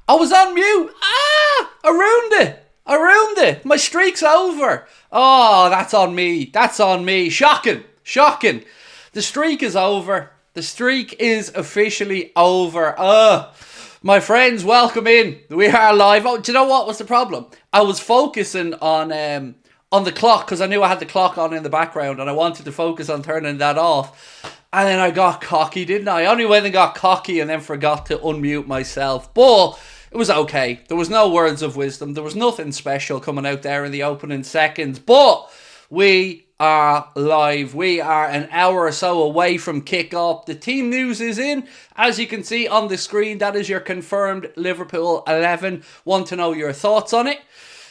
I was on mute. I ruined it. I ruined it. My streak's over. Oh, that's on me. That's on me. Shocking. Shocking. The streak is over. The streak is officially over. My friends, welcome in. We are live. Oh, do you know what was the problem? I was focusing on the clock because I knew I had the clock on in the background and I wanted to focus on turning that off. And then I got cocky, didn't I? I only went and got cocky and then forgot to unmute myself. But it was okay. There was no words of wisdom. There was nothing special coming out there in the opening seconds. But we are live. We are an hour or so away from kick-off. The team news is in. As you can see on the screen, that is your confirmed Liverpool 11. Want to know your thoughts on it?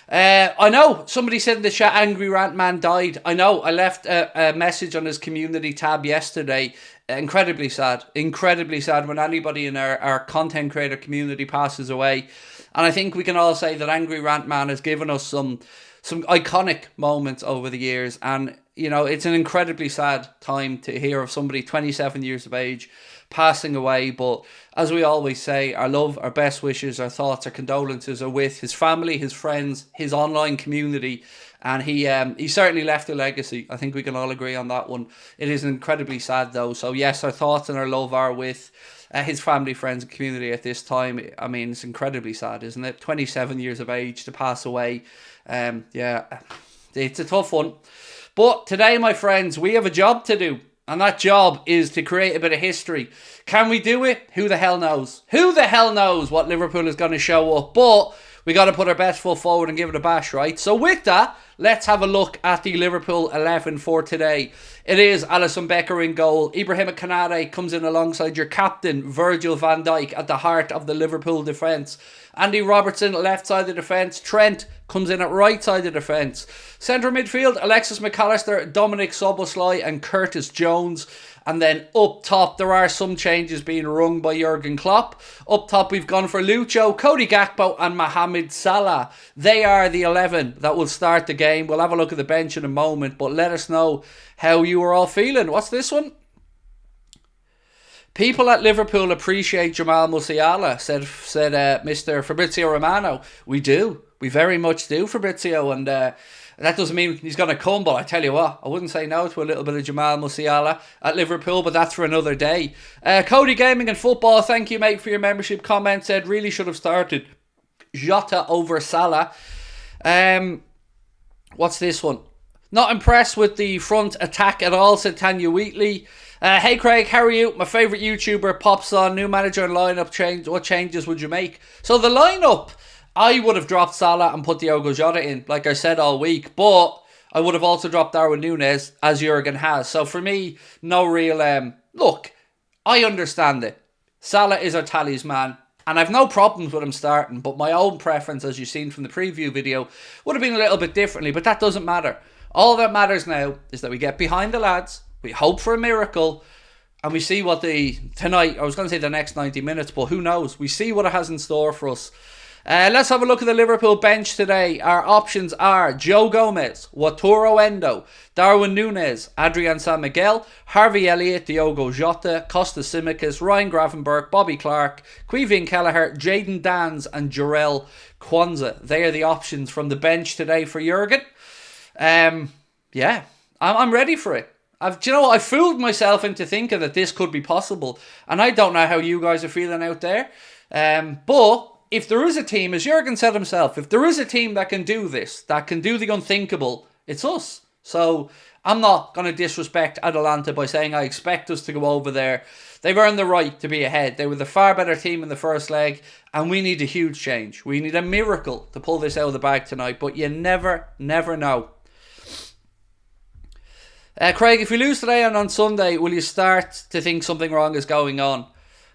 I know somebody said in the chat Angry Rantman died. I know, I left a message on his community tab yesterday. Incredibly sad when anybody in our content creator community passes away. And I think we can all say that Angry Rantman has given us some iconic moments over the years. And, you know, it's an incredibly sad time to hear of somebody 27 years of age passing away. But as we always say, our love, our best wishes, our thoughts, our condolences are with his family, his friends, his online community. And he certainly left a legacy. I think we can all agree on that one. It is incredibly sad though. So yes, our thoughts and our love are with his family, friends and community at this time. I mean, it's incredibly sad, isn't it? 27 years of age to pass away. Yeah, it's a tough one. But today, my friends, we have a job to do. And that job is to create a bit of history. Can we do it? Who the hell knows? Who the hell knows what Liverpool is going to show up? But we got to put our best foot forward and give it a bash, right? So with that, let's have a look at the Liverpool 11 for today. It is Alisson Becker in goal. Ibrahima Konate comes in alongside your captain, Virgil van Dijk, at the heart of the Liverpool defence. Andy Robertson, left side of the defence. Trent comes in at right side of the defence. Centre midfield, Alexis McAllister, Dominic Szoboszlai and Curtis Jones. And then up top, there are some changes being rung by Jurgen Klopp. Up top, we've gone for Lucho, Cody Gakpo and Mohamed Salah. They are the 11 that will start the game. We'll have a look at the bench in a moment, but let us know how you are all feeling. What's this one? People at Liverpool appreciate Jamal Musiala, said Mr. Fabrizio Romano. We do. We very much do, Fabrizio. And that doesn't mean he's going to come, but I tell you what, I wouldn't say no to a little bit of Jamal Musiala at Liverpool, but that's for another day. Cody Gaming and Football, thank you, mate, for your membership comment. Said, really should have started Jota over Salah. What's this one? Not impressed with the front attack at all, said Tanya Wheatley. Hey Craig, how are you? My favourite YouTuber pops on. New manager and lineup change. What changes would you make? So the lineup, I would have dropped Salah and put Diogo Jota in, like I said all week. But I would have also dropped Darwin Núñez, as Jurgen has. So for me, no real... look, I understand it. Salah is our talisman. And I've no problems with him starting. But my own preference, as you've seen from the preview video, would have been a little bit differently. But that doesn't matter. All that matters now is that we get behind the lads. We hope for a miracle, and we see what tonight, I was going to say the next 90 minutes, but who knows? We see what it has in store for us. Let's have a look at the Liverpool bench today. Our options are Joe Gomez, Wataru Endo, Darwin Núñez, Adrian San Miguel, Harvey Elliott, Diogo Jota, Costa Simicas, Ryan Gravenberch, Bobby Clark, Quivin Kelleher, Jayden Danns and Jarell Quansah. They are the options from the bench today for Jurgen. Yeah, I'm ready for it. Do you know what? I fooled myself into thinking that this could be possible. And I don't know how you guys are feeling out there. But if there is a team, as Jurgen said himself, if there is a team that can do this, that can do the unthinkable, it's us. So I'm not going to disrespect Atalanta by saying I expect us to go over there. They've earned the right to be ahead. They were the far better team in the first leg. And we need a huge change. We need a miracle to pull this out of the bag tonight. But you never know. Craig, if we lose today and on Sunday, will you start to think something wrong is going on?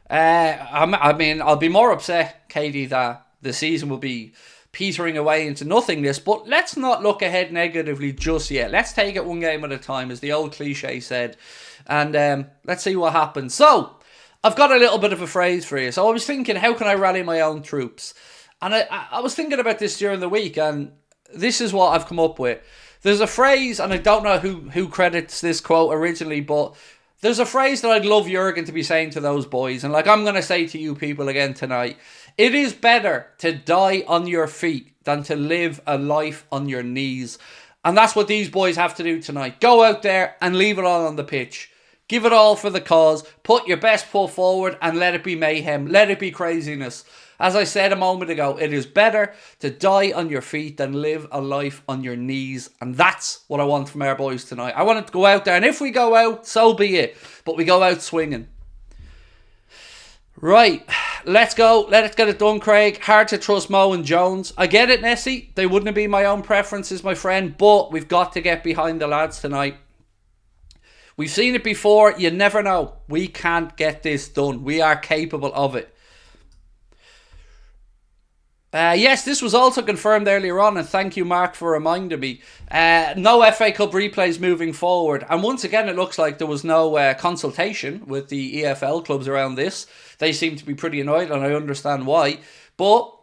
I mean, I'll be more upset, Katie, that the season will be petering away into nothingness. But let's not look ahead negatively just yet. Let's take it one game at a time, as the old cliche said. And let's see what happens. So, I've got a little bit of a phrase for you. So I was thinking, how can I rally my own troops? And I was thinking about this during the week, and this is what I've come up with. There's a phrase, and I don't know who credits this quote originally, but there's a phrase that I'd love Jurgen to be saying to those boys, and like I'm going to say to you people again tonight, it is better to die on your feet than to live a life on your knees. And that's what these boys have to do tonight. Go out there and leave it all on the pitch. Give it all for the cause. Put your best foot forward and let it be mayhem. Let it be craziness. As I said a moment ago, it is better to die on your feet than live a life on your knees. And that's what I want from our boys tonight. I want it to go out there. And if we go out, so be it. But we go out swinging. Right, let's go. Let's get it done, Craig. Hard to trust Mo and Jones. I get it, Nessie. They wouldn't be my own preferences, my friend. But we've got to get behind the lads tonight. We've seen it before. You never know. We can't get this done. We are capable of it. Yes, this was also confirmed earlier on, and thank you, Mark, for reminding me. No FA Cup replays moving forward. And once again, it looks like there was no consultation with the EFL clubs around this. They seem to be pretty annoyed, and I understand why. But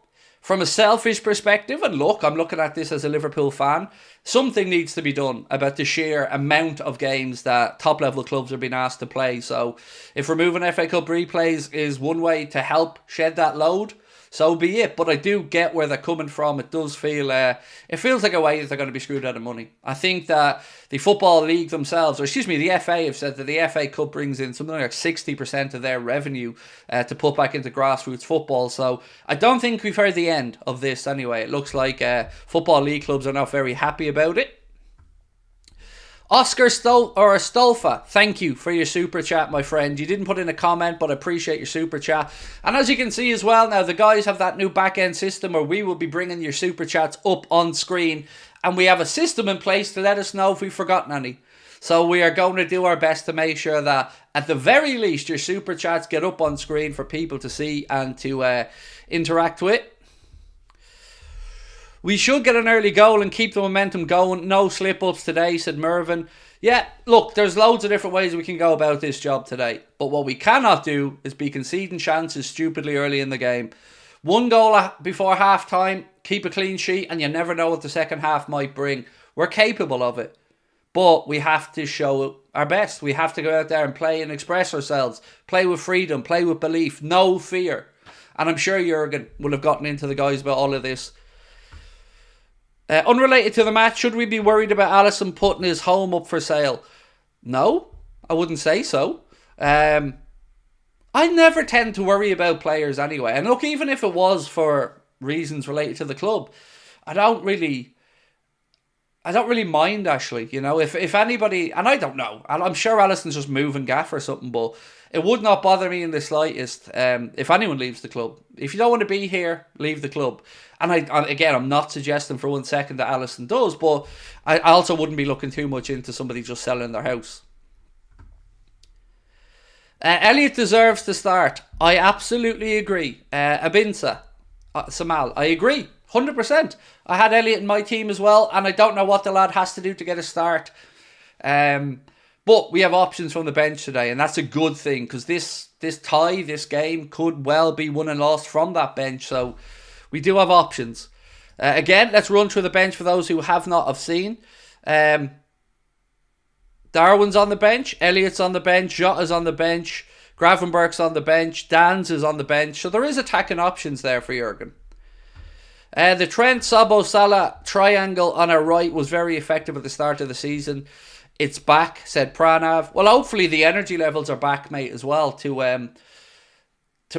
from a selfish perspective, and look, I'm looking at this as a Liverpool fan, something needs to be done about the sheer amount of games that top-level clubs are being asked to play. So if removing FA Cup replays is one way to help shed that load, so be it. But I do get where they're coming from. It does feel, it feels like a way that they're going to be screwed out of money. I think that the Football League themselves, or excuse me, the FA have said that the FA Cup brings in something like 60% of their revenue to put back into grassroots football. So I don't think we've heard the end of this anyway. It looks like Football League clubs are not very happy about it. Oscar Stolfa, thank you for your super chat, my friend. You didn't put in a comment, but I appreciate your super chat. And as you can see as well now, the guys have that new back-end system where we will be bringing your super chats up on screen. And we have a system in place to let us know if we've forgotten any. So we are going to do our best to make sure that at the very least your super chats get up on screen for people to see and to interact with. We should get an early goal and keep the momentum going. No slip-ups today, said Mervyn. Yeah, look, there's loads of different ways we can go about this job today. But what we cannot do is be conceding chances stupidly early in the game. One goal before half-time, keep a clean sheet, and you never know what the second half might bring. We're capable of it. But we have to show our best. We have to go out there and play and express ourselves. Play with freedom, play with belief, no fear. And I'm sure Jurgen will have gotten into the guys about all of this. Unrelated to the match, should we be worried about Alisson putting his home up for sale? No, I wouldn't say so. I never tend to worry about players anyway. And look, even if it was for reasons related to the club, I don't really mind, actually. You know, if anybody, and I don't know, I'm sure Alisson's just moving gaff or something, but it would not bother me in the slightest if anyone leaves the club. If you don't want to be here, leave the club. And I'm not suggesting for 1 second that Alisson does, but I also wouldn't be looking too much into somebody just selling their house. Elliott deserves to start. I absolutely agree. Abinsa, Samal, I agree. 100%. I had Elliott in my team as well, and I don't know what the lad has to do to get a start. But we have options from the bench today, and that's a good thing, because this game could well be won and lost from that bench, so we do have options. Again, let's run through the bench for those who have not seen. Darwin's on the bench, Elliott's on the bench, Jota's on the bench, Gravenberch's on the bench, Dan's is on the bench, so there is attacking options there for Jurgen. The Trent, Sabo, Salah triangle on our right was very effective at the start of the season. It's back, said Pranav. Well, hopefully the energy levels are back, mate, as well, to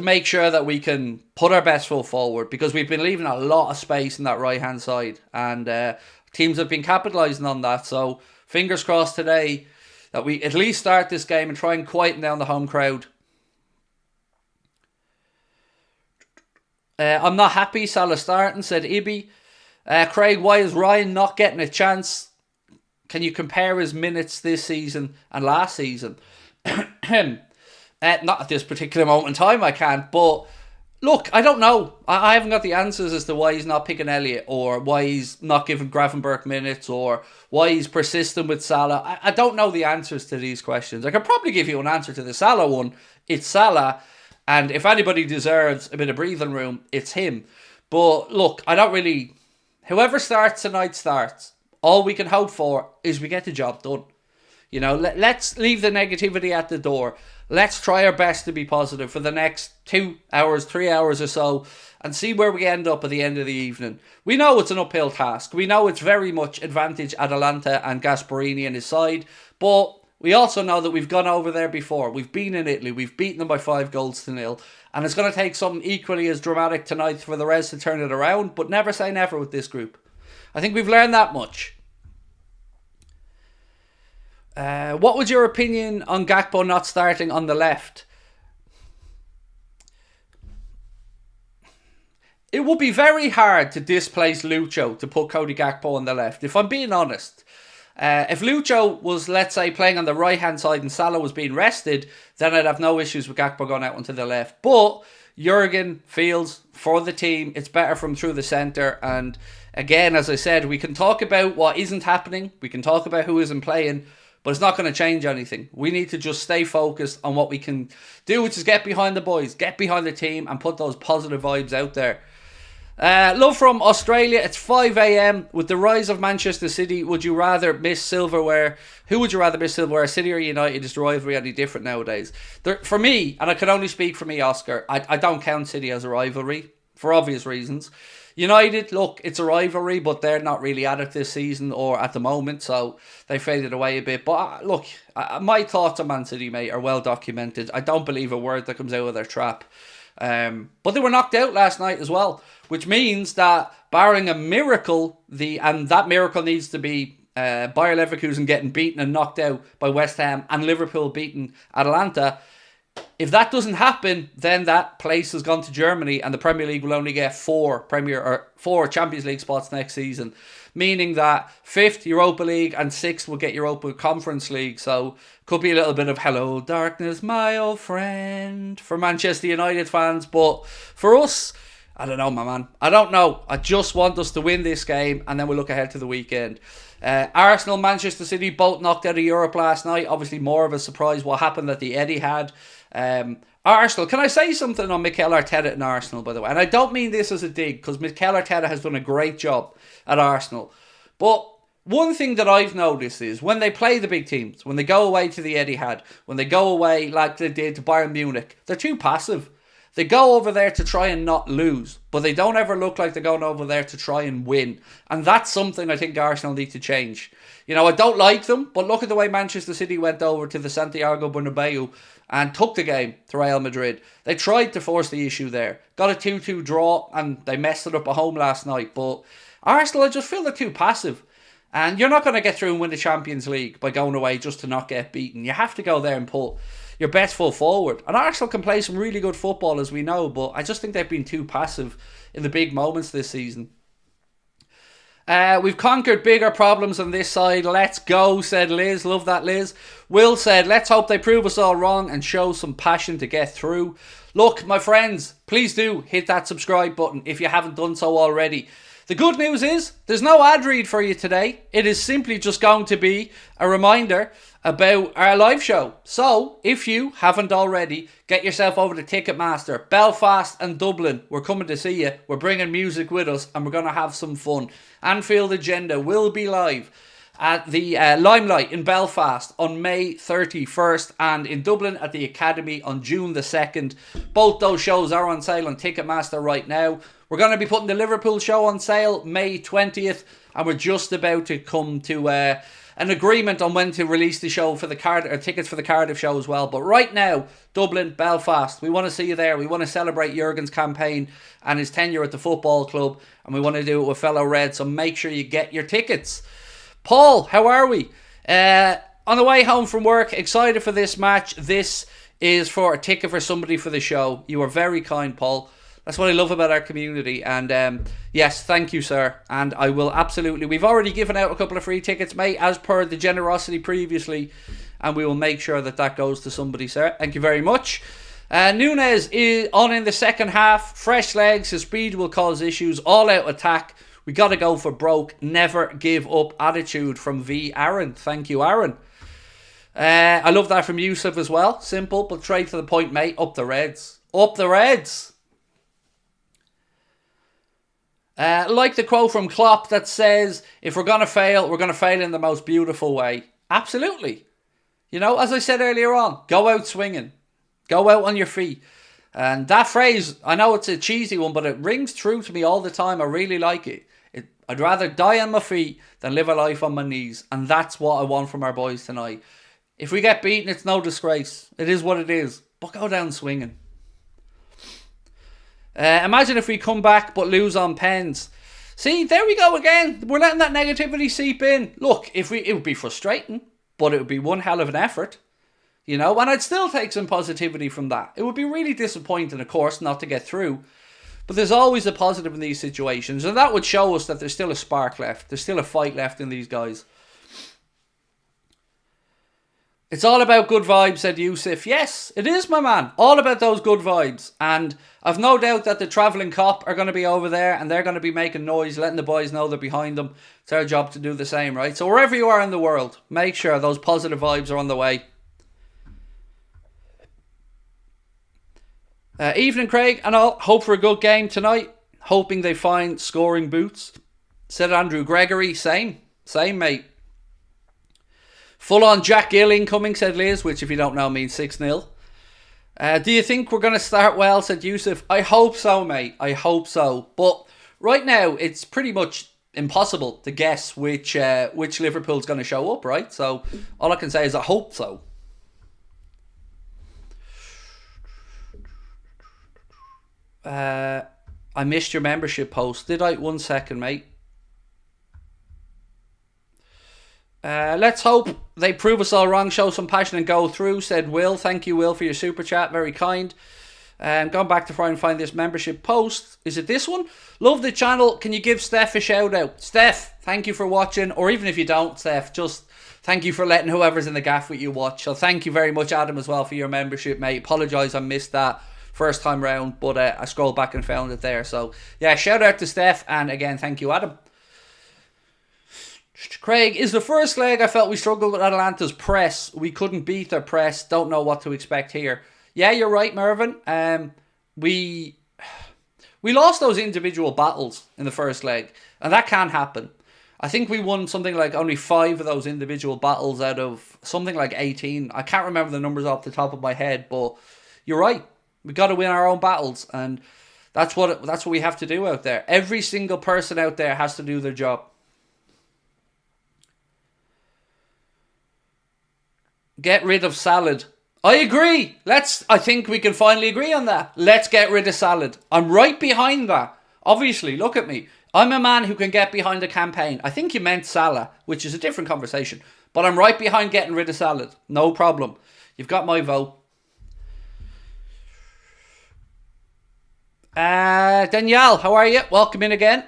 make sure that we can put our best foot forward, because we've been leaving a lot of space in that right-hand side, and teams have been capitalising on that. So fingers crossed today that we at least start this game and try and quieten down the home crowd. I'm not happy, Salah starting, said Ibi. Craig, why is Ryan not getting a chance? Can you compare his minutes this season and last season? Not at this particular moment in time, I can't. But look, I don't know. I haven't got the answers as to why he's not picking Elliott, or why he's not giving Gravenberch minutes, or why he's persistent with Salah. I don't know the answers to these questions. I could probably give you an answer to the Salah one. It's Salah. And if anybody deserves a bit of breathing room, it's him. But look, I don't really... Whoever starts tonight starts. All we can hope for is we get the job done. You know, let's leave the negativity at the door. Let's try our best to be positive for the next 2 hours, 3 hours or so, and see where we end up at the end of the evening. We know it's an uphill task. We know it's very much advantage Atalanta and Gasperini and his side, but we also know that we've gone over there before. We've been in Italy. We've beaten them by 5-0. And it's going to take something equally as dramatic tonight for the Reds to turn it around, but never say never with this group. I think we've learned that much. What was your opinion on Gakpo not starting on the left? It would be very hard to displace Lucho to put Cody Gakpo on the left, if I'm being honest. If Lucho was, let's say, playing on the right-hand side and Salah was being rested, then I'd have no issues with Gakpo going out onto the left. But Jurgen feels, for the team, it's better from through the centre. And again, as I said, we can talk about what isn't happening. We can talk about who isn't playing. But it's not going to change anything. We need to just stay focused on what we can do, which is get behind the boys, get behind the team, and put those positive vibes out there. Love from Australia. It's 5 a.m. With the rise of Manchester City, would you rather miss silverware? Who would you rather miss silverware? City or United? Is the rivalry any different nowadays? For me, and I can only speak for me, Oscar, I don't count City as a rivalry for obvious reasons. United, look, it's a rivalry, but they're not really at it this season or at the moment, so they faded away a bit. But look, my thoughts on Man City, mate, are well documented. I don't believe a word that comes out of their trap. But they were knocked out last night as well, which means that barring a miracle, and that miracle needs to be Bayer Leverkusen getting beaten and knocked out by West Ham and Liverpool beating Atalanta. If that doesn't happen, then that place has gone to Germany and the Premier League will only get four Champions League spots next season, meaning that 5th Europa League and 6th will get Europa Conference League. So could be a little bit of hello darkness, my old friend for Manchester United fans. But for us, I don't know, my man. I don't know. I just want us to win this game and then we'll look ahead to the weekend. Arsenal, Manchester City both knocked out of Europe last night. Obviously more of a surprise what happened at the Etihad. Arsenal, can I say something on Mikel Arteta in Arsenal, by the way? And I don't mean this as a dig, because Mikel Arteta has done a great job at Arsenal. But one thing that I've noticed is when they play the big teams, when they go away to the Etihad, when they go away like they did to Bayern Munich, they're too passive. They go over there to try and not lose, but they don't ever look like they're going over there to try and win. And that's something I think Arsenal need to change. You know, I don't like them, but look at the way Manchester City went over to the Santiago Bernabeu and took the game to Real Madrid. They tried to force the issue there. Got a 2-2 draw and they messed it up at home last night. But Arsenal, I just feel they're too passive. And you're not going to get through and win the Champions League by going away just to not get beaten. You have to go there and put your best foot forward. And Arsenal can play some really good football, as we know, but I just think they've been too passive in the big moments this season. We've conquered bigger problems on this side. Let's go, said Liz. Love that, Liz. Will said, let's hope they prove us all wrong and show some passion to get through. Look, my friends, please do hit that subscribe button if you haven't done so already. The good news is there's no ad read for you today. It is simply just going to be a reminder about our live show. So, if you haven't already, get yourself over to Ticketmaster. Belfast and Dublin, we're coming to see you. We're bringing music with us and we're going to have some fun. Anfield Agenda will be live at the Limelight in Belfast on May 31st and in Dublin at the Academy on June the 2nd. Both those shows are on sale on Ticketmaster right now. We're going to be putting the Liverpool show on sale May 20th and we're just about to come to an agreement on when to release the show for the tickets for the Cardiff show as well. But right now, Dublin, Belfast, we want to see you there. We want to celebrate Jurgen's campaign and his tenure at the football club, and we want to do it with fellow Reds, so make sure you get your tickets. Paul, how are we? On the way home from work, excited for this match. This is for a ticket for somebody for the show. You are very kind, Paul. That's what I love about our community. And yes, thank you, sir. And I will absolutely... We've already given out a couple of free tickets, mate, as per the generosity previously. And we will make sure that that goes to somebody, sir. Thank you very much. Nunez is on in the second half. Fresh legs. His speed will cause issues. All-out attack. We got to go for broke. Never give up attitude from V. Aaron. Thank you, Aaron. I love that from Yusuf as well. Simple, but straight to the point, mate. Up the Reds. Up the Reds. Like the quote from Klopp that says, if we're going to fail in the most beautiful way. Absolutely. You know, as I said earlier on, go out swinging. Go out on your feet. And that phrase, I know it's a cheesy one, but it rings true to me all the time. I really like it. I'd rather die on my feet than live a life on my knees. And that's what I want from our boys tonight. If we get beaten, it's no disgrace. It is what it is. But go down swinging. Imagine if we come back but lose on pens. See, there we go again. We're letting that negativity seep in. Look, it would be frustrating, but it would be one hell of an effort. You know, and I'd still take some positivity from that. It would be really disappointing, of course, not to get through. But there's always a positive in these situations. And that would show us that there's still a spark left. There's still a fight left in these guys. It's all about good vibes, said Yusuf. Yes, it is, my man. All about those good vibes. And I've no doubt that the travelling cop are going to be over there and they're going to be making noise, letting the boys know they're behind them. It's our job to do the same, right? So wherever you are in the world, make sure those positive vibes are on the way. Evening, Craig, and I'll hope for a good game tonight. Hoping they find scoring boots, said Andrew Gregory. Same, mate. Full on Jack Gill incoming, said Liz, which if you don't know means 6-0. Do you think we're going to start well, said Yusuf. I hope so, mate. I hope so. But right now, it's pretty much impossible to guess which Liverpool's going to show up, right? So all I can say is I hope so. I missed your membership post. Did I? 1 second, mate. Let's hope they prove us all wrong, show some passion and go through, said Will. Thank you, Will, for your super chat. Very kind. Going back to try and find this membership post. Is it this one? Love the channel. Can you give Steph a shout out? Steph, thank you for watching. Or even if you don't, Steph, just thank you for letting whoever's in the gaff with you watch. So thank you very much, Adam, as well, for your membership, mate. Apologise I missed that first time round, but I scrolled back and found it there. So yeah, shout out to Steph, and again, thank you, Adam. Craig, is the first leg I felt we struggled with Atalanta's press. We couldn't beat their press. Don't know what to expect here. Yeah, you're right, Mervyn. We lost those individual battles in the first leg, and that can happen. I think we won something like only 5 of those individual battles out of something like 18. I can't remember the numbers off the top of my head, but you're right. We got to win our own battles, and that's what we have to do out there. Every single person out there has to do their job. Get rid of salad. I agree. I think we can finally agree on that. Let's get rid of salad. I'm right behind that. Obviously, look at me. I'm a man who can get behind a campaign. I think you meant Salah, which is a different conversation. But I'm right behind getting rid of salad. No problem. You've got my vote. Danielle, how are you? Welcome in again.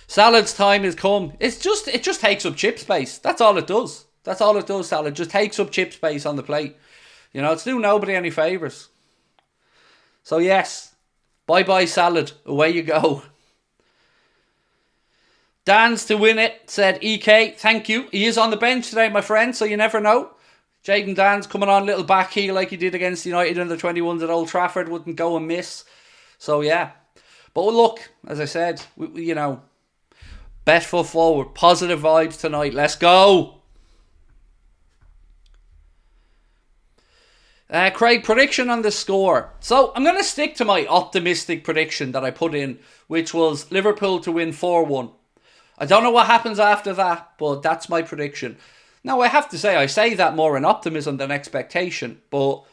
Salad's time has come. It just takes up chip space. That's all it does. That's all it does, salad. Just takes up chip space on the plate. You know, it's doing nobody any favours. So yes, bye-bye salad. Away you go. Dan's to win it, said EK. Thank you. He is on the bench today, my friend, so you never know. Jayden Dan's coming on a little back heel like he did against United in the 21s at Old Trafford. Wouldn't go and miss. So yeah. But look, as I said, you know, best foot forward. Positive vibes tonight. Let's go. Craig, prediction on the score. So I'm going to stick to my optimistic prediction that I put in, which was Liverpool to win 4-1. I don't know what happens after that, but that's my prediction. Now, I have to say, I say that more in optimism than expectation, but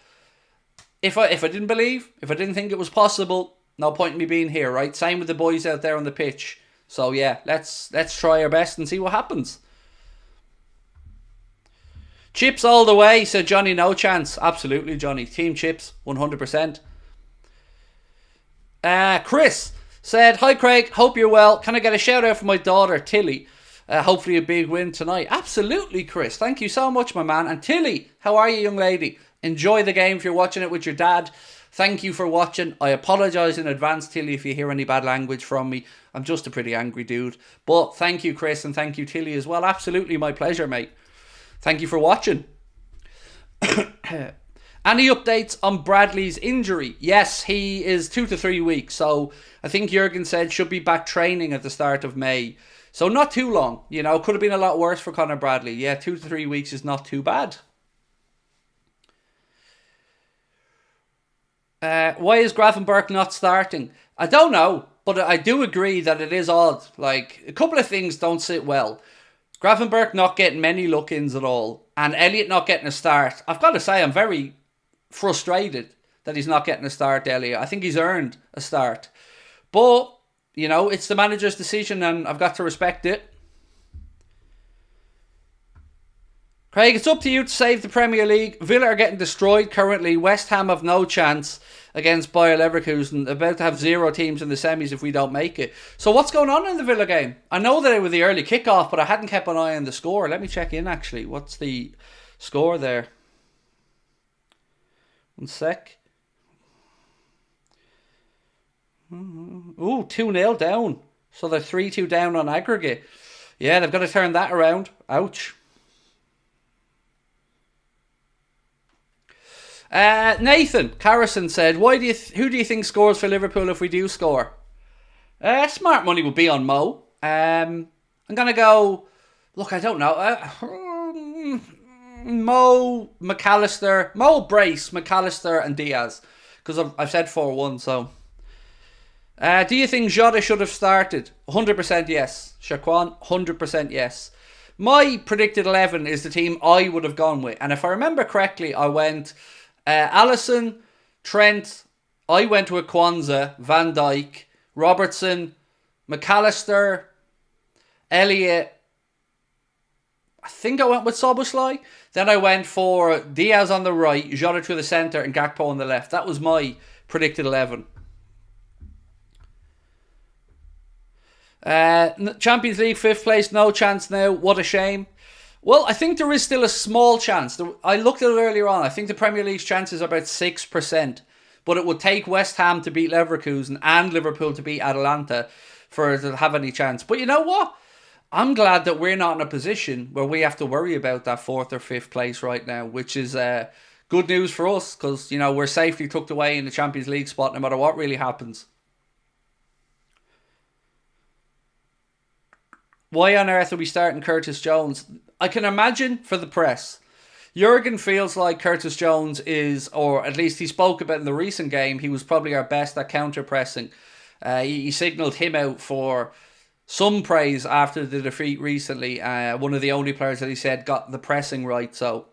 if I didn't believe, if I didn't think it was possible, no point in me being here, right? Same with the boys out there on the pitch. So yeah, let's try our best and see what happens. Chips all the way, said Johnny. No chance. Absolutely, Johnny. Team chips, 100%. Chris said, hi Craig, hope you're well. Can I get a shout out for my daughter, Tilly? Hopefully a big win tonight. Absolutely, Chris. Thank you so much, my man. And Tilly, how are you, young lady? Enjoy the game if you're watching it with your dad. Thank you for watching. I apologise in advance, Tilly, if you hear any bad language from me. I'm just a pretty angry dude. But thank you, Chris, and thank you, Tilly, as well. Absolutely my pleasure, mate. Thank you for watching. Any updates on Bradley's injury? Yes, he is 2 to 3 weeks. So I think Jurgen said should be back training at the start of May. So not too long. You know, could have been a lot worse for Conor Bradley. Yeah, 2 to 3 weeks is not too bad. Why is Gravenberch not starting? I don't know, but I do agree that it is odd. Like, a couple of things don't sit well. Gravenberch not getting many look-ins at all, and Elliott not getting a start. I've got to say, I'm very frustrated that he's not getting a start, Elliott. I think he's earned a start. But, you know, it's the manager's decision, and I've got to respect it. Craig, it's up to you to save the Premier League. Villa are getting destroyed currently. West Ham have no chance against Bayer Leverkusen. About to have 0 teams in the semis if we don't make it. So what's going on in the Villa game? I know that it was the early kickoff, but I hadn't kept an eye on the score. Let me check in, actually. What's the score there? 1 sec. Ooh, 2-0 down. So they're 3-2 down on aggregate. Yeah, they've got to turn that around. Ouch. Nathan Carrison said, who do you think scores for Liverpool if we do score? Smart money would be on Mo. I'm going to go, look, I don't know. Mo, McAllister, Mo, Brace, McAllister and Diaz. Because I've said 4-1, so. Do you think Jota should have started? 100% yes. Shaquan, 100% yes. My predicted 11 is the team I would have gone with. And if I remember correctly, I went Alisson, Trent, I went with Kwanzaa, Van Dijk, Robertson, McAllister, Elliott. I think I went with Szoboszlai. Then I went for Diaz on the right, Jota through the centre and Gakpo on the left. That was my predicted 11. Champions League 5th place, no chance now. What a shame. Well, I think there is still a small chance. I looked at it earlier on. I think the Premier League's chances are about 6%. But it would take West Ham to beat Leverkusen and Liverpool to beat Atalanta for it to have any chance. But you know what? I'm glad that we're not in a position where we have to worry about that 4th or 5th place right now, which is good news for us because, you know, we're safely tucked away in the Champions League spot no matter what really happens. Why on earth are we starting Curtis Jones? I can imagine for the press. Jurgen feels like Curtis Jones is, or at least he spoke about in the recent game, he was probably our best at counter-pressing. He signalled him out for some praise after the defeat recently. One of the only players that he said got the pressing right. So,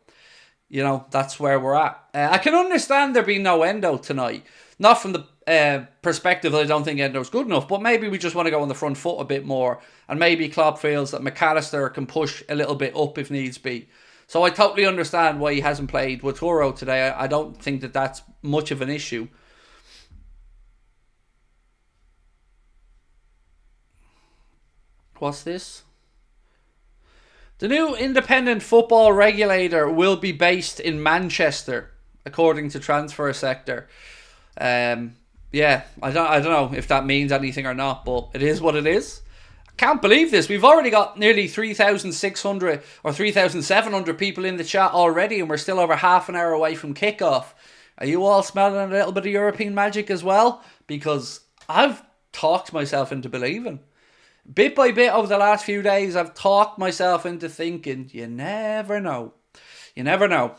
you know, that's where we're at. I can understand there being no Endo tonight. Not from the perspective that I don't think Endo's good enough, but maybe we just want to go on the front foot a bit more, and maybe Klopp feels that McAllister can push a little bit up if needs be. So I totally understand why he hasn't played Waturo today. I don't think that that's much of an issue. What's this? The new independent football regulator will be based in Manchester, according to Transfer Sector. Yeah, I don't know if that means anything or not, but it is what it is. I can't believe this. We've already got nearly 3,600 or 3,700 people in the chat already, and we're still over half an hour away from kickoff. Are you all smelling a little bit of European magic as well? Because I've talked myself into believing. Bit by bit over the last few days, I've talked myself into thinking, you never know. You never know.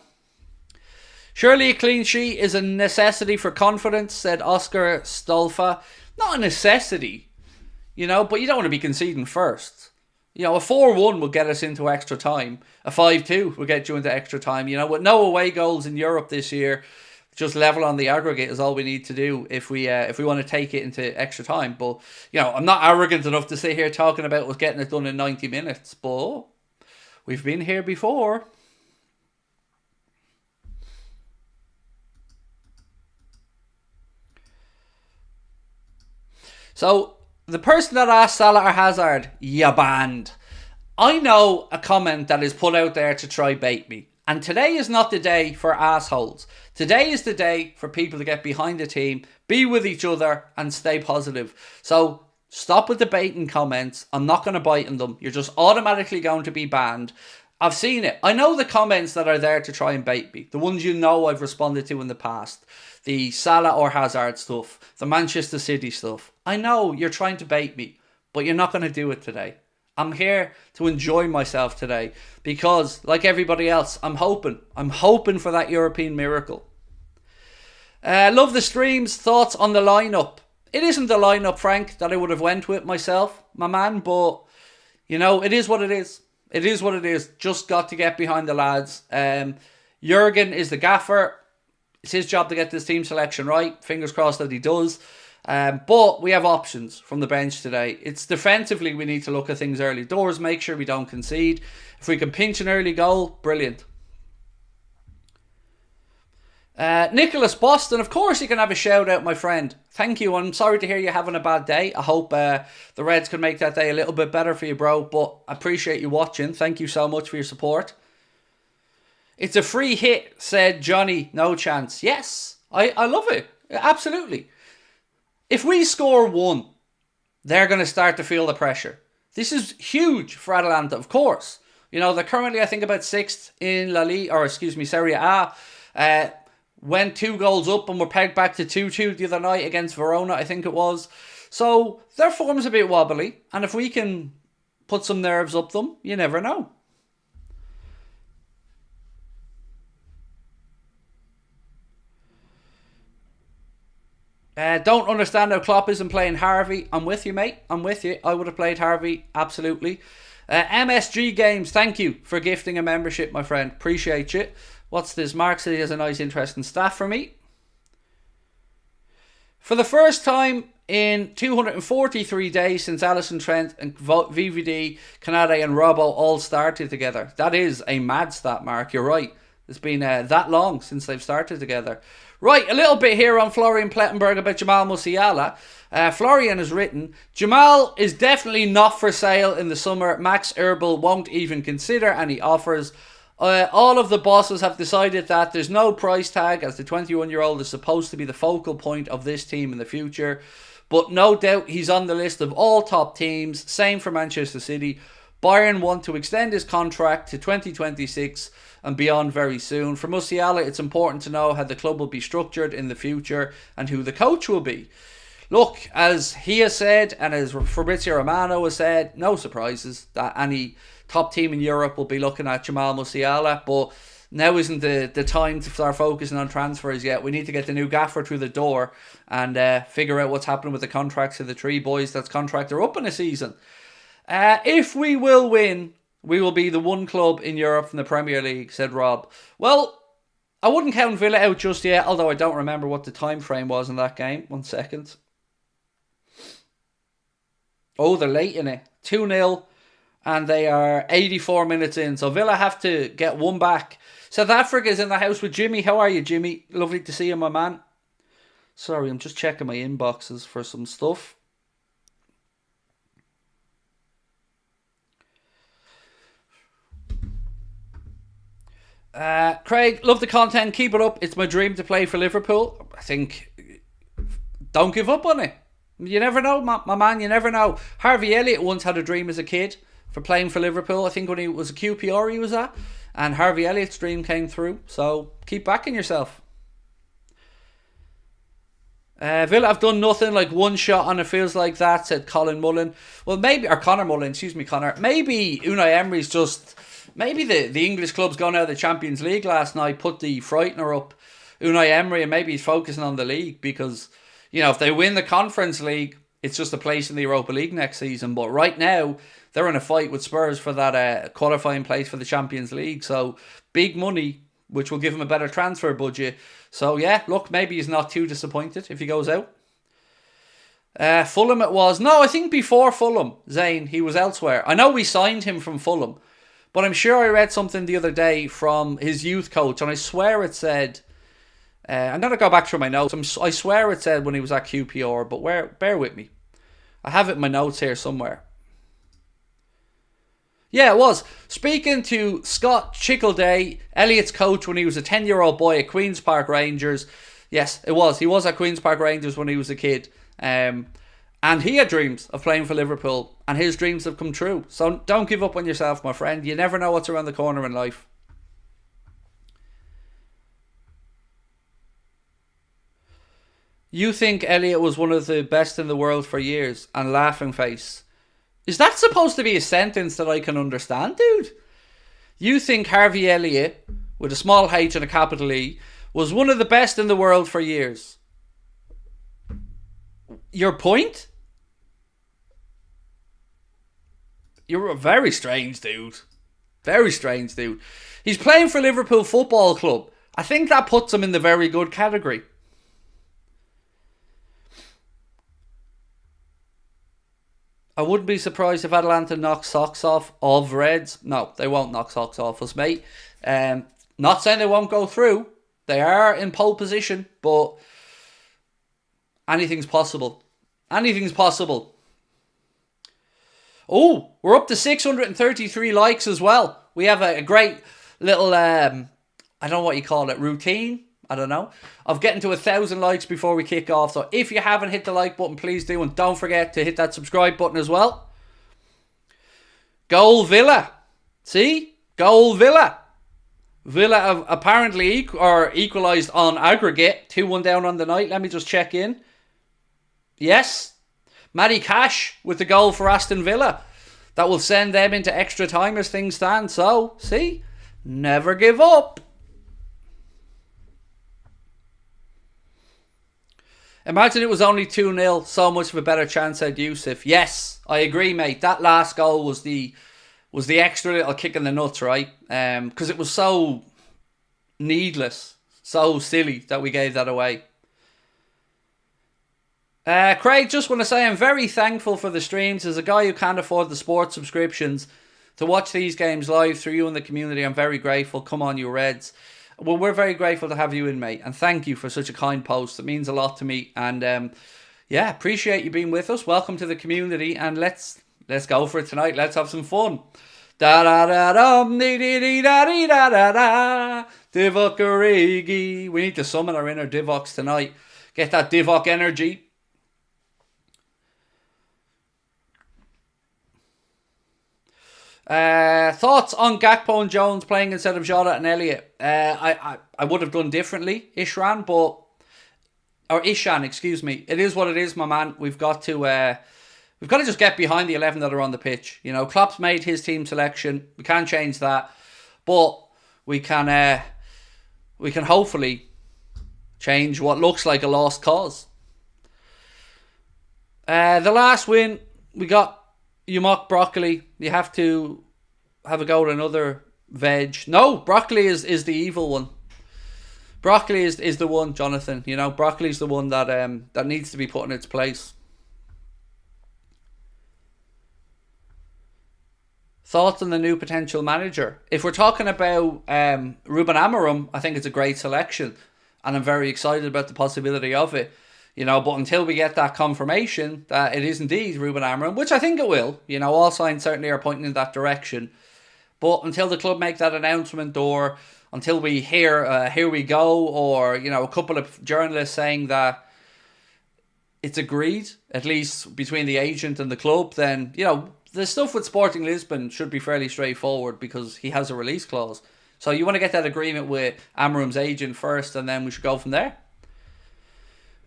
Surely a clean sheet is a necessity for confidence, said Oscar Stolfa. Not a necessity, you know, but you don't want to be conceding first. You know, a 4-1 will get us into extra time. A 5-2 will get you into extra time. You know, with no away goals in Europe this year, just level on the aggregate is all we need to do if we want to take it into extra time. But, you know, I'm not arrogant enough to sit here talking about us getting it done in 90 minutes. But we've been here before. So, the person that asked Salah or Hazard, you banned. I know a comment that is put out there to try bait me. And today is not the day for assholes. Today is the day for people to get behind the team, be with each other, and stay positive. So, stop with the baiting comments. I'm not going to bite on them. You're just automatically going to be banned. I've seen it. I know the comments that are there to try and bait me. The ones you know I've responded to in the past. The Salah or Hazard stuff. The Manchester City stuff. I know you're trying to bait me, but you're not going to do it today. I'm here to enjoy myself today because, like everybody else, I'm hoping for that European miracle. Love the streams. Thoughts on the lineup? It isn't the lineup, Frank, that I would have went with myself, my man, but you know, it is what it is. It is what it is. Just got to get behind the lads. Jurgen is the gaffer. It's his job to get this team selection right. Fingers crossed that he does. But we have options from the bench today. It's defensively we need to look at things early doors, make sure we don't concede. If we can pinch an early goal, brilliant. Nicholas Boston, of course you can have a shout out, my friend. Thank you. I'm sorry to hear you're having a bad day. I hope the Reds can make that day a little bit better for you, bro. But I appreciate you watching. Thank you so much for your support. It's a free hit, said Johnny. No chance. Yes, I love it. Absolutely. If we score one, they're going to start to feel the pressure. This is huge for Atalanta, of course. You know, they're currently, I think, about 6th in La Liga, or excuse me, Serie A. Went 2 goals up and were pegged back to 2-2 the other night against Verona, I think it was. So their form's a bit wobbly. And if we can put some nerves up them, you never know. Don't understand how Klopp isn't playing Harvey. I'm with you, mate. I'm with you. I would have played Harvey, absolutely. MSG Games, thank you for gifting a membership, my friend. Appreciate you. What's this? Mark said he has a nice, interesting staff for me. For the first time in 243 days since Alisson, Trent and VVD, Canade and Robbo all started together. That is a mad stat, Mark. You're right. It's been that long since they've started together. Right, a little bit here on Florian Plettenberg about Jamal Musiala. Florian has written, Jamal is definitely not for sale in the summer. Max Erbel won't even consider any offers. All of the bosses have decided that there's no price tag as the 21-year-old is supposed to be the focal point of this team in the future. But no doubt he's on the list of all top teams. Same for Manchester City. Bayern want to extend his contract to 2026 and beyond very soon. For Musiala, it's important to know how the club will be structured in the future and who the coach will be. Look, as he has said and as Fabrizio Romano has said, no surprises that any top team in Europe will be looking at Jamal Musiala, but now isn't the time to start focusing on transfers yet. We need to get the new gaffer through the door and figure out what's happening with the contracts of the 3 boys that's contract are up in a season. If we will win, we will be the one club in Europe from the Premier League, said Rob. Well, I wouldn't count Villa out just yet, although I don't remember what the time frame was in that game. 1 second. Oh, they're late in it. 2-0. And they are 84 minutes in. So Villa have to get one back. South Africa is in the house with Jimmy. How are you, Jimmy? Lovely to see you, my man. Sorry, I'm just checking my inboxes for some stuff. Craig, love the content. Keep it up. It's my dream to play for Liverpool. I think don't give up on it. You never know, my man. You never know. Harvey Elliott once had a dream as a kid for playing for Liverpool. I think when he was a QPR he was at. And Harvey Elliott's dream came through. So keep backing yourself. Villa have done nothing, like one shot and it feels like that, said Colin Mullen. Well, maybe, or Connor Mullen, excuse me, Connor. Maybe Unai Emery's just, maybe the English club's gone out of the Champions League last night, put the frightener up, Unai Emery, and maybe he's focusing on the league because, you know, if they win the Conference League, it's just a place in the Europa League next season. But right now, they're in a fight with Spurs for that qualifying place for the Champions League. So, big money, which will give him a better transfer budget. So, yeah, look, maybe he's not too disappointed if he goes out. Fulham it was. No, I think before Fulham, Zane, he was elsewhere. I know we signed him from Fulham, but I'm sure I read something the other day from his youth coach, and I swear it said, I'm going to go back through my notes. I swear it said when he was at QPR, but bear with me. I have it in my notes here somewhere. Yeah, it was. Speaking to Scott Chickleday, Elliott's coach when he was a 10-year-old boy at Queen's Park Rangers. Yes, it was. He was at Queen's Park Rangers when he was a kid. And he had dreams of playing for Liverpool. And his dreams have come true. So don't give up on yourself, my friend. You never know what's around the corner in life. You think Elliott was one of the best in the world for years. And laughing face. Is that supposed to be a sentence that I can understand, dude? You think Harvey Elliott, with a small H and a capital E, was one of the best in the world for years? Your point? You're very strange, dude. Very strange, dude. He's playing for Liverpool Football Club. I think that puts him in the very good category. I wouldn't be surprised if Atalanta knock socks off of Reds. No, they won't knock socks off us, mate. Not saying they won't go through. They are in pole position, but anything's possible. Anything's possible. Oh, we're up to 633 likes as well. We have a great little, I don't know what you call it, routine. I don't know, of getting to 1,000 likes before we kick off. So if you haven't hit the like button, please do, and don't forget to hit that subscribe button as well. Goal Villa. See? Goal Villa. Villa have apparently equalised on aggregate. 2-1 down on the night. Let me just check in. Yes. Matty Cash with the goal for Aston Villa. That will send them into extra time as things stand. So, see? Never give up. Imagine it was only 2-0. So much of a better chance at Yusuf. Yes, I agree, mate. That last goal was the extra little kick in the nuts, right? Because it was so needless, so silly that we gave that away. Craig, just want to say I'm very thankful for the streams. As a guy who can't afford the sports subscriptions, to watch these games live through you and the community, I'm very grateful. Come on, you Reds. Well, we're very grateful to have you in, mate. And thank you for such a kind post. It means a lot to me. And yeah, appreciate you being with us. Welcome to the community. And let's go for it tonight. Let's have some fun. Da da da dum dee dee dee da dee da da da. Divock Origi. We need to summon our inner Divox tonight. Get that Divock energy. Thoughts on Gakpo and Jones playing instead of Jota and Elliott? I would have done differently, Ishan, excuse me. It is what it is, my man. We've got to just get behind the 11 that are on the pitch. You know, Klopp's made his team selection. We can't change that, but we can hopefully change what looks like a lost cause. The last win we got. You mock broccoli. You have to have a go at another veg. No, broccoli is the evil one. Broccoli is the one, Jonathan. You know, broccoli's the one that needs to be put in its place. Thoughts on the new potential manager? If we're talking about Ruben Amorim, I think it's a great selection, and I'm very excited about the possibility of it. You know, but until we get that confirmation that it is indeed Ruben Amorim, which I think it will, you know, all signs certainly are pointing in that direction. But until the club make that announcement, or until we hear, here we go, or, you know, a couple of journalists saying that it's agreed, at least between the agent and the club, then, you know, the stuff with Sporting Lisbon should be fairly straightforward because he has a release clause. So you want to get that agreement with Amorim's agent first, and then we should go from there.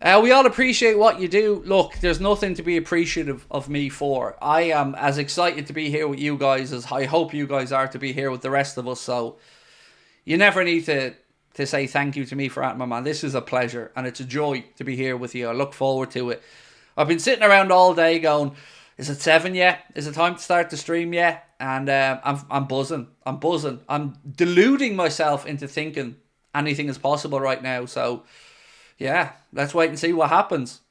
We all appreciate what you do. Look, there's nothing to be appreciative of me for. I am as excited to be here with you guys as I hope you guys are to be here with the rest of us. So you never need to say thank you to me for that, my man. This is a pleasure and it's a joy to be here with you. I look forward to it. I've been sitting around all day going, is it 7 yet? Is it time to start the stream yet? And I'm buzzing. I'm deluding myself into thinking anything is possible right now. So yeah, let's wait and see what happens.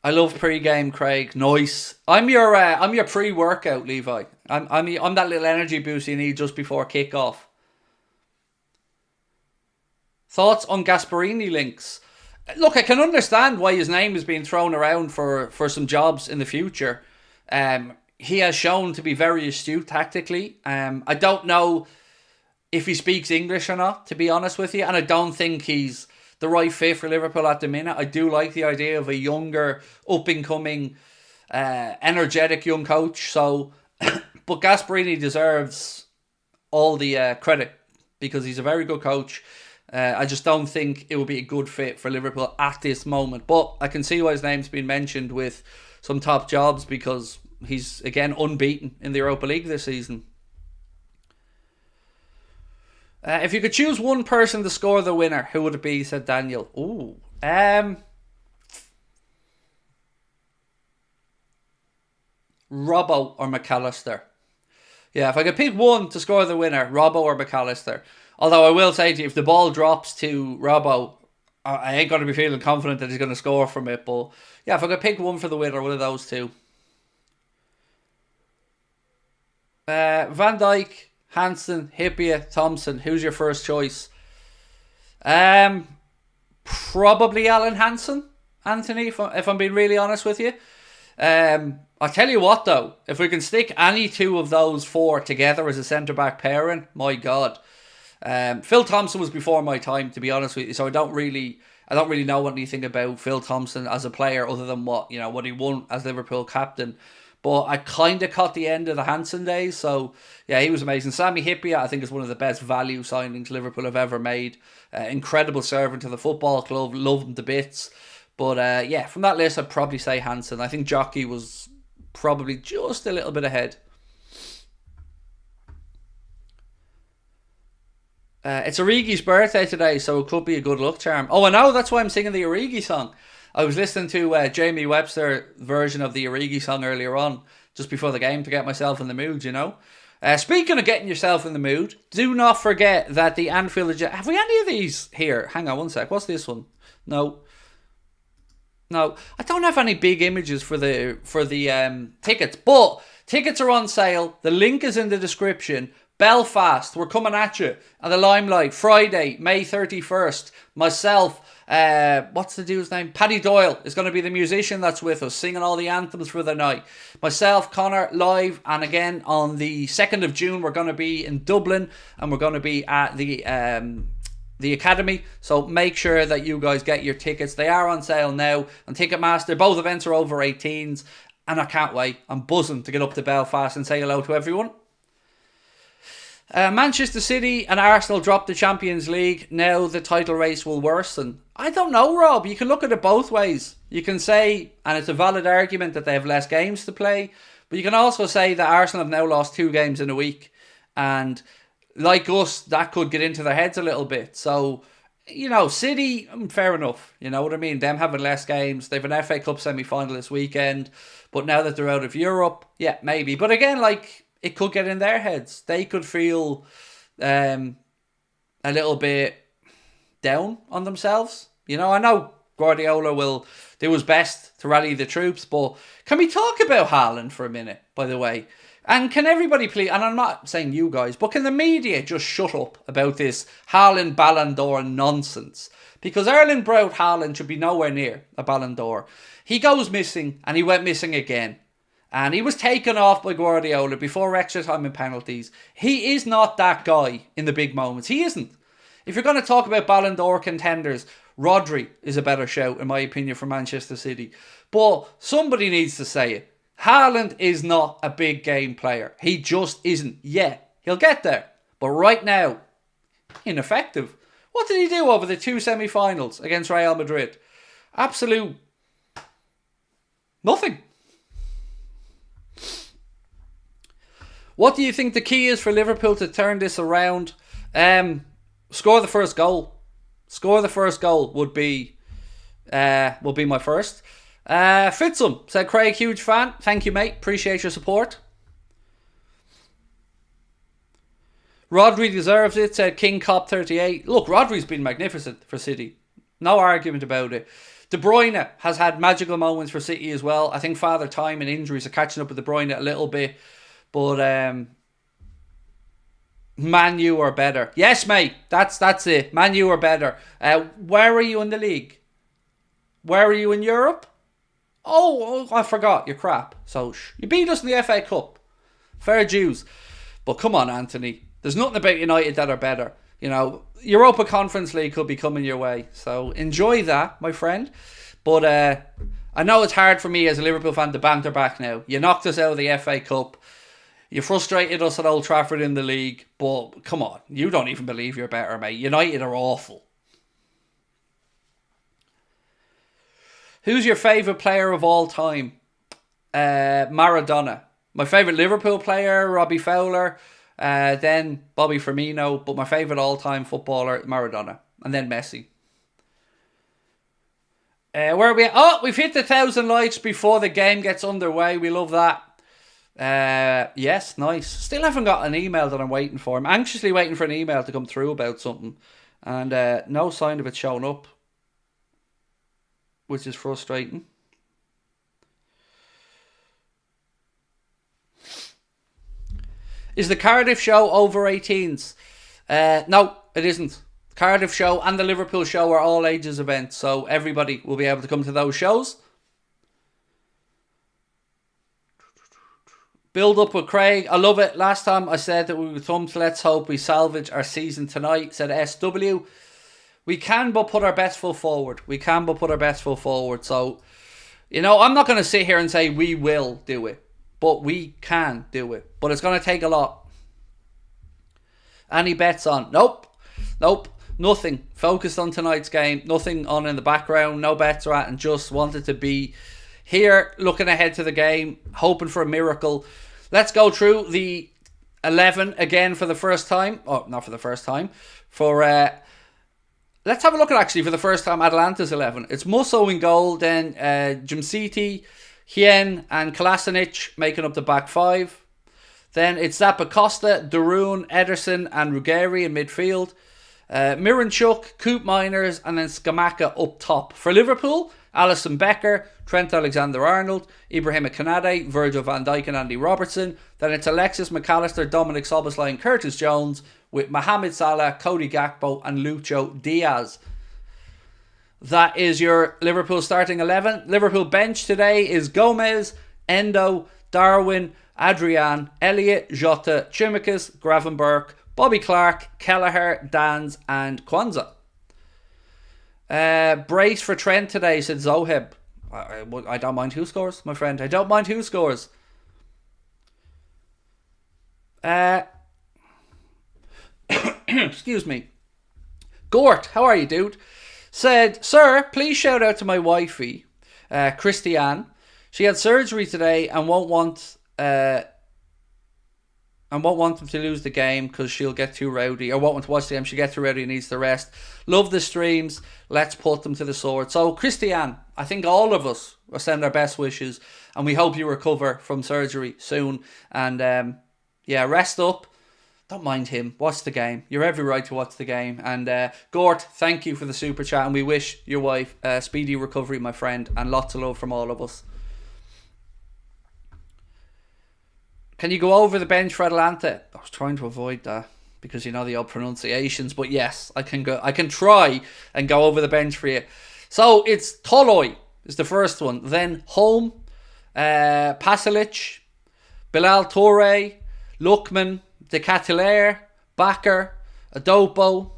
I love pre-game, Craig. Nice. I'm your pre-workout, Levi. I'm that little energy boost you need just before kickoff. Thoughts on Gasperini links? Look, I can understand why his name is being thrown around for some jobs in the future. He has shown to be very astute tactically. I don't know if he speaks English or not, to be honest with you. And I don't think he's the right fit for Liverpool at the minute. I do like the idea of a younger, up-and-coming, energetic young coach. So, but Gasperini deserves all the credit because he's a very good coach. I just don't think it would be a good fit for Liverpool at this moment. But I can see why his name's been mentioned with some top jobs because he's, again, unbeaten in the Europa League this season. If you could choose one person to score the winner, who would it be, said Daniel? Ooh. Robbo or McAllister? Yeah, if I could pick one to score the winner, Robbo or McAllister. Although I will say to you, if the ball drops to Robbo, I ain't going to be feeling confident that he's going to score from it. But yeah, if I could pick one for the winner, one of those two. Van Dijk, Hansen, Hyypiä, Thompson. Who's your first choice? Probably Alan Hansen, Anthony, if I'm being really honest with you. I'll tell you what though, if we can stick any two of those four together as a centre-back pairing, my God. Phil Thompson was before my time, to be honest with you, so I don't really know anything about Phil Thompson as a player other than what he won as Liverpool captain. But I kind of caught the end of the Hansen days, so yeah, he was amazing. Sami Hyypiä, I think, is one of the best value signings Liverpool have ever made. Incredible servant to the football club, love him to bits. But yeah, from that list, I'd probably say Hansen. I think Jockey was probably just a little bit ahead. It's Origi's birthday today, so it could be a good luck charm. Oh, I know, that's why I'm singing the Origi song. I was listening to Jamie Webster version of the Origi song earlier on, just before the game, to get myself in the mood, you know. Speaking of getting yourself in the mood, do not forget that the Anfield Agenda... Have we any of these here? Hang on one sec. What's this one? No, I don't have any big images for the tickets, but tickets are on sale. The link is in the description. Belfast, we're coming at you at the Limelight, Friday, May 31st. Myself, what's the dude's name? Paddy Doyle is going to be the musician that's with us, singing all the anthems for the night. Myself, Connor, live, and again on the 2nd of June, we're going to be in Dublin, and we're going to be at the Academy, so make sure that you guys get your tickets. They are on sale now on Ticketmaster. Both events are over 18s, and I can't wait. I'm buzzing to get up to Belfast and say hello to everyone. Manchester City and Arsenal dropped the Champions League. Now the title race will worsen. I don't know, Rob. You can look at it both ways. You can say, and it's a valid argument, that they have less games to play, but you can also say that Arsenal have now lost 2 games in a week, and like us, that could get into their heads a little bit. So, City, fair enough. You know what I mean? Them having less games. They've an FA Cup semi-final this weekend. But now that they're out of Europe, yeah, maybe. But again, it could get in their heads. They could feel a little bit down on themselves. I know Guardiola will do his best to rally the troops. But can we talk about Haaland for a minute, by the way? And can everybody please, and I'm not saying you guys, but can the media just shut up about this Haaland Ballon d'Or nonsense? Because Erling Braut Haaland should be nowhere near a Ballon d'Or. He goes missing, and he went missing again. And he was taken off by Guardiola before extra time and penalties. He is not that guy in the big moments. He isn't. If you're going to talk about Ballon d'Or contenders, Rodri is a better shout, in my opinion, for Manchester City. But somebody needs to say it. Haaland is not a big game player. He just isn't. Yeah, he'll get there. But right now, ineffective. What did he do over the 2 semi-finals against Real Madrid? Absolute nothing. What do you think the key is for Liverpool to turn this around? Score the first goal. Score the first goal would be my first. Fitzum said, Craig, huge fan. Thank you, mate. Appreciate your support. Rodri deserves it, said King Cop 38. Look, Rodri's been magnificent for City. No argument about it. De Bruyne has had magical moments for City as well. I think Father Time and injuries are catching up with De Bruyne a little bit. But Man U are better. Yes, mate. That's it. Man U are better. Where are you in the league? Where are you in Europe? Oh, I forgot. You're crap. So, you beat us in the FA Cup. Fair dues. But come on, Anthony. There's nothing about United that are better. Europa Conference League could be coming your way. So, enjoy that, my friend. But I know it's hard for me as a Liverpool fan to banter back now. You knocked us out of the FA Cup. You frustrated us at Old Trafford in the league. But, come on. You don't even believe you're better, mate. United are awful. Who's your favourite player of all time? Maradona. My favourite Liverpool player, Robbie Fowler. Then Bobby Firmino. But my favourite all-time footballer, Maradona. And then Messi. Where are we at? Oh, we've hit the 1,000 likes before the game gets underway. We love that. Yes, nice. Still haven't got an email that I'm waiting for. I'm anxiously waiting for an email to come through about something. And no sign of it showing up. Which is frustrating. Is the Cardiff show over 18s? No, it isn't. Cardiff show and the Liverpool show are all ages events, so everybody will be able to come to those shows. Build up with Craig. I love it. Last time I said that we would come to let's hope we salvage our season tonight, said SW. We can but put our best foot forward. So, I'm not going to sit here and say we will do it, but we can do it. But it's going to take a lot. Any bets on? Nope. Nothing. Focused on tonight's game. Nothing on in the background. No bets or and just wanted to be here, looking ahead to the game, hoping for a miracle. Let's go through the 11 again for the first time. Oh, not for the first time. Let's have a look at actually for the first time Atalanta's 11. It's Musso in goal, then Jumciti, Hien and Kolasinac making up the back five. Then it's Zappacosta, Darun, Ederson and Ruggeri in midfield. Miranchuk, Coop Miners and then Scamacca up top. For Liverpool, Alisson Becker, Trent Alexander-Arnold, Ibrahima Konate, Virgil van Dijk and Andy Robertson. Then it's Alexis McAllister, Dominic Szoboszlai and Curtis Jones with Mohamed Salah, Cody Gakpo and Lucho Diaz. That is your Liverpool starting 11. Liverpool bench today is Gomez, Endo, Darwin, Adrian, Elliott, Jota, Chimikas, Gravenberch, Bobby Clark, Kelleher, Dans and Kwanzaa. Brace for Trent today, said Zoheb. I don't mind who scores, my friend. I don't mind who scores. Excuse me. Gort, how are you, dude? Said, sir, please shout out to my wifey, Christiane. She had surgery today and won't want them to lose the game because she'll get too rowdy. Or won't want to watch the game. She'll get too rowdy and needs the rest. Love the streams. Let's put them to the sword. So, Christiane, I think all of us will send our best wishes. And we hope you recover from surgery soon. And, rest up. Don't mind him. Watch the game. You're every right to watch the game. And, Gort, thank you for the super chat. And we wish your wife speedy recovery, my friend. And lots of love from all of us. Can you go over the bench for Atalanta? I was trying to avoid that because you know the old pronunciations, but yes, I can go. I can try and go over the bench for you. So it's Toloi is the first one. Then Holm, Pasalic, Bilal Toure, Lookman, De Ketelaere, Bakker, Adopo,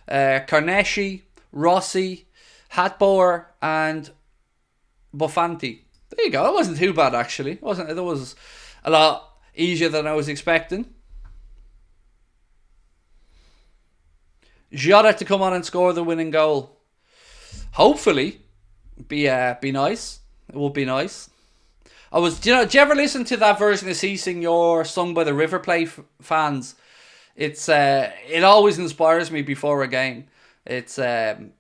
Carnesci, Rossi, Hatboer, and Bofanti. There you go. It wasn't too bad actually. It was a lot easier than I was expecting. Jota to come on and score the winning goal. Hopefully, be nice. It would be nice. Do you ever listen to that version of Si Senor sung by the River Plate fans? It always inspires me before a game. It's a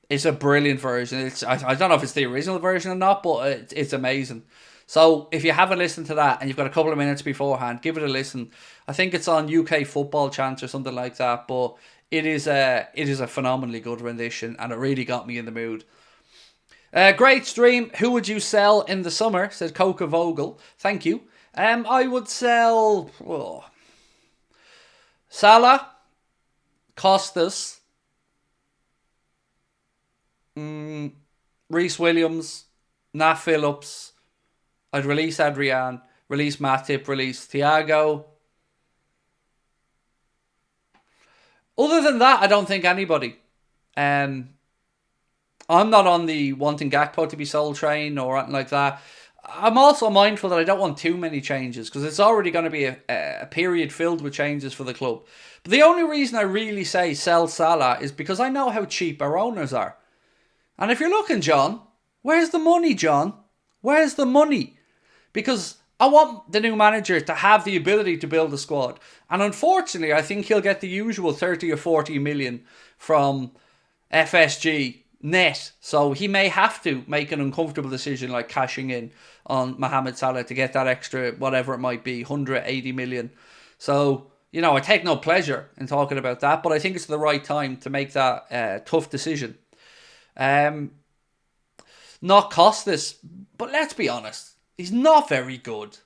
brilliant version. I don't know if it's the original version or not, but it's amazing. So if you haven't listened to that and you've got a couple of minutes beforehand, give it a listen. I think it's on UK Football Chants or something like that, but it is a phenomenally good rendition and it really got me in the mood. Great stream. Who would you sell in the summer? Says Coca Vogel. Thank you. I would sell Salah, Costas, Reece Williams, Nat Phillips. I'd release Adrian, release Matip, release Thiago. Other than that, I don't think anybody. I'm not on the wanting Gakpo to be sold train or anything like that. I'm also mindful that I don't want too many changes because it's already going to be a period filled with changes for the club. But the only reason I really say sell Salah is because I know how cheap our owners are. And if you're looking, John, where's the money, John? Where's the money? because I want the new manager to have the ability to build a squad. And unfortunately, I think he'll get the usual 30 or 40 million from FSG net. So he may have to make an uncomfortable decision like cashing in on Mohamed Salah to get that extra, whatever it might be, 180 million. So, you know, I take no pleasure in talking about that, but I think it's the right time to make that tough decision. Not Costas, but let's be honest, he's not very good.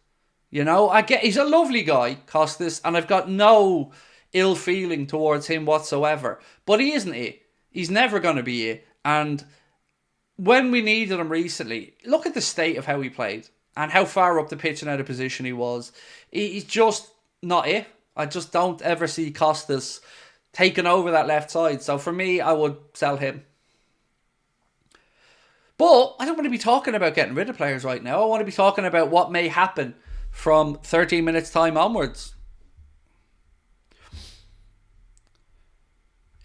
You know, I get he's a lovely guy, Costas, and I've got no ill feeling towards him whatsoever. But he isn't it. He's never going to be it. And when we needed him recently, look at the state of how he played and how far up the pitch and out of position he was. He's just not it. I just don't ever see Costas taking over that left side. So for me, I would sell him. But I don't want to be talking about getting rid of players right now. I want to be talking about what may happen from 13 minutes time onwards.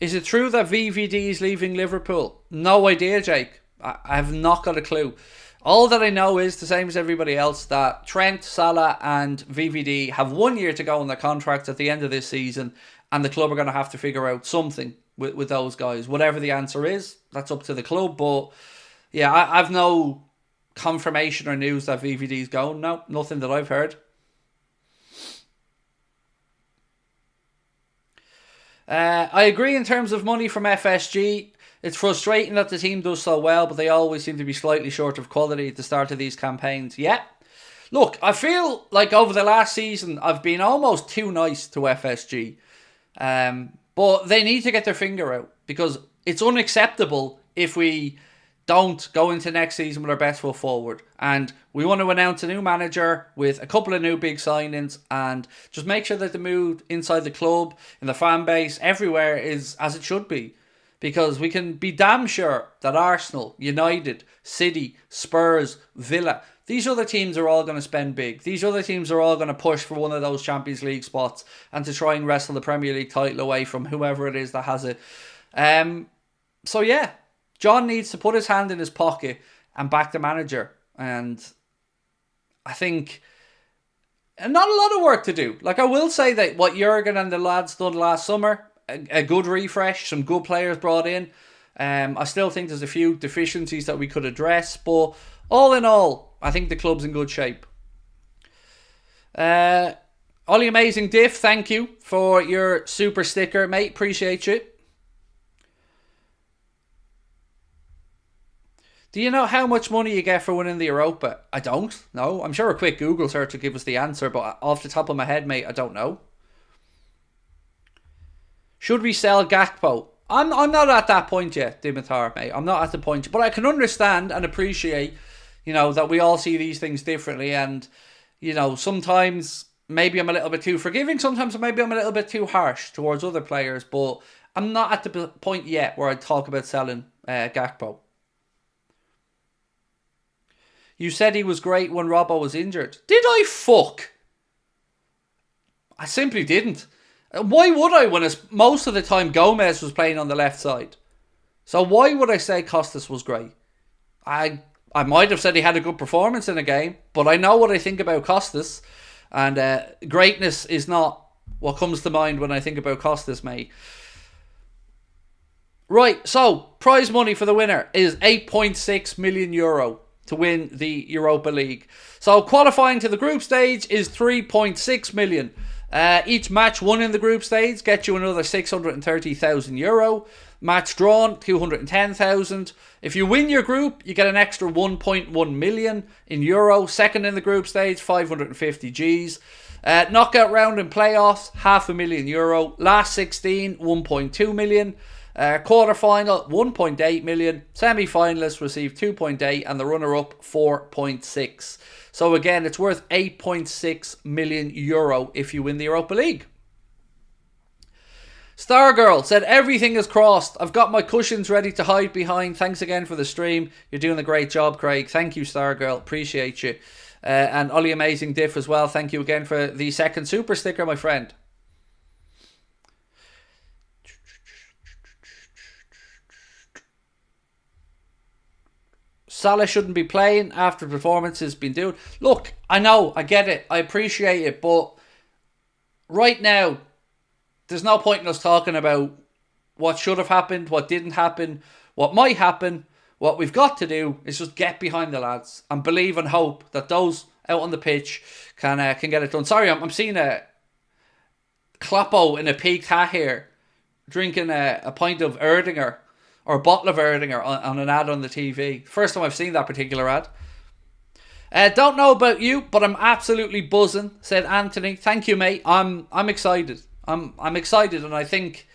Is it true that VVD is leaving Liverpool? No idea, Jake. I have not got a clue. All that I know is, the same as everybody else, that Trent, Salah and VVD have 1 year to go on their contracts at the end of this season, and the club are going to have to figure out something with those guys. Whatever the answer is, that's up to the club. But yeah, I've no confirmation or news that VVD's going. No, nothing that I've heard. I agree in terms of money from FSG. It's frustrating that the team does so well, but they always seem to be slightly short of quality at the start of these campaigns. Yeah. Look, I feel like over the last season, I've been almost too nice to FSG. But they need to get their finger out, because it's unacceptable if we don't go into next season with our best foot forward. And we want to announce a new manager with a couple of new big signings and just make sure that the mood inside the club, in the fan base, everywhere is as it should be. Because we can be damn sure that Arsenal, United, City, Spurs, Villa, these other teams are all going to spend big. These other teams are all going to push for one of those Champions League spots and to try and wrestle the Premier League title away from whoever it is that has it. So yeah, John needs to put his hand in his pocket and back the manager. And I think not a lot of work to do. Like, I will say that what Jurgen and the lads done last summer, a good refresh, some good players brought in. I still think there's a few deficiencies that we could address, but all in all, I think the club's in good shape. Ollie Amazing Diff, thank you for your super sticker, mate. Appreciate you. Do you know how much money you get for winning the Europa? I don't know. I'm sure a quick Google search will give us the answer, but off the top of my head, mate, I don't know. Should we sell Gakpo? I'm not at that point yet, Dimitar, mate. I'm not at the point. But I can understand and appreciate, you know, that we all see these things differently. And, you know, sometimes maybe I'm a little bit too forgiving. Sometimes maybe I'm a little bit too harsh towards other players. But I'm not at the point yet where I talk about selling Gakpo. You said he was great when Robbo was injured. Did I fuck? I simply didn't. Why would I when most of the time Gomez was playing on the left side? So why would I say Costas was great? I might have said he had a good performance in a game, but I know what I think about Costas. And greatness is not what comes to mind when I think about Costas, mate. Right, so prize money for the winner is €8.6 million to win the Europa League. So qualifying to the group stage is 3.6 million. Each match won in the group stage gets you another €630,000. Match drawn, 210,000. If you win your group, you get an extra 1.1 million in euro. Second in the group stage, 550 Gs. Knockout round and playoffs, €500,000. Last 16, 1.2 million. Quarter-final, 1.8 million. Semi-finalists receive 2.8 and the runner-up 4.6. So again, it's worth €8.6 million if you win the Europa League. Stargirl said, everything is crossed. I've got my cushions ready to hide behind. Thanks again for the stream. You're doing a great job, Craig. Thank you, Stargirl. Appreciate you. And Ollie Amazing Diff as well. Thank you again for the second super sticker, my friend. Salah shouldn't be playing after performance has been doing. Look, I know, I get it, I appreciate it, but right now, there's no point in us talking about what should have happened, what didn't happen, what might happen. What we've got to do is just get behind the lads and believe and hope that those out on the pitch can get it done. Sorry, I'm seeing a Kloppo in a peaked hat here, drinking a pint of Erdinger, or a bottle of Erdinger on an ad on the TV. First time I've seen that particular ad. Don't know about you, but I'm absolutely buzzing, said Anthony. Thank you, mate. I'm excited. I'm excited, and I think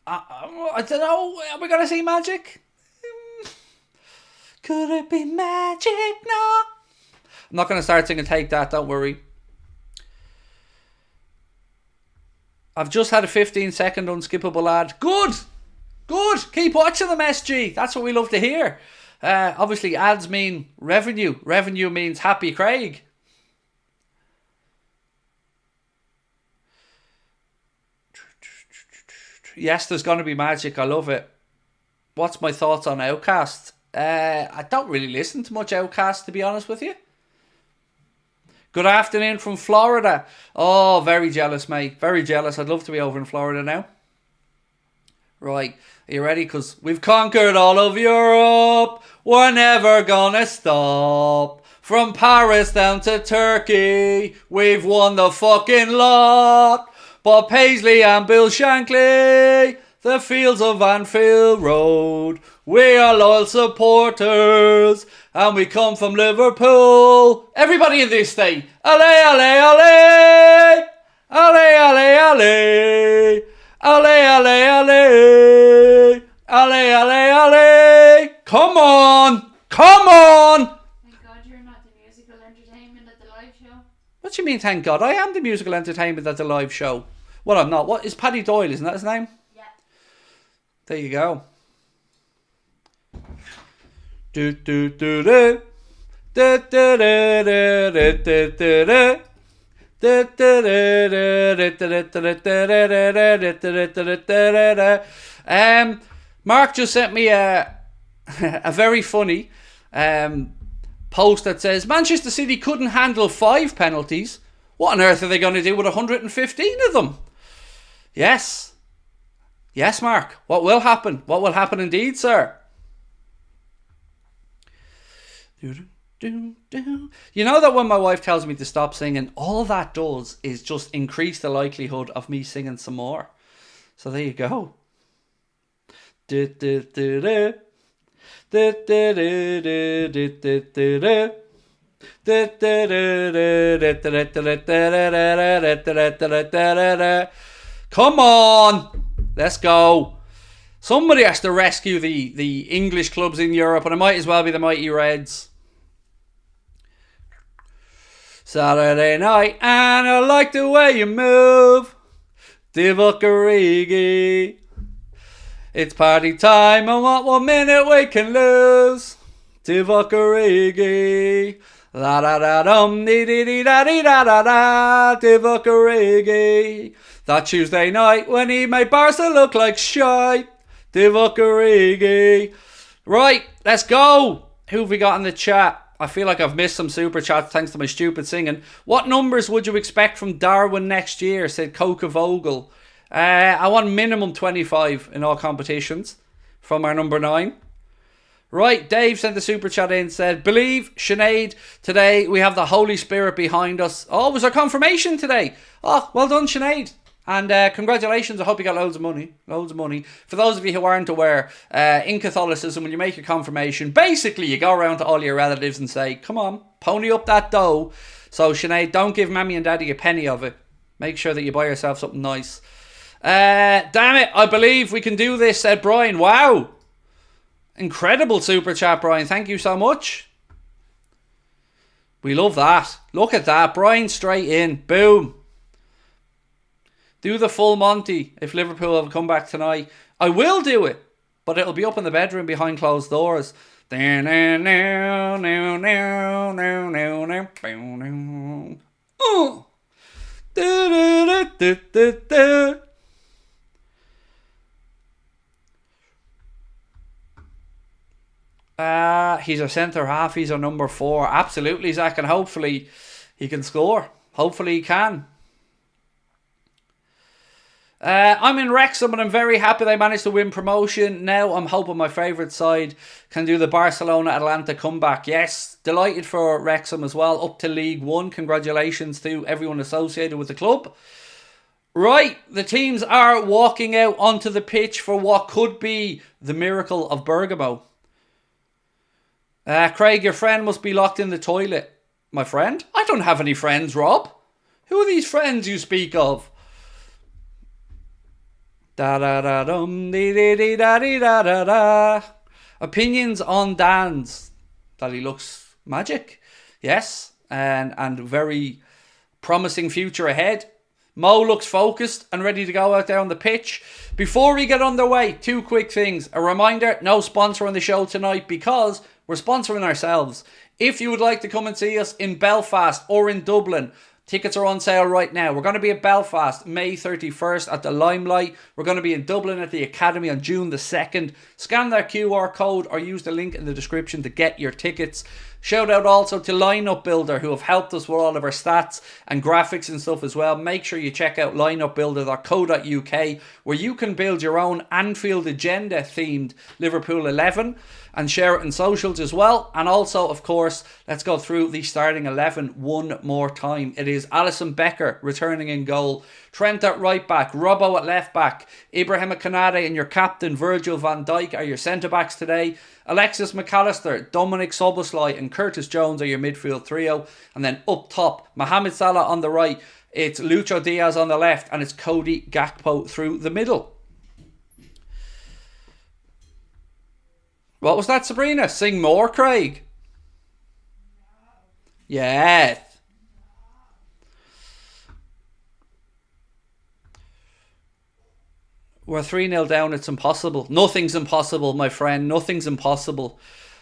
I don't know. Are we gonna see magic? Could it be magic? No. I'm not gonna start singing "Take That." Don't worry. I've just had a 15-second unskippable ad. Good. Keep watching them, SG. That's what we love to hear. Obviously, ads mean revenue. Revenue means happy Craig. Yes, there's going to be magic. I love it. What's my thoughts on Outcast? I don't really listen to much Outcast, to be honest with you. Good afternoon from Florida. Oh, very jealous, mate. Very jealous. I'd love to be over in Florida now. Right. Are you ready? Because we've conquered all of Europe. We're never gonna stop. From Paris down to Turkey, we've won the fucking lot. Bob Paisley and Bill Shankly, the fields of Anfield Road. We are loyal supporters, and we come from Liverpool. Everybody in this state. Allez, allez, allez. Allez, allez, allez. Allez, allez, allez. Allez, allez, allez. Come on. Come on. Thank God you're not the musical entertainment at the live show. What do you mean, thank God? I am the musical entertainment at the live show. Well, I'm not. What is Paddy Doyle? Isn't that his name? Yeah. There you go. Do do do do. Da da da da da da da. Mark just sent me a very funny post that says Manchester City couldn't handle 5 penalties. What on earth are they going to do with 115 of them? Yes, Mark. What will happen? What will happen indeed, sir? You know that when my wife tells me to stop singing, all that does is just increase the likelihood of me singing some more. So there you go. Come on, let's go. Somebody has to rescue the English clubs in Europe, and it might as well be the mighty Reds. Saturday night, and I like the way you move, Divock Origi. It's party time, and what 1 minute we can lose, Divock Origi. La da da dum dee dee dee da dee da da da, Divock Origi. That Tuesday night when he made Barca look like shite, Divock Origi. Right, let's go. Who have we got in the chat? I feel like I've missed some super chats thanks to my stupid singing. What numbers would you expect from Darwin next year? Said Coca Vogel. I want minimum 25 in all competitions from our number 9. Right, Dave sent the super chat in, said, believe, Sinead, today we have the Holy Spirit behind us. Oh, was our confirmation today? Oh, well done, Sinead. And congratulations, I hope you got loads of money. Loads of money. For those of you who aren't aware, in Catholicism, when you make your confirmation, basically you go around to all your relatives and say, come on, pony up that dough. So Sinead, don't give Mammy and Daddy a penny of it. Make sure that you buy yourself something nice. Damn it, I believe we can do this, said Brian. Wow. Incredible super chat, Brian. Thank you so much. We love that. Look at that. Brian straight in. Boom. Do the full Monty if Liverpool have come back tonight. I will do it, but it'll be up in the bedroom behind closed doors. He's a centre half. He's a number 4. Absolutely, Zach, and hopefully he can score. Hopefully he can. I'm in Wrexham and I'm very happy they managed to win promotion. Now I'm hoping my favourite side can do the Barcelona-Atalanta comeback. Yes, delighted for Wrexham as well. Up to League One. Congratulations to everyone associated with the club. Right, the teams are walking out onto the pitch for what could be the miracle of Bergamo. Craig, your friend must be locked in the toilet. My friend? I don't have any friends, Rob. Who are these friends you speak of? Da-da-da-dum-dee-dee-dee-da-dee-da-da-da. Opinions on Dan's. That he looks magic. Yes, and very promising future ahead. Mo looks focused and ready to go out there on the pitch. Before we get underway, 2 quick things. A reminder, no sponsor on the show tonight because we're sponsoring ourselves. If you would like to come and see us in Belfast or in Dublin, tickets are on sale right now. We're going to be at Belfast May 31st at the Limelight. We're going to be in Dublin at the Academy on June the 2nd. Scan that QR code or use the link in the description to get your tickets. Shout out also to Lineup Builder who have helped us with all of our stats and graphics and stuff as well. Make sure you check out lineupbuilder.co.uk where you can build your own Anfield Agenda themed Liverpool 11 and share it in socials as well. And also, of course, let's go through the starting 11 one more time. It is Alisson Becker returning in goal, Trent at right back, Robbo at left back, Ibrahima Konate and your captain Virgil van Dijk are your centre backs today. Alexis McAllister, Dominic Szoboszlai and Curtis Jones are your midfield trio. And then up top, Mohamed Salah on the right, it's Lucho Diaz on the left and it's Cody Gakpo through the middle. What was that, Sabrina? Sing more, Craig. Yes. We're 3-0 down. It's impossible. Nothing's impossible, my friend. Nothing's impossible.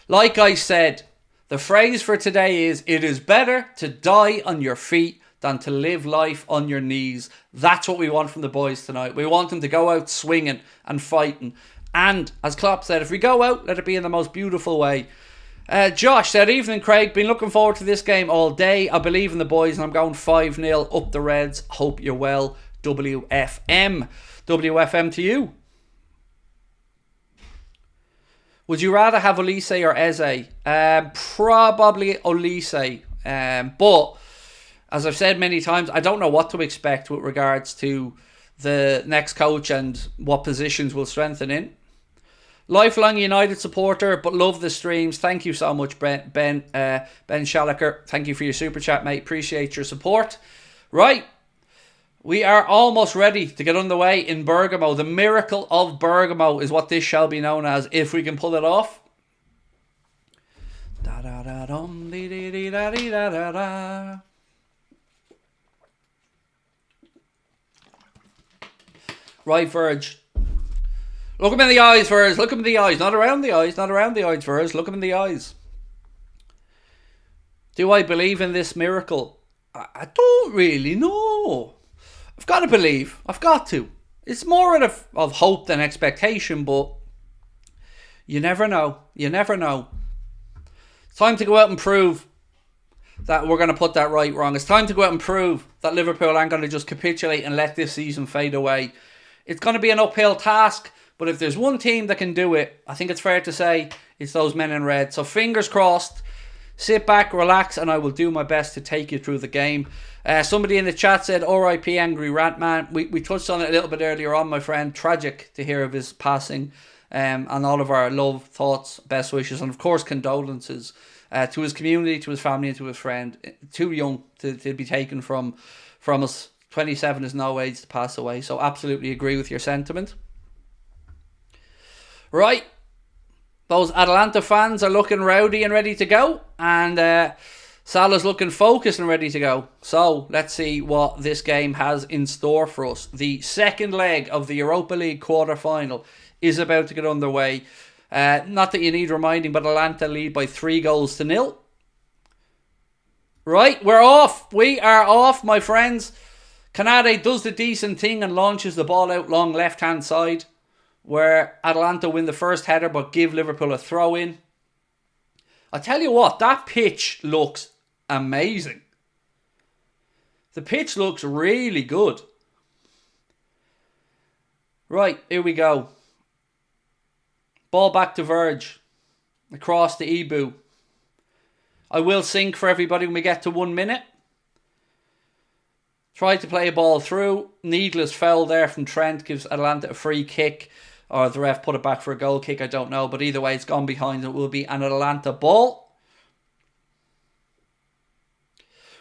Like I said, the phrase for today is, it is better to die on your feet than to live life on your knees. That's what we want from the boys tonight. We want them to go out swinging and fighting. And, as Klopp said, if we go out, let it be in the most beautiful way. Josh said, evening Craig, been looking forward to this game all day. I believe in the boys and I'm going 5-0 up the Reds. Hope you're well. WFM. WFM to you. Would you rather have Olise or Eze? Probably Olise. But, as I've said many times, I don't know what to expect with regards to the next coach and what positions will strengthen in. Lifelong United supporter, but love the streams. Thank you so much, Ben Schallaker. Thank you for your super chat, mate. Appreciate your support. Right. We are almost ready to get underway in Bergamo. The miracle of Bergamo is what this shall be known as, if we can pull it off. Right, Verge. Look him in the eyes, Verge. Look him in the eyes. Not around the eyes. Not around the eyes, Verge. Look him in the eyes. Do I believe in this miracle? I don't really know. I've got to believe. I've got to. It's more of hope than expectation, but you never know. You never know. It's time to go out and prove that we're going to put that right wrong. It's time to go out and prove that Liverpool aren't going to just capitulate and let this season fade away. It's going to be an uphill task, but if there's one team that can do it, I think it's fair to say it's those men in red. So fingers crossed. Sit back, relax, and I will do my best to take you through the game. Somebody in the chat said, R.I.P. Angry Rantman. We touched on it a little bit earlier on, my friend. Tragic to hear of his passing. And all of our love, thoughts, best wishes, and of course condolences to his community, to his family, and to his friend. Too young to be taken from us. 27 is no age to pass away. So absolutely agree with your sentiment. Right. Those Atalanta fans are looking rowdy and ready to go. And Salah's looking focused and ready to go. So let's see what this game has in store for us. The second leg of the Europa League quarter-final is about to get underway. Not that you need reminding, but Atalanta lead by 3-0. Right, we're off. We are off, my friends. Konate does the decent thing and launches the ball out long left-hand side, where Atalanta win the first header but give Liverpool a throw-in. I tell you what, that pitch looks amazing. The pitch looks really good. Right, here we go. Ball back to Verge. Across to Ibu. I will sync for everybody when we get to 1 minute. Tried to play a ball through. Needless foul there from Trent. Gives Atalanta a free kick. Or the ref put it back for a goal kick. I don't know. But either way, it's gone behind. It will be an Atalanta ball.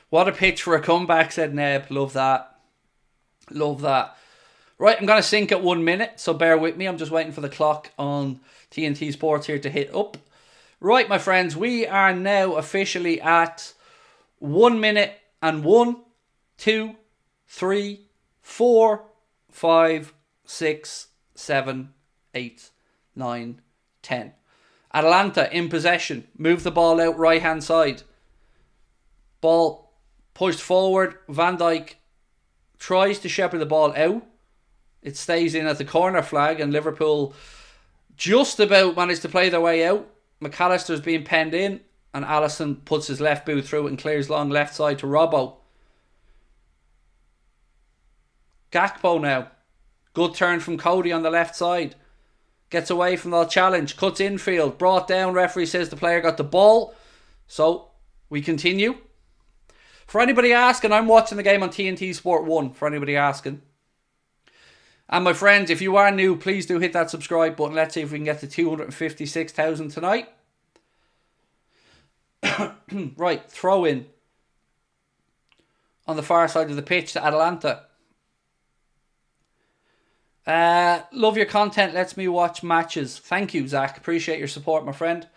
What a pitch for a comeback, said Neb. Love that. Love that. Right, I'm going to sync at 1 minute. So bear with me. I'm just waiting for the clock on TNT Sports here to hit up. Right, my friends. We are now officially at 1 minute and 1, 2, 3, 4, 5, 6, 7, 8, 9, 10. Atalanta in possession. Move the ball out right hand side. Ball pushed forward. Van Dijk tries to shepherd the ball out. It stays in at the corner flag and Liverpool just about managed to play their way out. McAllister's being penned in and Alisson puts his left boot through it and clears long left side to Robbo. Gakpo now. Good turn from Cody on the left side. Gets away from the challenge. Cuts infield. Brought down. Referee says the player got the ball. So we continue. For anybody asking, I'm watching the game on TNT Sport 1. For anybody asking. And my friends, if you are new, please do hit that subscribe button. Let's see if we can get to 256,000 tonight. Right, throw in. On the far side of the pitch to Atalanta. Love your content. Lets me watch matches. Thank you, Zach. Appreciate your support, my friend.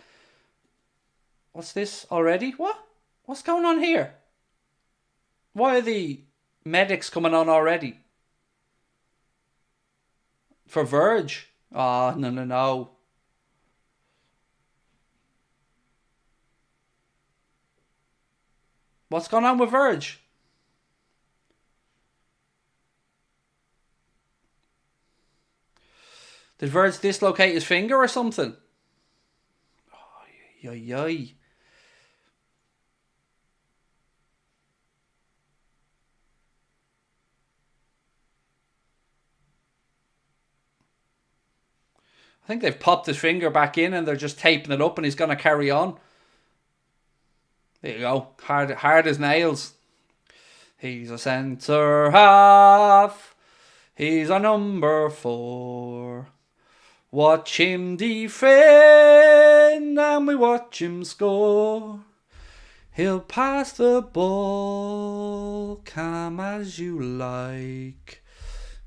What's this already? What? What's going on here? Why are the medics coming on already? For Verge? Oh, no. What's going on with Verge? Did Verge dislocate his finger or something? Oh, yay. I think they've popped his finger back in and they're just taping it up and he's going to carry on. There you go. Hard as nails. He's a centre half. He's a number 4. Watch him defend and we watch him score. He'll pass the ball, calm as you like.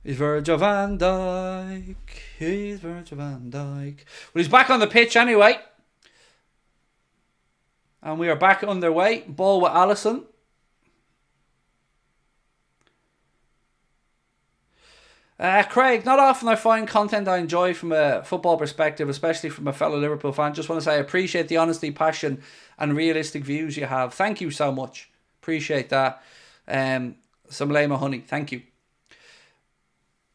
He's Virgil van Dijk. He's Virgil van Dijk. Well, he's back on the pitch anyway. And we are back underway. Ball with Alisson. Craig, not often I find content I enjoy from a football perspective, especially from a fellow Liverpool fan. Just want to say I appreciate the honesty, passion and realistic views you have. Thank you so much. Appreciate that. Some lame honey. Thank you.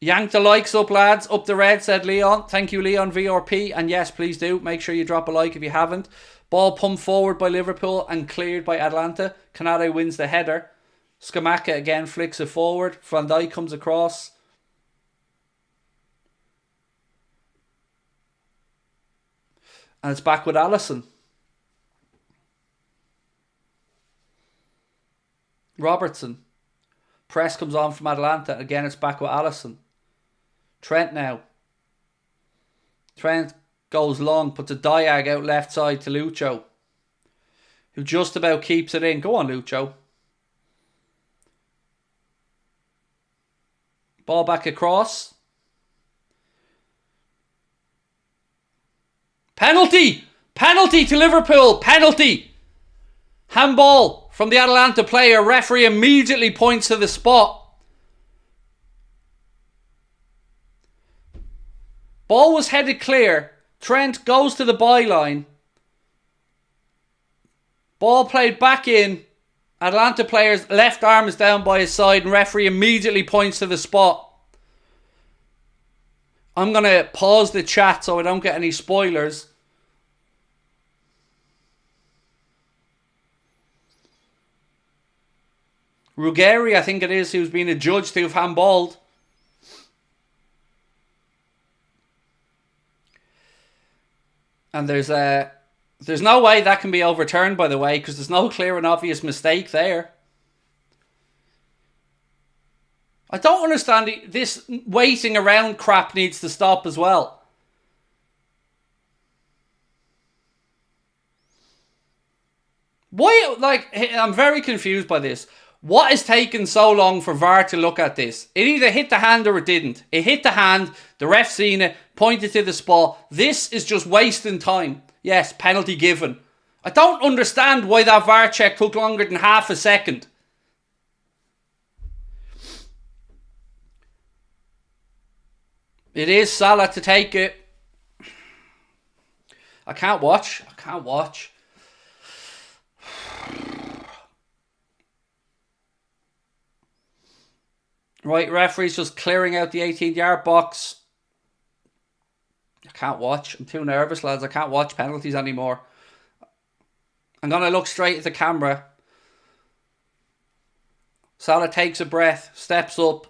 Yank the likes up, lads. Up the red, said Leon. Thank you, Leon VRP. And yes, please do. Make sure you drop a like if you haven't. Ball pumped forward by Liverpool and cleared by Atalanta. Canate wins the header. Skamaka again flicks it forward. Van Dijk comes across. And it's back with Alisson. Robertson. Press comes on from Atalanta. Again, it's back with Alisson. Trent now. Trent goes long, puts a diag out left side to Lucho, who just about keeps it in. Go on, Lucho. Ball back across. Penalty! Penalty to Liverpool! Penalty! Handball from the Atalanta player. Referee immediately points to the spot. Ball was headed clear. Trent goes to the byline. Ball played back in. Atalanta player's left arm is down by his side and referee immediately points to the spot. I'm going to pause the chat so I don't get any spoilers. Ruggeri, I think it is, who's been adjudged to have handballed. And there's no way that can be overturned, by the way, because there's no clear and obvious mistake there. I don't understand. This waiting around crap needs to stop as well. Why? Like, I'm very confused by this. What has taken so long for VAR to look at this? It either hit the hand or it didn't. It hit the hand, the ref seen it, pointed to the spot. This is just wasting time. Yes, penalty given. I don't understand why that VAR check took longer than half a second. It is Salah to take it. I can't watch. Right, referee's just clearing out the 18-yard box. I can't watch. I'm too nervous, lads. I can't watch penalties anymore. I'm going to look straight at the camera. Salah takes a breath. Steps up.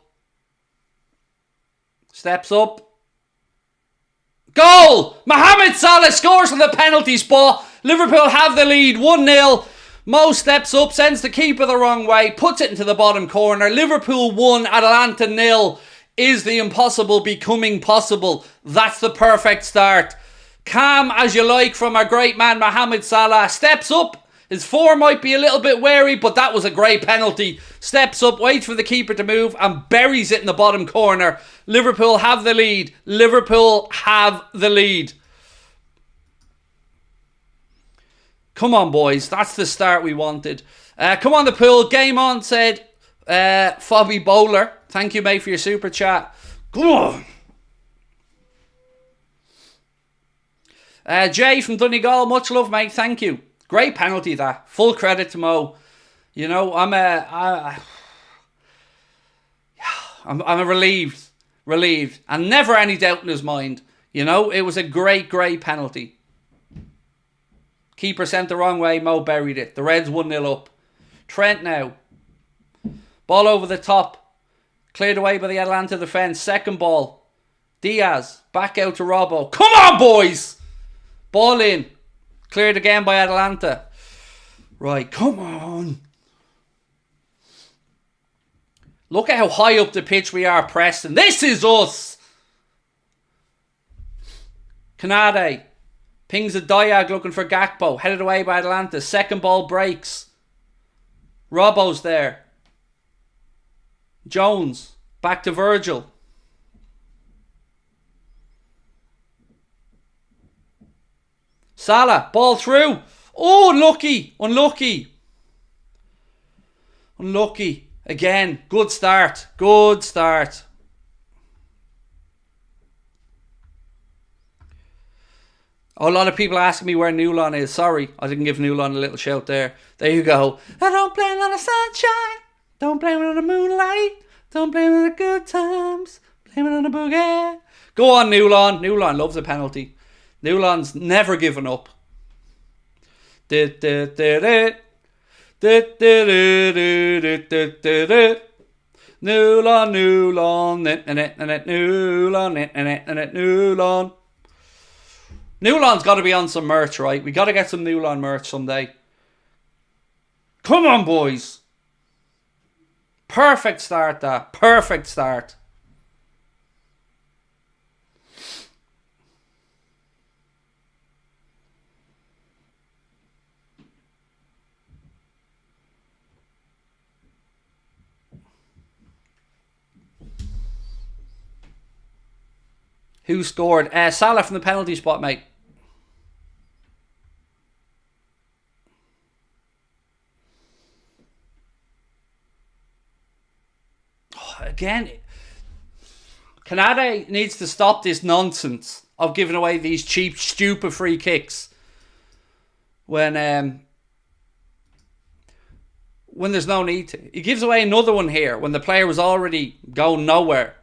Goal! Mohamed Salah scores from the penalty spot. Liverpool have the lead 1-0. Mo steps up, sends the keeper the wrong way, puts it into the bottom corner. Liverpool 1, Atalanta 0. Is the impossible becoming possible? That's the perfect start. Calm as you like from our great man Mohamed Salah. Steps up. His form might be a little bit wary, but that was a great penalty. Steps up, waits for the keeper to move and buries it in the bottom corner. Liverpool have the lead. Come on, boys. That's the start we wanted. Come on, the pool. Game on, said Fobby Bowler. Thank you, mate, for your super chat. Go on. Jay from Donegal. Much love, mate. Thank you. Great penalty, that. Full credit to Mo. You know, I'm relieved. And never any doubt in his mind. You know, it was a great penalty. Keeper sent the wrong way. Mo buried it. The Reds 1-0 up. Trent now. Ball over the top. Cleared away by the Atalanta defence. Second ball. Diaz. Back out to Robbo. Come on, boys! Ball in. Cleared again by Atalanta. Right, come on. Look at how high up the pitch we are, Preston. This is us! Canade. Pings a diag looking for Gakpo. Headed away by Atalanta. Second ball breaks. Robbo's there. Jones. Back to Virgil. Salah. Ball through. Oh, unlucky. Unlucky. Again. Good start. Oh, a lot of people asking me where Newlon is. Sorry, I didn't give Newlon a little shout there. There you go. I don't blame it on the sunshine. Don't blame it on the moonlight. Don't blame it on the good times. Blame it on the boogie. Go on, Newlon. Newlon loves a penalty. Newlon's never given up. Newlon. Newlon's got to be on some merch, right? We got to get some Newlon merch someday. Come on, boys. Perfect start, that. Perfect start. Who scored? Salah from the penalty spot, mate. Again, Canade needs to stop this nonsense of giving away these cheap, stupid free kicks when there's no need to. He gives away another one here when the player was already going nowhere.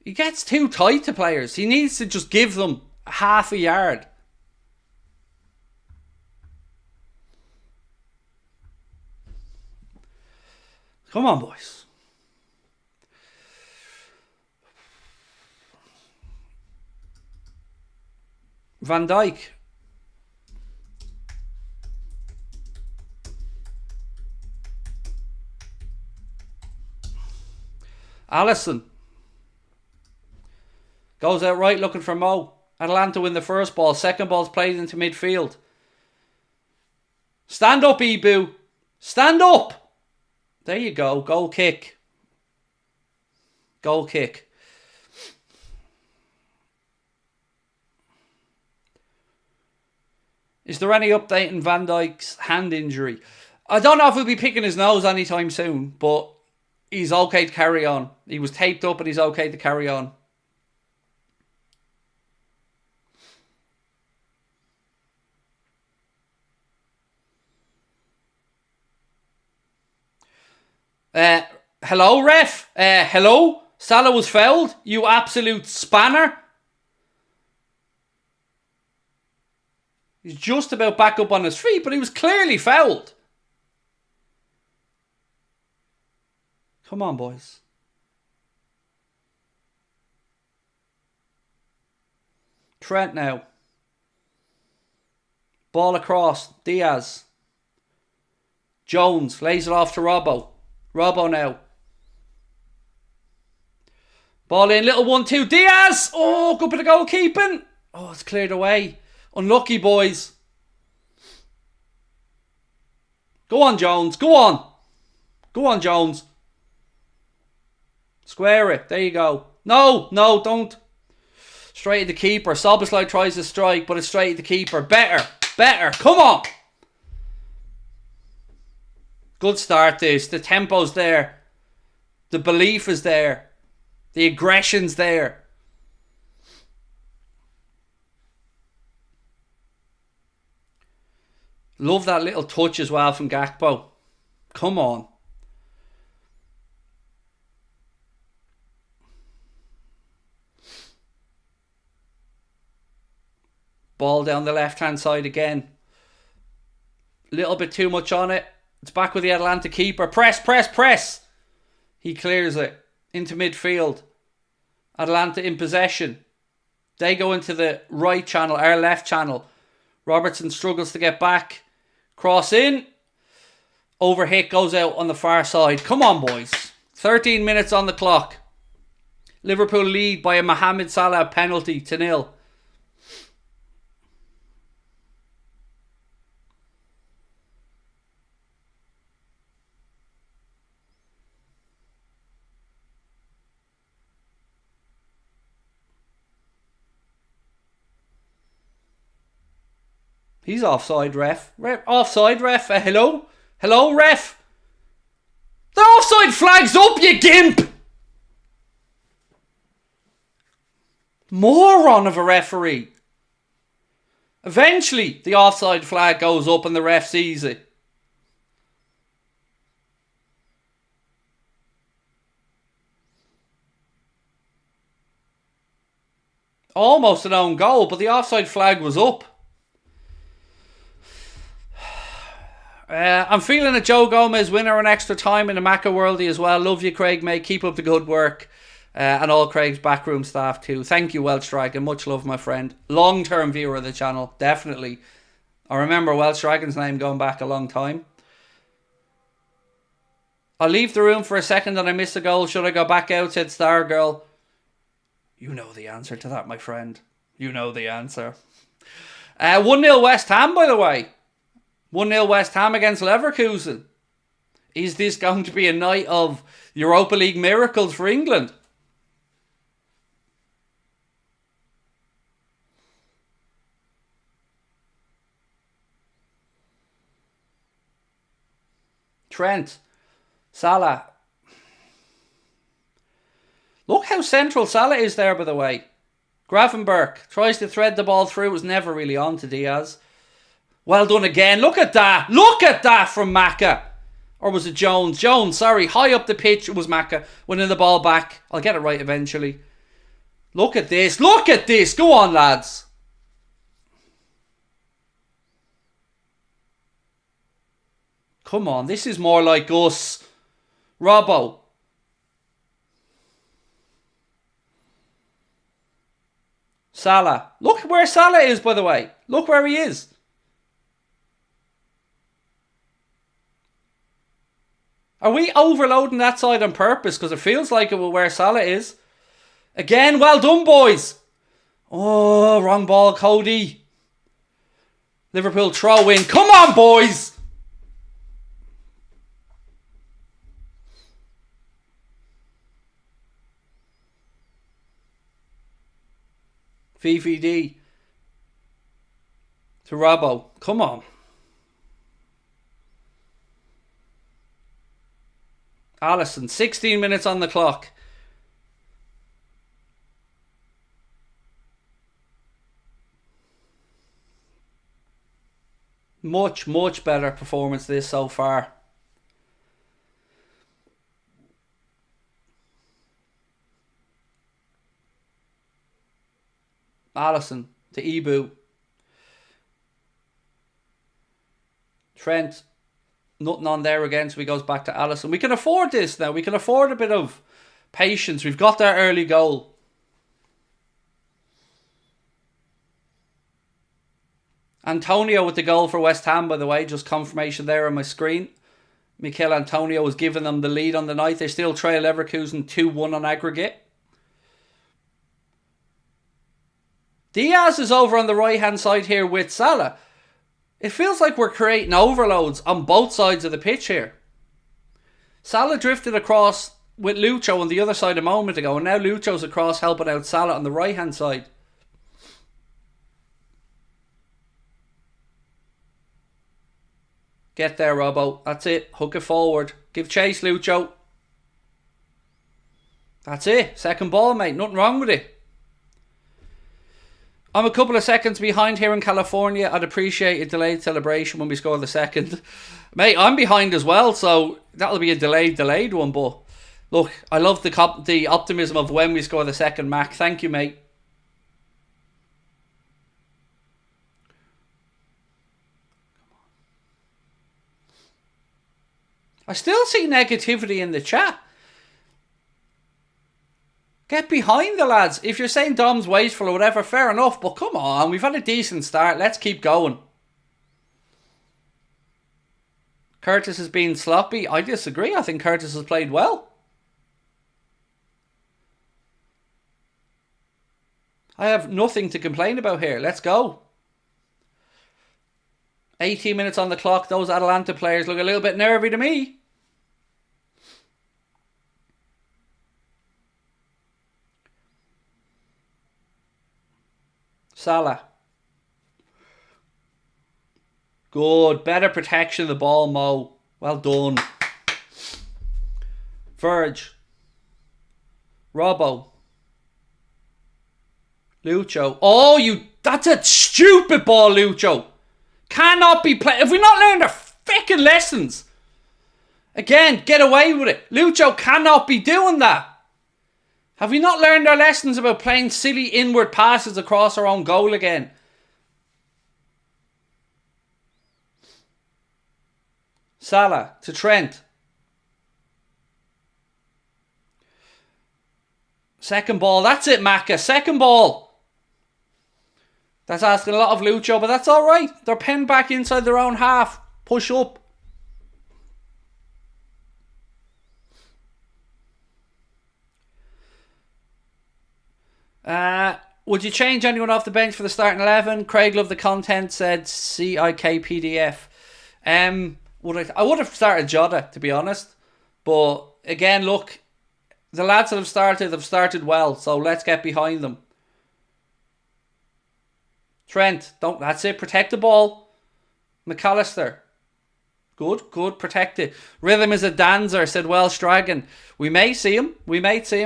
He gets too tight to players. He needs to just give them half a yard. Come on, boys. Van Dijk. Alisson. Goes out right looking for Mo. Atalanta win the first ball. Second ball's played into midfield. Stand up, Ibu. Stand up. There you go. Goal kick. Goal kick. Is there any update in Van Dijk's hand injury? I don't know if he'll be picking his nose anytime soon, but he's okay to carry on. He was taped up and he's okay to carry on. Hello, ref? Hello? Salah was fouled? You absolute spanner? He's just about back up on his feet, but he was clearly fouled. Come on, boys. Trent now. Ball across. Diaz. Jones lays it off to Robbo. Robbo now. Ball in, little 1-2. Diaz! Oh, good bit of goalkeeping. Oh, it's cleared away. Unlucky, boys. Go on, Jones. Go on. Go on, Jones. Square it. There you go. No, don't. Straight at the keeper. Soboslai tries to strike, but it's straight at the keeper. Better. Come on. Good start, this. The tempo's there. The belief is there. The aggression's there. Love that little touch as well from Gakpo. Come on. Ball down the left-hand side again. Little bit too much on it. It's back with the Atalanta keeper. Press. He clears it into midfield. Atalanta in possession. They go into the right channel, our left channel. Robertson struggles to get back. Cross in. Overhit goes out on the far side. Come on, boys. 13 minutes on the clock. Liverpool lead by a Mohamed Salah penalty to 0. He's offside, ref. Offside, ref. Hello? Hello, ref? The offside flag's up, you gimp! Moron of a referee. Eventually, the offside flag goes up and the ref sees it. Almost an own goal, but the offside flag was up. I'm feeling a Joe Gomez winner on extra time in the Macca Worldie as well. Love you, Craig, mate. Keep up the good work. And all Craig's backroom staff too. Thank you, Welsh Dragon. Much love, my friend. Long-term viewer of the channel, definitely. I remember Welsh Dragon's name going back a long time. I'll leave the room for a second and I missed a goal. Should I go back out, said Stargirl. You know the answer to that, my friend. You know the answer. 1-0 West Ham, by the way. 1-0 West Ham against Leverkusen. Is this going to be a night of Europa League miracles for England? Trent. Salah. Look how central Salah is there, by the way. Gravenberch tries to thread the ball through. It was never really on to Diaz. Well done again. Look at that. Look at that from Macca. Or was it Jones? Jones, sorry. High up the pitch. It was Macca. Winning the ball back. I'll get it right eventually. Look at this. Look at this. Go on, lads. Come on. This is more like us Robbo. Salah. Look where Salah is, by the way. Look where he is. Are we overloading that side on purpose? Because it feels like it will where Salah is. Again, well done, boys. Oh, wrong ball, Cody. Liverpool throw in. Come on, boys. VVD. To Robbo. Come on. Alisson, 16 minutes on the clock. Much, much better performance this so far. Alisson to Ibu. Trent. Nothing on there again, so he goes back to Alisson. We can afford this now. We can afford a bit of patience. We've got that early goal. Antonio with the goal for West Ham, by the way. Just confirmation there on my screen. Mikel Antonio has given them the lead on the night. They still trail Leverkusen 2-1 on aggregate. Diaz is over on the right-hand side here with Salah. It feels like we're creating overloads on both sides of the pitch here. Salah drifted across with Lucho on the other side a moment ago, and now Lucho's across helping out Salah on the right-hand side. Get there, Robbo. That's it. Hook it forward. Give chase, Lucho. That's it. Second ball, mate. Nothing wrong with it. I'm a couple of seconds behind here in California. I'd appreciate a delayed celebration when we score the second. Mate, I'm behind as well, so that'll be a delayed one. But look, I love the optimism of when we score the second, Mac. Thank you, mate. I still see negativity in the chat. Get behind the lads. If you're saying Dom's wasteful or whatever, fair enough. But come on, we've had a decent start. Let's keep going. Curtis has been sloppy. I disagree. I think Curtis has played well. I have nothing to complain about here. Let's go. 18 minutes on the clock. Those Atalanta players look a little bit nervy to me. Salah. Good. Better protection of the ball, Mo. Well done. Verge. Robbo. Lucho. Oh, that's a stupid ball, Lucho. Cannot be played. Have we not learned our freaking lessons? Again, get away with it. Lucho cannot be doing that. Have we not learned our lessons about playing silly inward passes across our own goal again? Salah to Trent. Second ball. That's it, Macca. Second ball. That's asking a lot of Lucho, but that's all right. They're pinned back inside their own half. Push up. Would you change anyone off the bench for the starting 11? Craig loved the content, said CIK PDF. I would have started Jota, to be honest. But again, look, the lads that have started well, so let's get behind them. Trent, that's it, protect the ball. McAllister. Good, protect it. Rhythm is a dancer, said Welsh Dragon. We may see him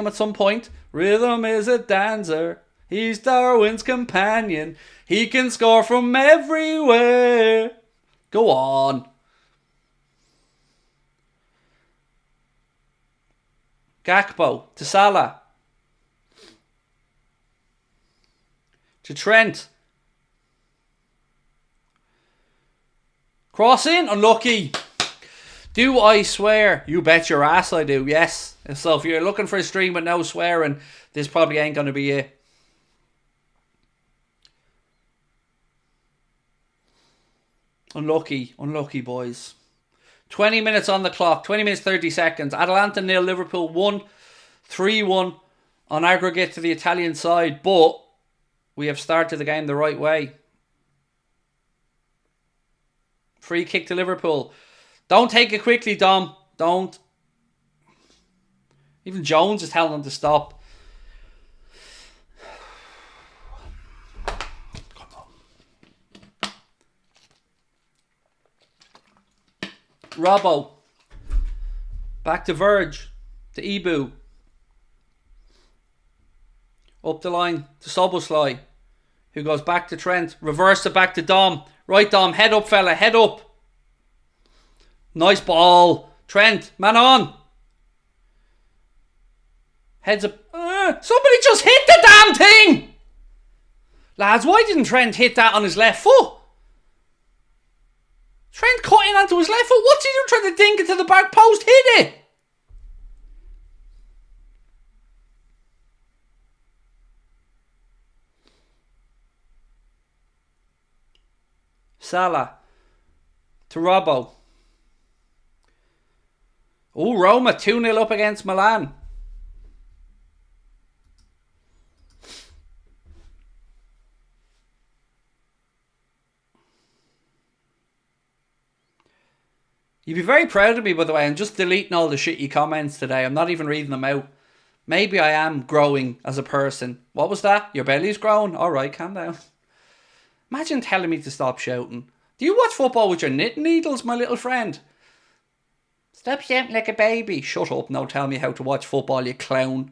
at some point. Rhythm is a dancer. He's Darwin's companion. He can score from everywhere. Go on. Gakpo to Salah. To Trent. Cross in, unlucky. Do I swear? You bet your ass I do, yes. So if you're looking for a stream with no swearing, this probably ain't going to be it. Unlucky boys. 20 minutes on the clock, 20 minutes 30 seconds. Atalanta 0, Liverpool 1, 3-1 on aggregate to the Italian side, but we have started the game the right way. Free kick to Liverpool. Don't take it quickly, Dom. Don't. Even Jones is telling them to stop. Come on. Robbo. Back to Verge. To Ibu. Up the line to Soboslai, who goes back to Trent. Reverse it back to Dom. Right, Dom. Head up, fella. Head up. Nice ball. Trent. Man on. Heads up. Somebody just hit the damn thing. Lads, why didn't Trent hit that on his left foot? Trent cutting onto his left foot. What's he doing trying to dink it to the back post? Hit it. Salah to Robbo. Oh, Roma 2-0 up against Milan. You'd be very proud of me, by the way. I'm just deleting all the shitty comments today. I'm not even reading them out. Maybe I am growing as a person. What was that? Your belly's growing? Alright, calm down. Imagine telling me to stop shouting. Do you watch football with your knitting needles, my little friend? Stop shouting like a baby. Shut up, no, tell me how to watch football, you clown.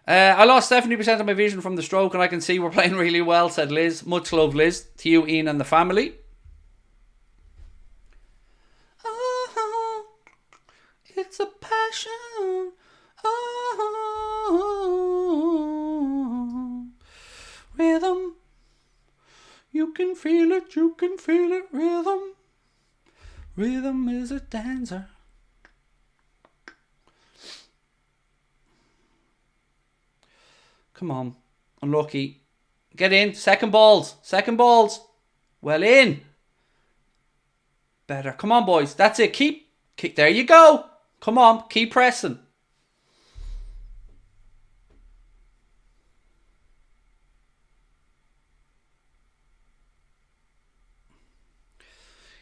I lost 70% of my vision from the stroke and I can see we're playing really well, said Liz. Much love, Liz. To you, Ian, and the family. Oh, it's a passion. Oh, rhythm. You can feel it, rhythm. Rhythm is a dancer. Come on. Unlucky. Get in. Second balls. Well in. Better. Come on, boys. That's it. Keep. There you go. Come on. Keep pressing.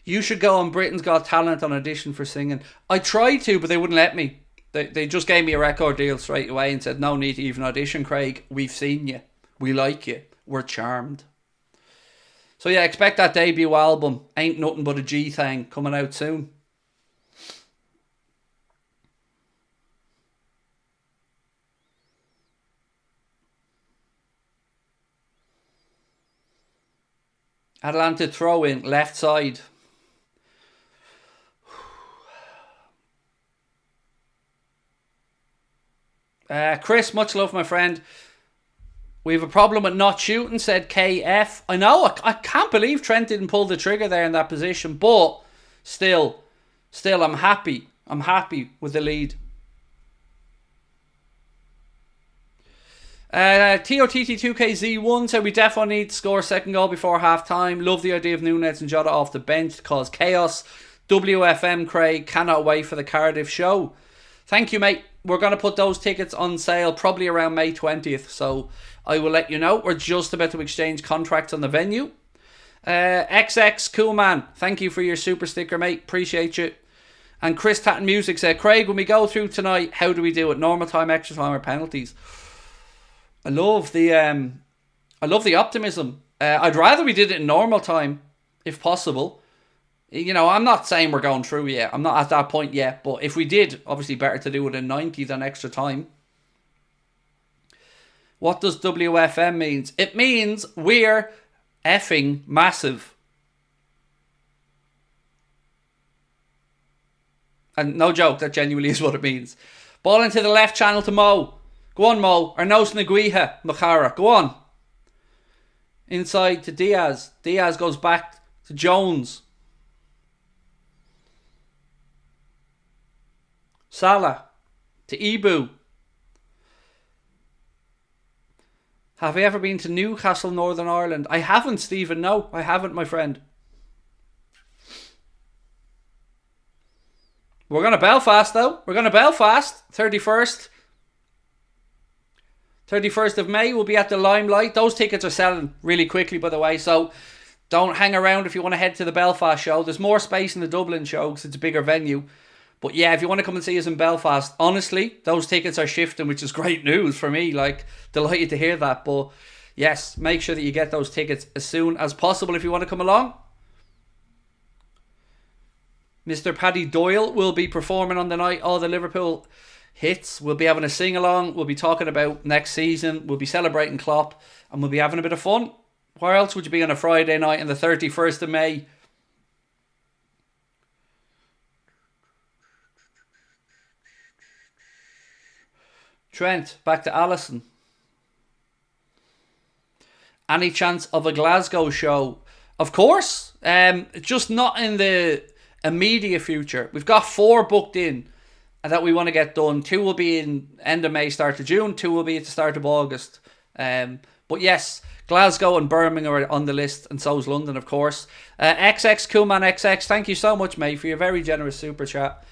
You should go on Britain's Got Talent on audition for singing. I tried to, but they wouldn't let me. They just gave me a record deal straight away and said, no need to even audition, Craig. We've seen you. We like you. We're charmed. So yeah, expect that debut album, Ain't Nothing But a G Thing, coming out soon. Atalanta throw in, left side. Chris, much love, my friend. We have a problem with not shooting, said KF. I know, I can't believe Trent didn't pull the trigger there in that position, but still, I'm happy. I'm happy with the lead. TOTT2KZ1 said we definitely need to score a second goal before half time. Love the idea of Núñez and Jota off the bench to cause chaos. WFM Craig, cannot wait for the Cardiff show. Thank you, mate. We're going to put those tickets on sale probably around May 20th. So I will let you know. We're just about to exchange contracts on the venue. XX Cool Man, thank you for your super sticker, mate. Appreciate you. And Chris Tatton Music said, Craig, when we go through tonight, how do we do it? Normal time, extra time, or penalties? I love the optimism. I'd rather we did it in normal time, if possible. You know, I'm not saying we're going through yet. I'm not at that point yet. But if we did, obviously better to do it in 90 than extra time. What does WFM means? It means we're effing massive. And no joke, that genuinely is what it means. Ball into the left channel to Mo. Go on, Mo. Arnaus Naguiha, Makara. Go on. Inside to Diaz. Diaz goes back to Jones. Salah to Ibu. Have I ever been to Newcastle, Northern Ireland? I haven't, Stephen. No, I haven't, my friend. We're going to Belfast, though. We're going to Belfast. 31st of May, we'll be at the Limelight. Those tickets are selling really quickly, by the way. So don't hang around if you want to head to the Belfast show. There's more space in the Dublin show because it's a bigger venue. But yeah, if you want to come and see us in Belfast, honestly, those tickets are shifting, which is great news for me. Like, delighted to hear that. But yes, make sure that you get those tickets as soon as possible if you want to come along. Mr. Paddy Doyle will be performing on the night. All the Liverpool hits. We'll be having a sing-along. We'll be talking about next season. We'll be celebrating Klopp. And we'll be having a bit of fun. Where else would you be on a Friday night on the 31st of May? Trent, back to Allison. Any chance of a Glasgow show? Of course. Just not in the immediate future. We've got 4 booked in that we want to get done. 2 will be in end of May, start of June. 2 will be at the start of August. But yes, Glasgow and Birmingham are on the list, and so's London, of course. XX Kuman XX, thank you so much, mate, for your very generous super chat.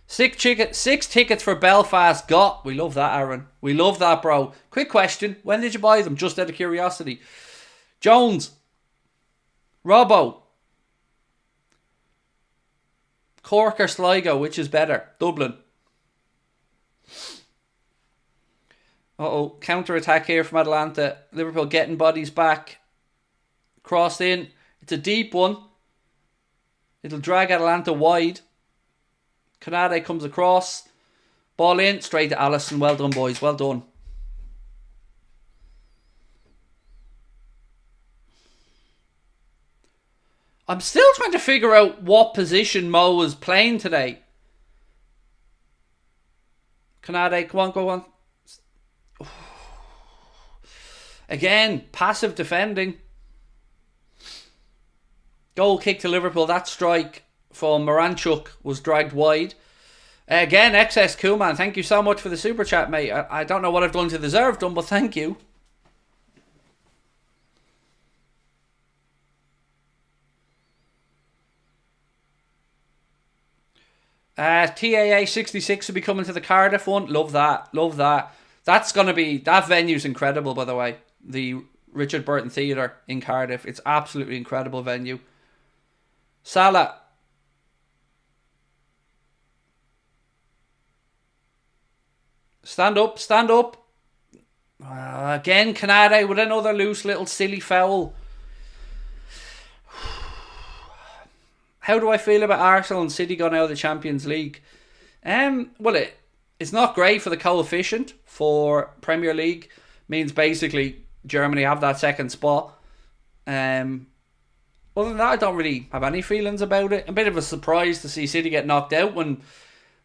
6 tickets for Belfast got. We love that, Aaron. We love that, bro. Quick question. When did you buy them? Just out of curiosity. Jones. Robbo. Cork or Sligo, which is better? Dublin. Uh-oh. Counter-attack here from Atalanta. Liverpool getting bodies back. Crossed in. It's a deep one. It'll drag Atalanta wide. Canade comes across. Ball in. Straight to Allison. Well done, boys. Well done. I'm still trying to figure out what position Mo was playing today. Canade, come on, go on. Again, passive defending. Goal kick to Liverpool. That strike from Moranchuk was dragged wide. Again, XS Kuman, thank you so much for the super chat, mate. I don't know what I've done to deserve them, but thank you. TAA 66 will be coming to the Cardiff one. Love that. Love that. That's going to be... That venue's incredible, by the way. The Richard Burton Theatre in Cardiff. It's absolutely incredible venue. Salah. Stand up. Stand up. Again, Canade with another loose little silly foul. How do I feel about Arsenal and City going out of the Champions League? Well, it's not great for the coefficient for Premier League. Means basically Germany have that second spot. Other than that, I don't really have any feelings about it. A bit of a surprise to see City get knocked out when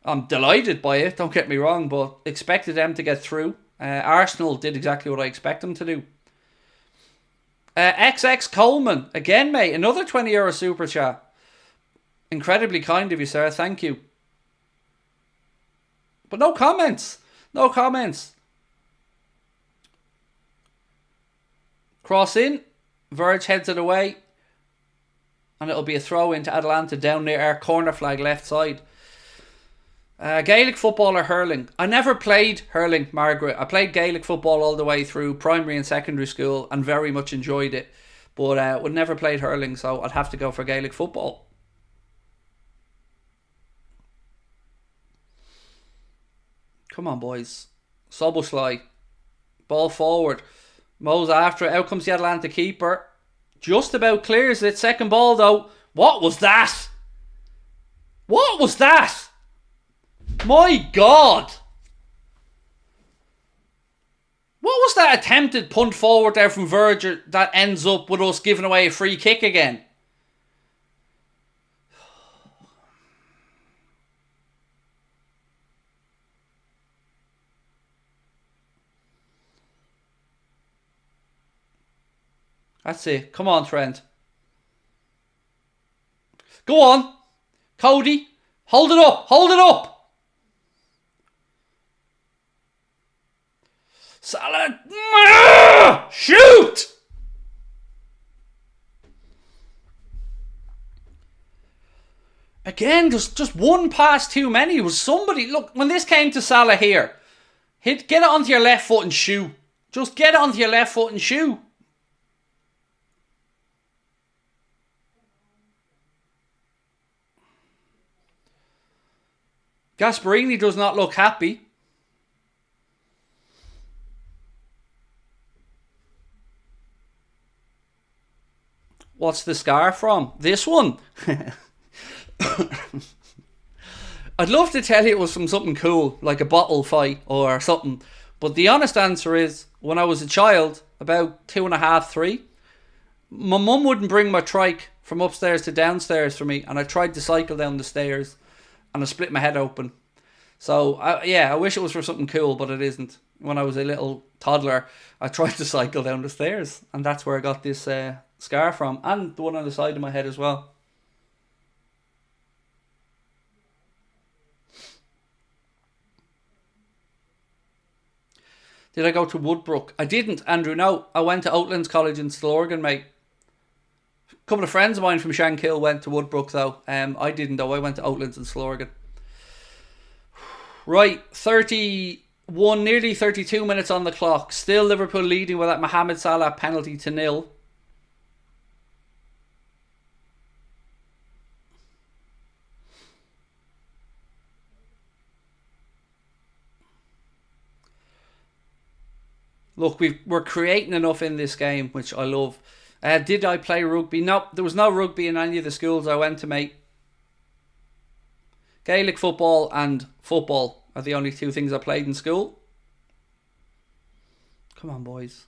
I'm delighted by it, don't get me wrong, but expected them to get through. Arsenal did exactly what I expect them to do. XX Coleman, again, mate, another €20 super chat. Incredibly kind of you, sir. Thank you. But no comments. No comments. Cross in. Verge heads it away. And it'll be a throw into Atalanta down near our corner flag left side. Gaelic football or hurling? I never played hurling, Margaret. I played Gaelic football all the way through primary and secondary school and very much enjoyed it. But would never played hurling, so I'd have to go for Gaelic football. Come on, boys. Soboslai. Ball forward. Mo's after it. Out comes the Atalanta keeper. Just about clears it. Second ball, though. What was that? What was that? My God. What was that attempted punt forward there from Verger that ends up with us giving away a free kick again? That's it. Come on, Trent. Go on. Cody. Hold it up. Hold it up. Salah. Shoot! Again, just one pass too many. It was somebody. Look, when this came to Salah here, get it onto your left foot and shoot. Just get it onto your left foot and shoot. Gasperini does not look happy. What's the scar from? This one. I'd love to tell you it was from something cool, like a bottle fight or something. But the honest answer is, when I was a child, about 2.5, 3, my mum wouldn't bring my trike from upstairs to downstairs for me, and I tried to cycle down the stairs, and I split my head open. So, I wish it was for something cool, but it isn't. When I was a little toddler, I tried to cycle down the stairs, and that's where I got this scar from, and the one on the side of my head as well. Did I go to Woodbrook? I didn't, Andrew. No, I went to Oatlands College in Stillorgan, mate. A couple of friends of mine from Shankill went to Woodbrook, though. I didn't, though. I went to Oatlands in Stillorgan. Right, 31, nearly 32 minutes on the clock. Still Liverpool leading with that Mohamed Salah penalty to 0. Look, we're creating enough in this game, which I love. Did I play rugby? No, there was no rugby in any of the schools I went to, mate. Gaelic football and football are the only two things I played in school. Come on, boys.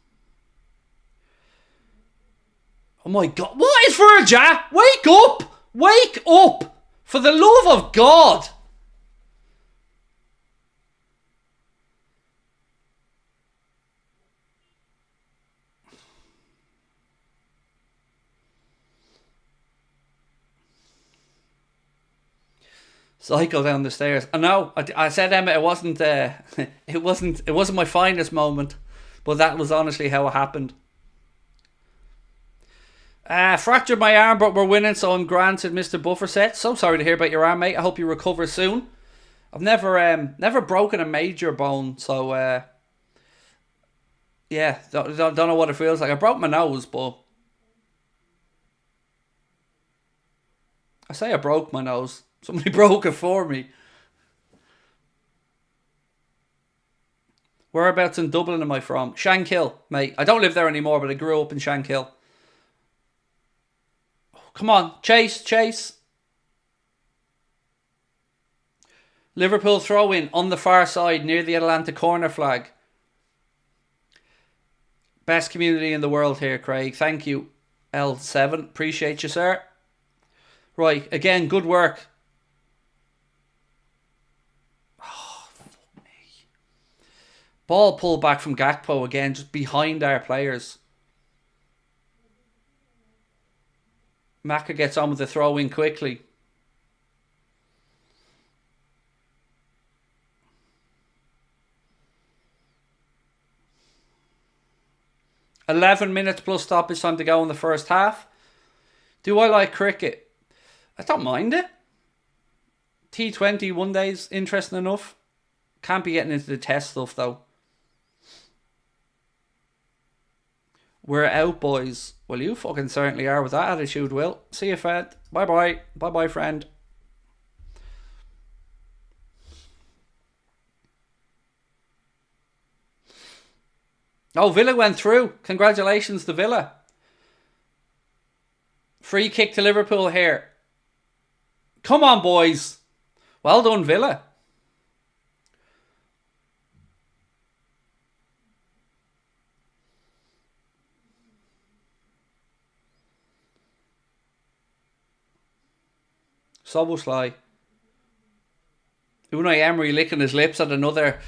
Oh my God. What is Virja? Wake up! Wake up! For the love of God! Cycle down the stairs. I know. I said, Emma, it wasn't. It wasn't my finest moment, but that was honestly how it happened. Fractured my arm, but we're winning, so I'm granted, Mr. Bufferset. So sorry to hear about your arm, mate. I hope you recover soon. I've never broken a major bone, so yeah, don't know what it feels like. I broke my nose, but I say I broke my nose. Somebody broke it for me. Whereabouts in Dublin am I from? Shankill, mate. I don't live there anymore, but I grew up in Shankill. Oh, come on, chase. Liverpool throw in on the far side near the Atalanta corner flag. Best community in the world here, Craig. Thank you, L7. Appreciate you, sir. Right, again, good work. Ball pulled back from Gakpo again, just behind our players. Maka gets on with the throw in quickly. $11 plus stoppage time to go in the first half. Do I like cricket? I don't mind it. T20 one day's interesting enough. Can't be getting into the test stuff though. We're out, boys. Well, you fucking certainly are with that attitude, Will. See you, friend. Bye-bye. Bye-bye, friend. Oh, Villa went through. Congratulations to Villa. Free kick to Liverpool here. Come on, boys. Well done, Villa. Soboslai. Unai Emery licking his lips at another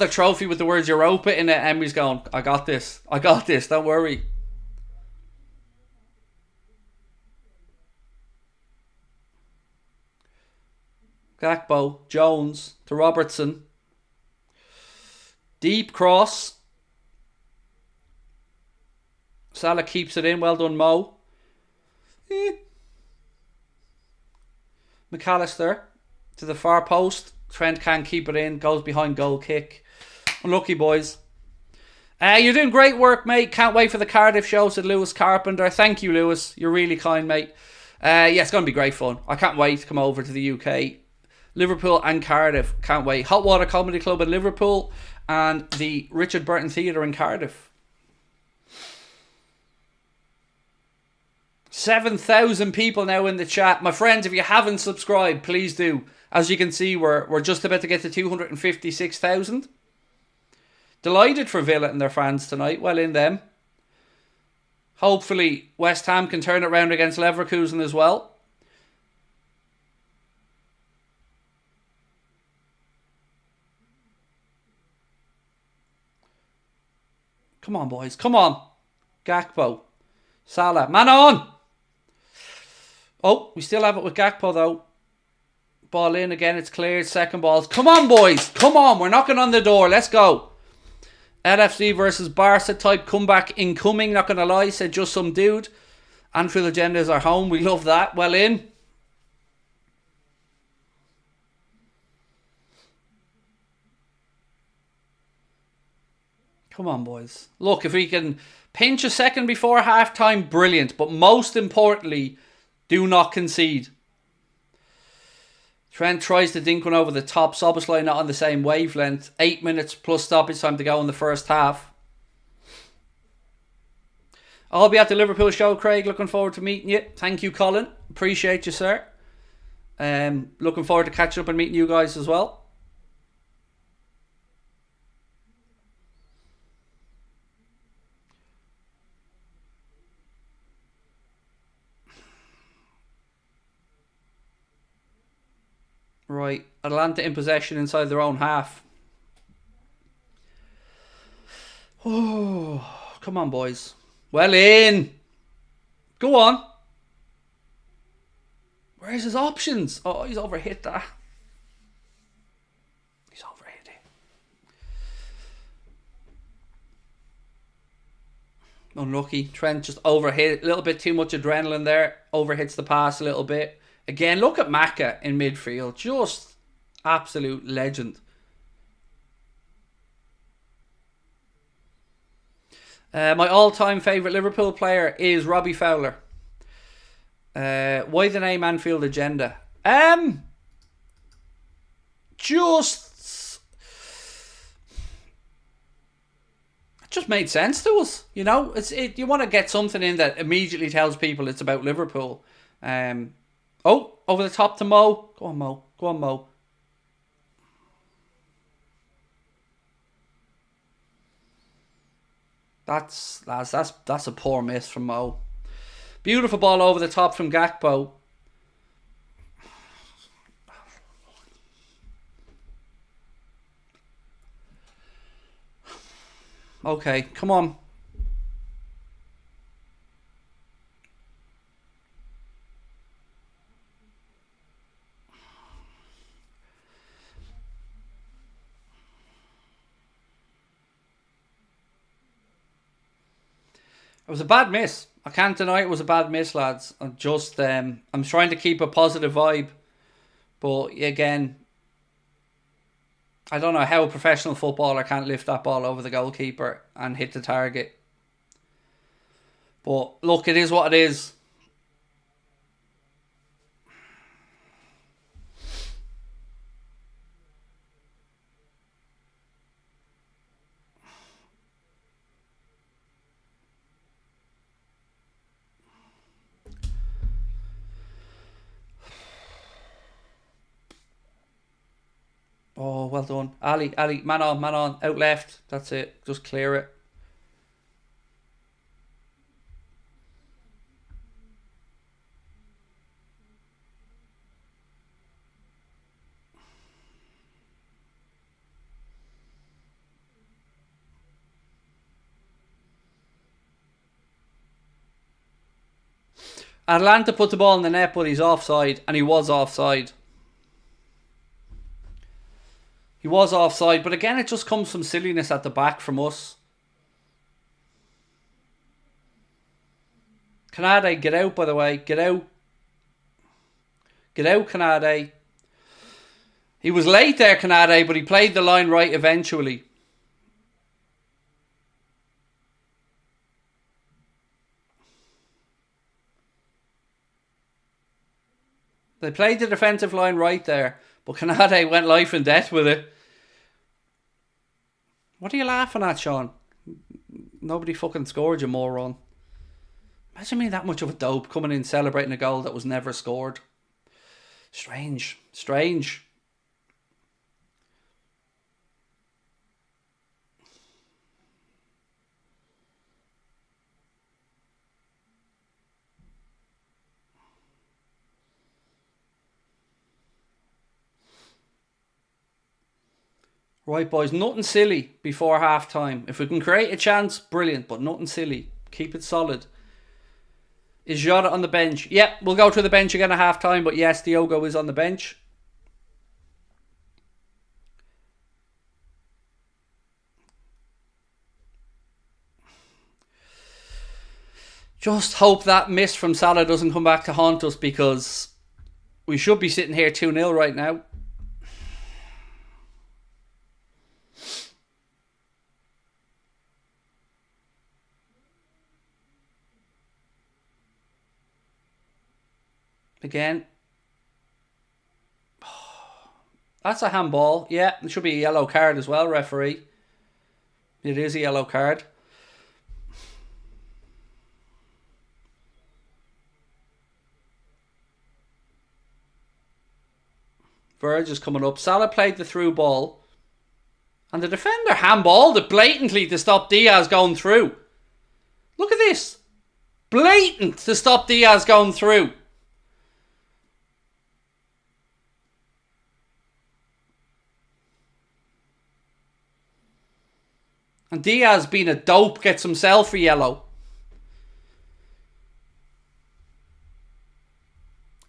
trophy with the words Europa in it. Emery's going, I got this, don't worry. Gakpo, Jones to Robertson. Deep cross. Salah keeps it in. Well done, Mo. McAllister to the far post. Trent can't keep it in. Goes behind goal kick. Unlucky, boys. You're doing great work, mate. Can't wait for the Cardiff show, said Lewis Carpenter. Thank you, Lewis. You're really kind, mate. Yeah, it's going to be great fun. I can't wait to come over to the UK. Liverpool and Cardiff. Can't wait. Hot Water Comedy Club in Liverpool and the Richard Burton Theatre in Cardiff. 7,000 people now in the chat. My friends, if you haven't subscribed, please do. As you can see, we're just about to get to 256,000. Delighted for Villa and their fans tonight. Well in them. Hopefully West Ham can turn it around against Leverkusen as well. Come on, boys. Come on. Gakpo. Salah. Man on. Oh, we still have it with Gakpo though. Ball in again. It's cleared. Second balls. Come on, boys. Come on. We're knocking on the door. Let's go. LFC versus Barca type comeback incoming. Not going to lie. Said just some dude. Anfield Agenda is our home. We love that. Well in. Come on, boys. Look, if we can pinch a second before half-time, brilliant. But most importantly, do not concede. Trent tries to dink one over the top. Szoboszlai not on the same wavelength. 8 minutes plus stoppage time to go in the first half. I'll be at the Liverpool show, Craig. Looking forward to meeting you. Thank you, Colin. Appreciate you, sir. Looking forward to catching up and meeting you guys as well. Right, Atalanta in possession inside their own half. Oh, come on, boys. Well in. Go on. Where's his options? Oh, he's overhit that. He's overhit it. Unlucky. Trent just overhit. A little bit too much adrenaline there. Overhits the pass a little bit. Again, look at Maka in midfield. Just absolute legend. My all-time favourite Liverpool player is Robbie Fowler. Why the name Anfield Agenda? Just made sense to us. You know, you want to get something in that immediately tells people it's about Liverpool. Oh, over the top to Mo. Go on, Mo. Go on, Mo. That's a poor miss from Mo. Beautiful ball over the top from Gakpo. Okay, come on. It was a bad miss. I can't deny it was a bad miss, lads. I'm trying to keep a positive vibe. But again, I don't know how a professional footballer can't lift that ball over the goalkeeper and hit the target. But look, it is what it is. Oh, well done. Ali, man on, out left. That's it. Just clear it. Atalanta put the ball in the net, but he's offside, and he was offside. He was offside, but again, it just comes from silliness at the back from us. Canade, get out, by the way. Get out. Get out, Canade. He was late there, Canade, but he played the line right eventually. They played the defensive line right there, but Canade went life and death with it. What are you laughing at, Sean? Nobody fucking scored, you moron. Imagine me that much of a dope coming in celebrating a goal that was never scored. Strange. Strange. Right, boys, nothing silly before half time. If we can create a chance, brilliant, but nothing silly. Keep it solid. Is Jota on the bench? Yep, we'll go to the bench again at half time, but yes, Diogo is on the bench. Just hope that miss from Salah doesn't come back to haunt us, because we should be sitting here 2-0 right now. Again. That's a handball. Yeah, it should be a yellow card as well, referee. It is a yellow card. Verge is coming up. Salah played the through ball. And the defender handballed it blatantly to stop Diaz going through. Look at this. Blatant to stop Diaz going through. And Diaz, being a dope, gets himself a yellow.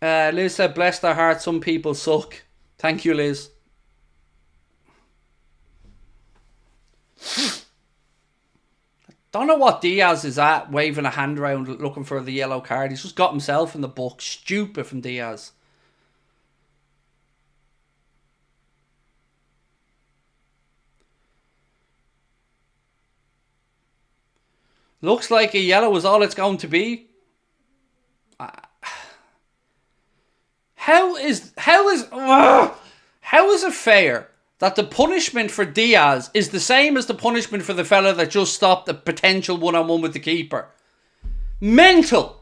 Liz said, bless their heart, some people suck. Thank you, Liz. Don't know what Diaz is at, waving a hand around looking for the yellow card. He's just got himself in the book. Stupid from Diaz. Looks like a yellow is all it's going to be. How is it fair that the punishment for Diaz is the same as the punishment for the fella that just stopped the potential one-on-one with the keeper? Mental.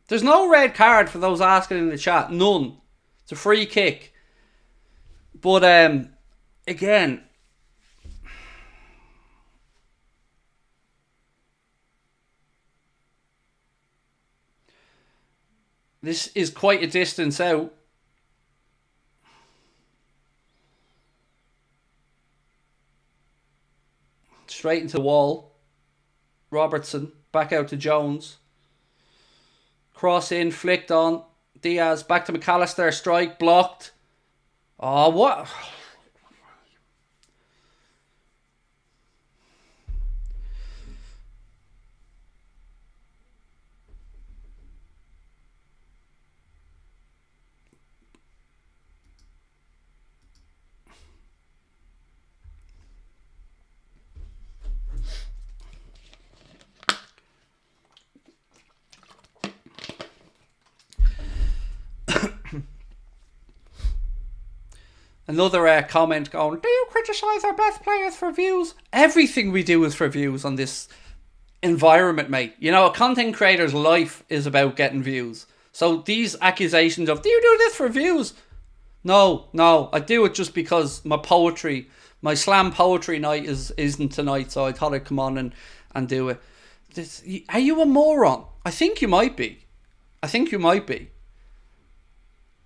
There's no red card for those asking in the chat. None. It's a free kick. But again, this is quite a distance out. Straight into the wall. Robertson. Back out to Jones. Cross in. Flicked on. Diaz. Back to McAllister. Strike. Blocked. Oh, what? Another comment going, do you criticise our best players for views? Everything we do is for views on this environment, mate. You know, a content creator's life is about getting views. So these accusations of, do you do this for views? No, I do it just because my poetry, my slam poetry night isn't tonight, so I thought I'd come on and do it. Are you a moron? I think you might be.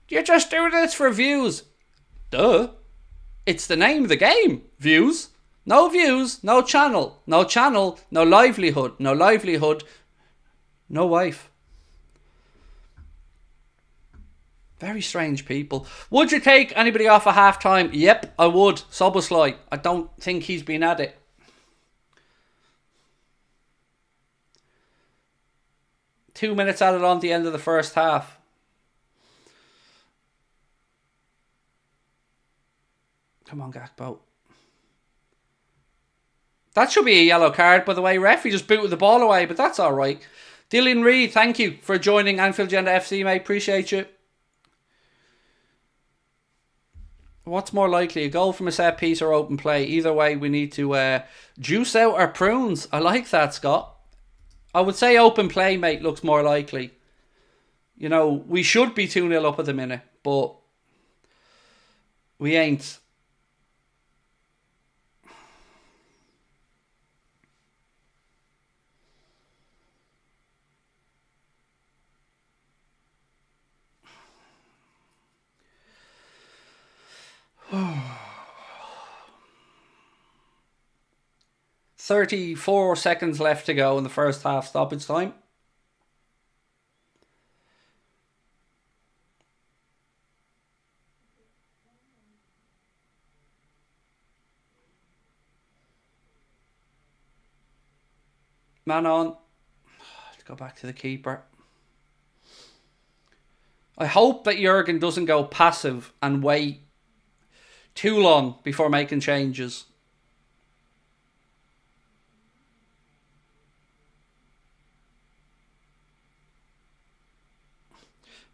You're just doing this for views. Duh. It's the name of the game. Views. No views. No channel. No channel. No livelihood. No livelihood. No wife. Very strange people. Would you take anybody off at half time? Yep, I would. Soboslai. I don't think he's been at it. 2 minutes added on at the end of the first half. Come on, Gakpo. That should be a yellow card, by the way, ref. He just booted the ball away, but that's all right. Dylan Reed, thank you for joining Anfield Agenda FC, mate. Appreciate you. What's more likely, a goal from a set piece or open play? Either way, we need to juice out our prunes. I like that, Scott. I would say open play, mate, looks more likely. You know, we should be 2-0 up at the minute, but we ain't. Oh. 34 seconds left to go in the first half stoppage time. Man on. Let's go back to the keeper. I hope that Jurgen doesn't go passive and wait too long before making changes.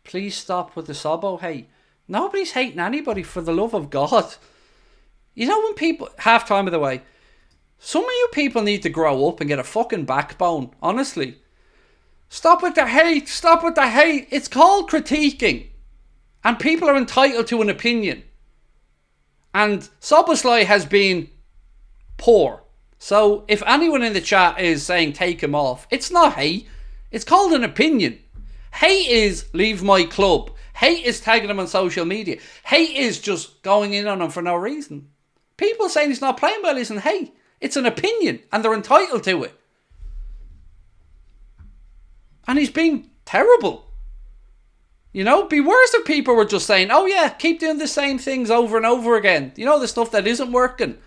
Please stop with the Sobo hate. Nobody's hating anybody, for the love of God. You know when people... Half time of the way. Some of you people need to grow up and get a fucking backbone. Honestly. Stop with the hate. Stop with the hate. It's called critiquing. And people are entitled to an opinion. And Szoboszlai has been poor. So if anyone in the chat is saying take him off, it's not hate. It's called an opinion. Hate is leave my club. Hate is tagging him on social media. Hate is just going in on him for no reason. People saying he's not playing well isn't hate. It's an opinion and they're entitled to it. And he's been terrible. You know, it'd be worse if people were just saying, oh yeah, keep doing the same things over and over again. You know, the stuff that isn't working.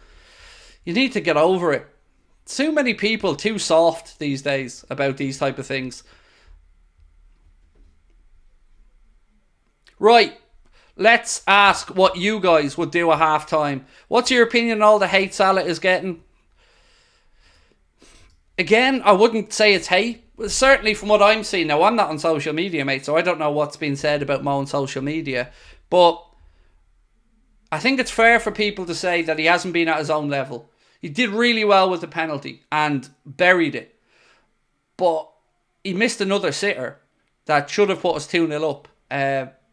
You need to get over it. Too many people too soft these days about these type of things. Right, let's ask what you guys would do at half-time. What's your opinion on all the hate Salah is getting? Again, I wouldn't say it's hate. Certainly from what I'm seeing. Now, I'm not on social media, mate, so I don't know what's been said about Mo on social media. But I think it's fair for people to say that he hasn't been at his own level. He did really well with the penalty and buried it. But he missed another sitter that should have put us 2-0 up.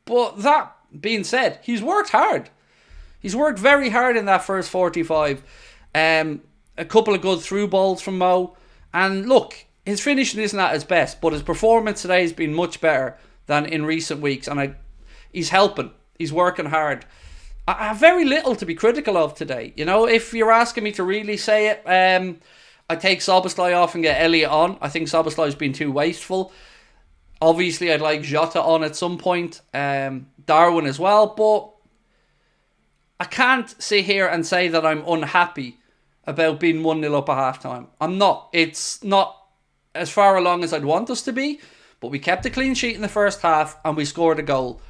But that being said, he's worked hard. He's worked very hard in that first 45. A couple of good through balls from Mo. And look, his finishing isn't at his best, but his performance today has been much better than in recent weeks. And he's helping. He's working hard. I have very little to be critical of today. You know, if you're asking me to really say it, I take Szoboszlai off and get Elliott on. I think Szoboszlai's been too wasteful. Obviously, I'd like Jota on at some point. Darwin as well. But I can't sit here and say that I'm unhappy about being 1-0 up at half-time. I'm not. It's not as far along as I'd want us to be. But we kept a clean sheet in the first half and we scored a goal.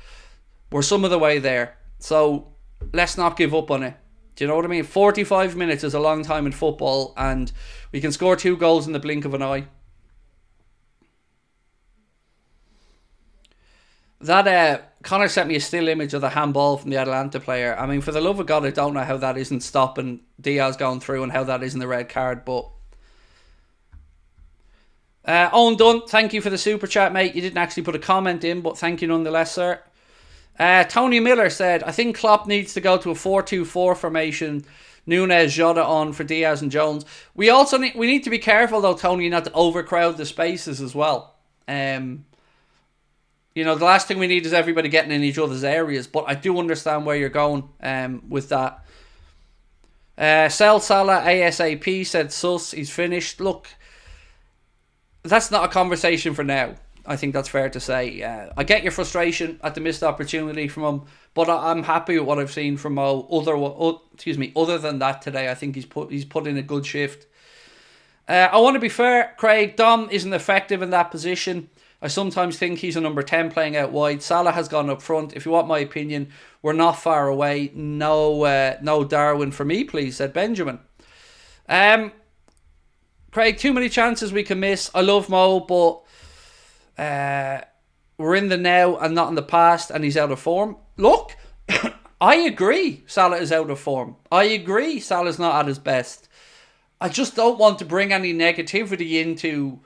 We're some of the way there. So let's not give up on it. Do you know what I mean? 45 minutes is a long time in football and we can score 2 goals in the blink of an eye. That Connor sent me a still image of the handball from the Atalanta player. I mean, for the love of God, I don't know how that isn't stopping Diaz going through and how that isn't the red card. But Owen Dunn, thank you for the super chat, mate. You didn't actually put a comment in, but thank you nonetheless, sir. Tony Miller said, I think Klopp needs to go to a 4-2-4 formation. Núñez, Jota on for Diaz and Jones. We also need to be careful though, Tony, not to overcrowd the spaces as well. You know, the last thing we need is everybody getting in each other's areas. But I do understand where you're going with that. Sell Salah ASAP, said Sus. He's finished. Look, that's not a conversation for now. I think that's fair to say. I get your frustration at the missed opportunity from him. But I'm happy with what I've seen from Mo. Other than that today, I think he's put in a good shift. I want to be fair, Craig. Dom isn't effective in that position. I sometimes think he's a number 10 playing out wide. Salah has gone up front. If you want my opinion, we're not far away. No Darwin for me, please, said Benjamin. Craig, too many chances we can miss. I love Mo, but we're in the now and not in the past, and he's out of form. Look, I agree Salah is out of form. I agree Salah's not at his best. I just don't want to bring any negativity into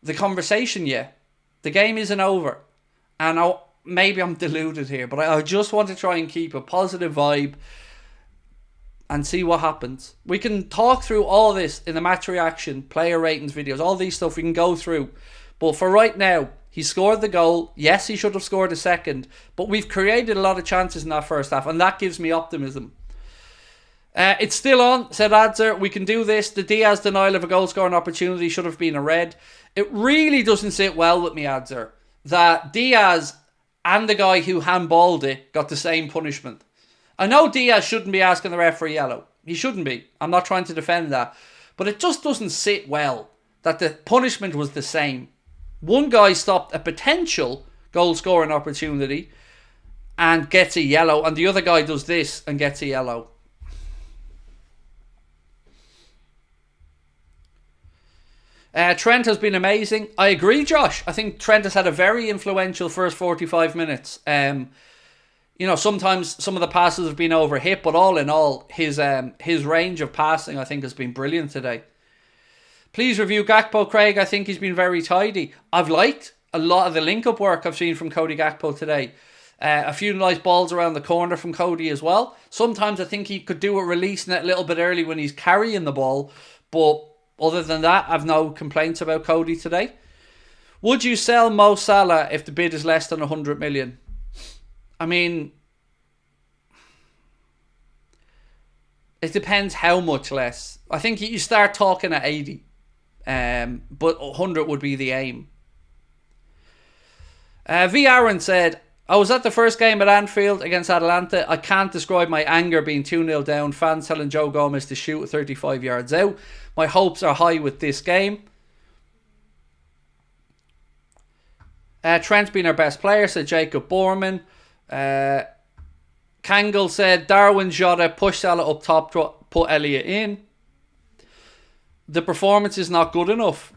the conversation yet. The game isn't over. And maybe I'm deluded here, but I just want to try and keep a positive vibe and see what happens. We can talk through all this in the match reaction, player ratings videos, all these stuff we can go through. But for right now, he scored the goal. Yes, he should have scored a second, but we've created a lot of chances in that first half, and that gives me optimism. It's still on, said Adzer. We can do this. The Diaz denial of a goal-scoring opportunity should have been a red. It really doesn't sit well with me, Adzer, that Diaz and the guy who handballed it got the same punishment. I know Diaz shouldn't be asking the ref for a yellow. He shouldn't be. I'm not trying to defend that. But it just doesn't sit well that the punishment was the same. One guy stopped a potential goal-scoring opportunity and gets a yellow, and the other guy does this and gets a yellow. Trent has been amazing. I agree, Josh. I think Trent has had a very influential first 45 minutes. Sometimes some of the passes have been overhit, but all in all, his range of passing, I think, has been brilliant today. Please review Gakpo, Craig. I think he's been very tidy. I've liked a lot of the link-up work I've seen from Cody Gakpo today. A few nice balls around the corner from Cody as well. Sometimes I think he could do it releasing it a little bit early when he's carrying the ball, but other than that, I've no complaints about Cody today. Would you sell Mo Salah if the bid is less than 100 million? I mean, it depends how much less. I think you start talking at 80. But 100 would be the aim. V. Aaron said, I was at the first game at Anfield against Atalanta. I can't describe my anger being 2-0 down. Fans telling Joe Gomez to shoot at 35 yards out. My hopes are high with this game. Trent's been our best player, said Jacob Borman. Kangol said, Darwin, Jota, push Salah up top, put Elliott in. The performance is not good enough.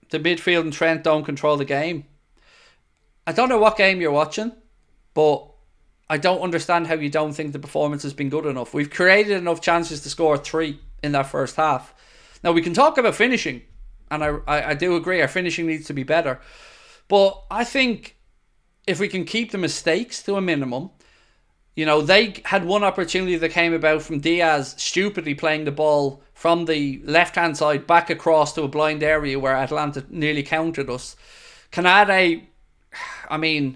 The midfield and Trent don't control the game. I don't know what game you're watching, but I don't understand how you don't think the performance has been good enough. We've created enough chances to score 3 in that first half. Now, we can talk about finishing, and I do agree our finishing needs to be better. But I think if we can keep the mistakes to a minimum, they had one opportunity that came about from Diaz stupidly playing the ball from the left-hand side back across to a blind area where Atalanta nearly countered us. Canade, I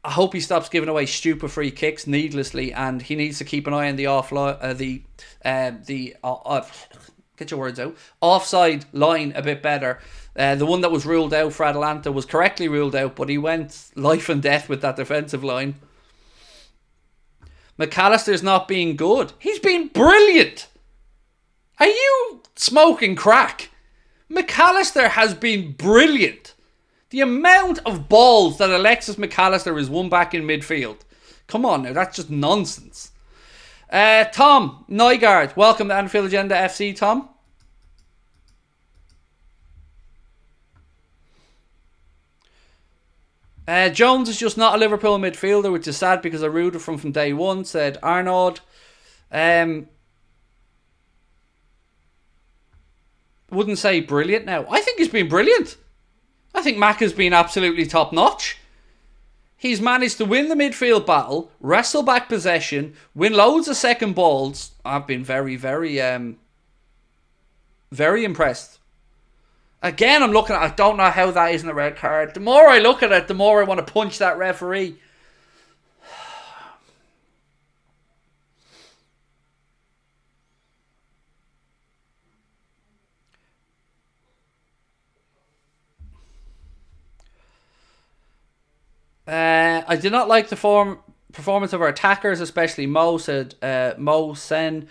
hope he stops giving away stupid free kicks needlessly, and he needs to keep an eye on the get your words out, offside line a bit better. The one that was ruled out for Atalanta was correctly ruled out, but he went life and death with that defensive line. McAllister's not being good. He's been brilliant. Are you smoking crack? McAllister has been brilliant. The amount of balls that Alexis McAllister has won back in midfield. Come on now, that's just nonsense. Tom Nygaard, welcome to Anfield Agenda FC, Tom. Jones is just not a Liverpool midfielder, which is sad because I rooted for him from day one, said Arnaud. Wouldn't say brilliant now. I think he's been brilliant. I think Mac has been absolutely top notch. He's managed to win the midfield battle, wrestle back possession, win loads of second balls. I've been very, very, very impressed. Again, I'm looking at it. I don't know how that isn't a red card. The more I look at it, the more I want to punch that referee. I did not like the performance of our attackers, especially Mo, said Mo Sen.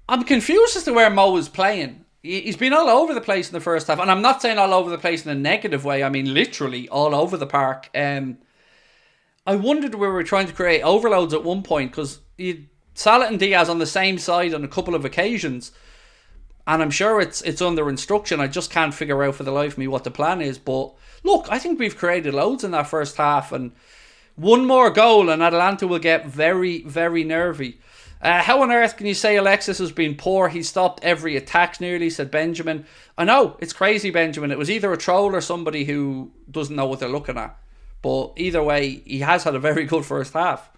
I'm confused as to where Mo is playing. He's been all over the place in the first half. And I'm not saying all over the place in a negative way. I mean, literally all over the park. I wondered where we were trying to create overloads at one point, because Salah and Diaz on the same side on a couple of occasions. And I'm sure it's under instruction. I just can't figure out for the life of me what the plan is. But look, I think we've created loads in that first half. And one more goal and Atalanta will get very, very nervy. How on earth can you say Alexis has been poor? He stopped every attack nearly, said Benjamin. I know, it's crazy, Benjamin. It was either a troll or somebody who doesn't know what they're looking at. But either way, he has had a very good first half.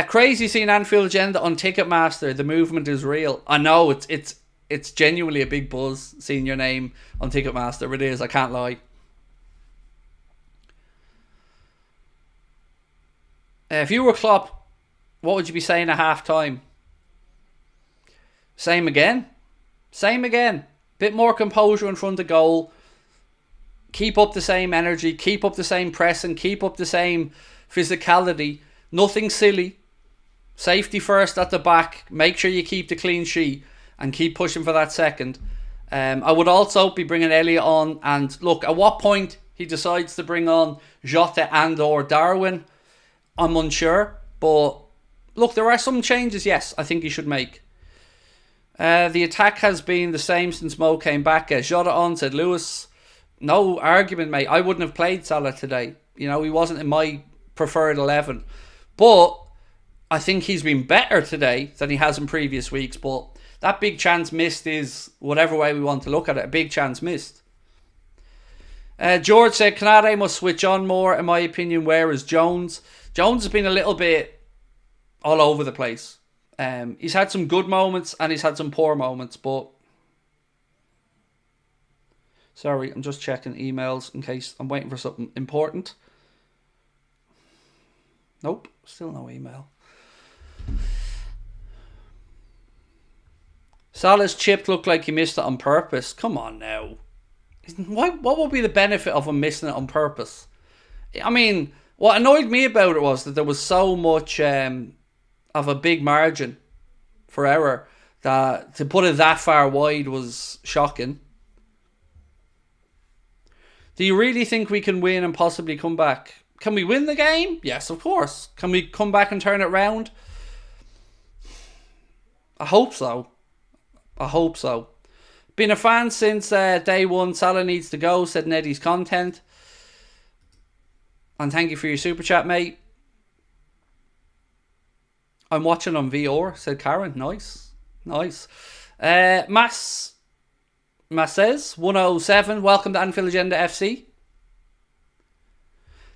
Crazy seeing Anfield Agenda on Ticketmaster. The movement is real. I know, it's genuinely a big buzz seeing your name on Ticketmaster. It is, I can't lie. If you were Klopp, what would you be saying at half time? Same again. Same again. Bit more composure in front of goal. Keep up the same energy. Keep up the same pressing. Keep up the same physicality. Nothing silly. Safety first at the back. Make sure you keep the clean sheet. And keep pushing for that second. I would also be bringing Elliot on. And look, at what point he decides to bring on Jota and or Darwin, I'm unsure, but look, there are some changes, yes, I think he should make. The attack has been the same since Mo came back. Jota on, said Lewis. No argument, mate. I wouldn't have played Salah today. You know, he wasn't in my preferred 11. But I think he's been better today than he has in previous weeks. But that big chance missed is, whatever way we want to look at it, a big chance missed. George said, Canade must switch on more, in my opinion. Where is Jones? Jones has been a little bit all over the place. He's had some good moments and he's had some poor moments, but... Sorry, I'm just checking emails in case I'm waiting for something important. Nope, still no email. Salah's chip looked like he missed it on purpose. Come on now. What would be the benefit of him missing it on purpose? I mean... What annoyed me about it was that there was so much of a big margin for error that to put it that far wide was shocking. Do you really think we can win and possibly come back? Can we win the game? Yes, of course. Can we come back and turn it round? I hope so. I hope so. Been a fan since day one. Salah needs to go, said Neddy's Content. And thank you for your super chat, mate. I'm watching on VR, said Karen. Nice. Nice. Mass says, 107. Welcome to Anfield Agenda FC.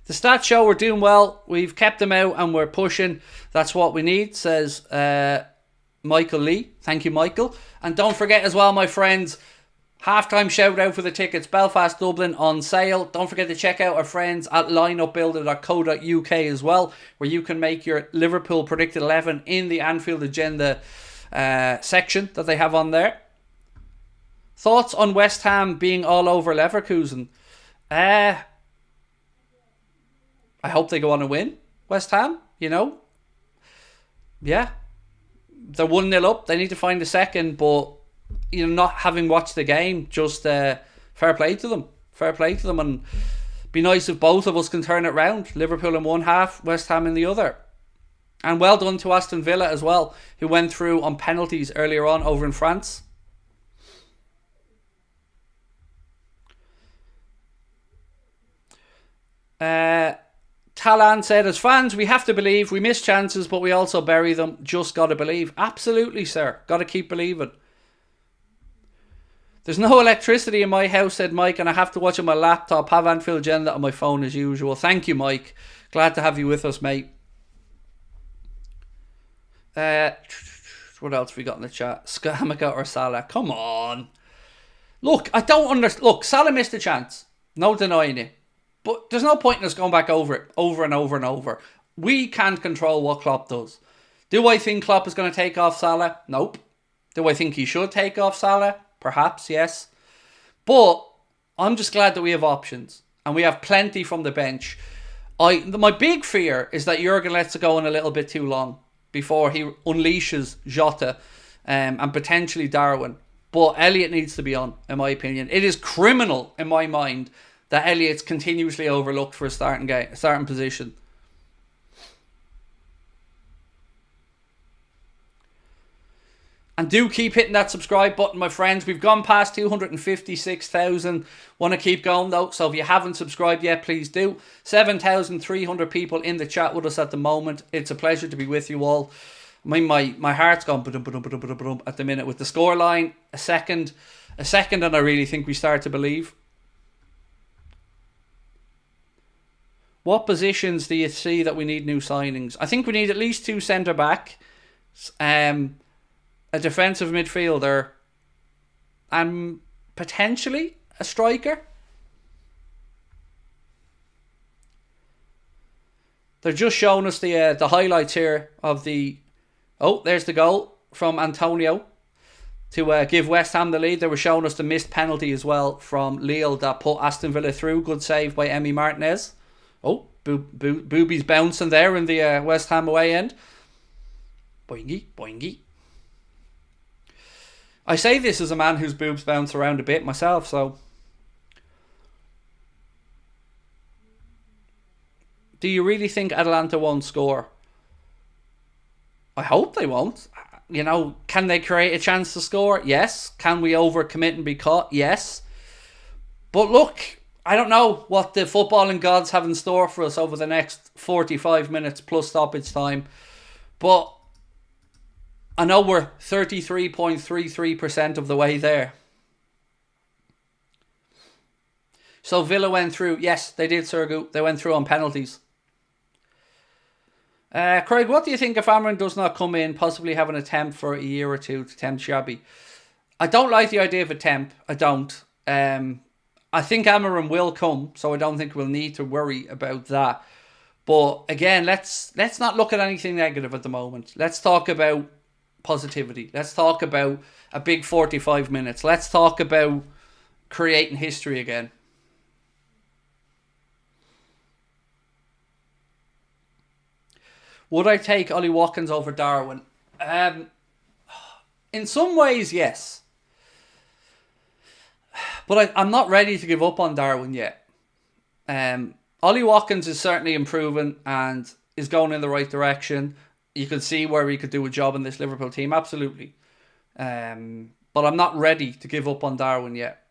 The stats show we're doing well. We've kept them out and we're pushing. That's what we need, says Michael Lee. Thank you, Michael. And don't forget as well, my friends, halftime shout out for the tickets. Belfast, Dublin on sale. Don't forget to check out our friends at lineupbuilder.co.uk as well, where you can make your Liverpool predicted 11 in the Anfield Agenda section that they have on there. Thoughts on West Ham being all over Leverkusen? I hope they go on and win. West Ham, you know. Yeah. They're 1-0 up. They need to find a second, but you know, not having watched the game, just fair play to them. Fair play to them, and be nice if both of us can turn it round. Liverpool in one half, West Ham in the other. And well done to Aston Villa as well, who went through on penalties earlier on over in France. Talan said, as fans, we have to believe. We miss chances, but we also bury them. Just got to believe. Absolutely, sir. Got to keep believing. There's no electricity in my house, said Mike, and I have to watch on my laptop. Have Anfield Agenda on my phone as usual. Thank you, Mike. Glad to have you with us, mate. What else have we got in the chat? Scamaka or Salah? Come on. Look, I don't understand. Look, Salah missed a chance. No denying it. But there's no point in us going back over it, over and over and over. We can't control what Klopp does. Do I think Klopp is going to take off Salah? Nope. Do I think he should take off Salah? Perhaps, yes. But I'm just glad that we have options. And we have plenty from the bench. My big fear is that Jurgen lets it go on a little bit too long before he unleashes Jota and potentially Darwin. But Elliott needs to be on, in my opinion. It is criminal, in my mind, that Elliott's continuously overlooked for a starting position. And do keep hitting that subscribe button, my friends. We've gone past 256,000. Want to keep going, though. So if you haven't subscribed yet, please do. 7,300 people in the chat with us at the moment. It's a pleasure to be with you all. I mean, my heart's gone ba-dum, at the minute with the scoreline. A second, and I really think we start to believe. What positions do you see that we need new signings? I think we need at least 2 centre-back. A defensive midfielder, and potentially a striker. They're just showing us the highlights here of the... Oh, there's the goal from Antonio to give West Ham the lead. They were showing us the missed penalty as well from Lille that put Aston Villa through. Good save by Emi Martinez. Oh, Booby's bouncing there in the West Ham away end. Boingy, boingy. I say this as a man whose boobs bounce around a bit myself, so... Do you really think Atalanta won't score? I hope they won't. You know, can they create a chance to score? Yes. Can we overcommit and be caught? Yes. But look, I don't know what the footballing gods have in store for us over the next 45 minutes plus stoppage time. But... I know we're 33.33% of the way there. So Villa went through. Yes, they did, Sergu. They went through on penalties. Craig, what do you think if Amarin does not come in, possibly have an attempt for a year or two to tempt Shabby? I don't like the idea of a temp. I don't. I think Amarin will come, so I don't think we'll need to worry about that. But again, let's not look at anything negative at the moment. Let's talk about positivity. Let's talk about a big 45 minutes. Let's talk about creating history again. Would I take Ollie Watkins over Darwin? In some ways, yes. But I'm not ready to give up on Darwin yet. Ollie Watkins is certainly improving and is going in the right direction. You could see where he could do a job in this Liverpool team, absolutely. But I'm not ready to give up on Darwin yet.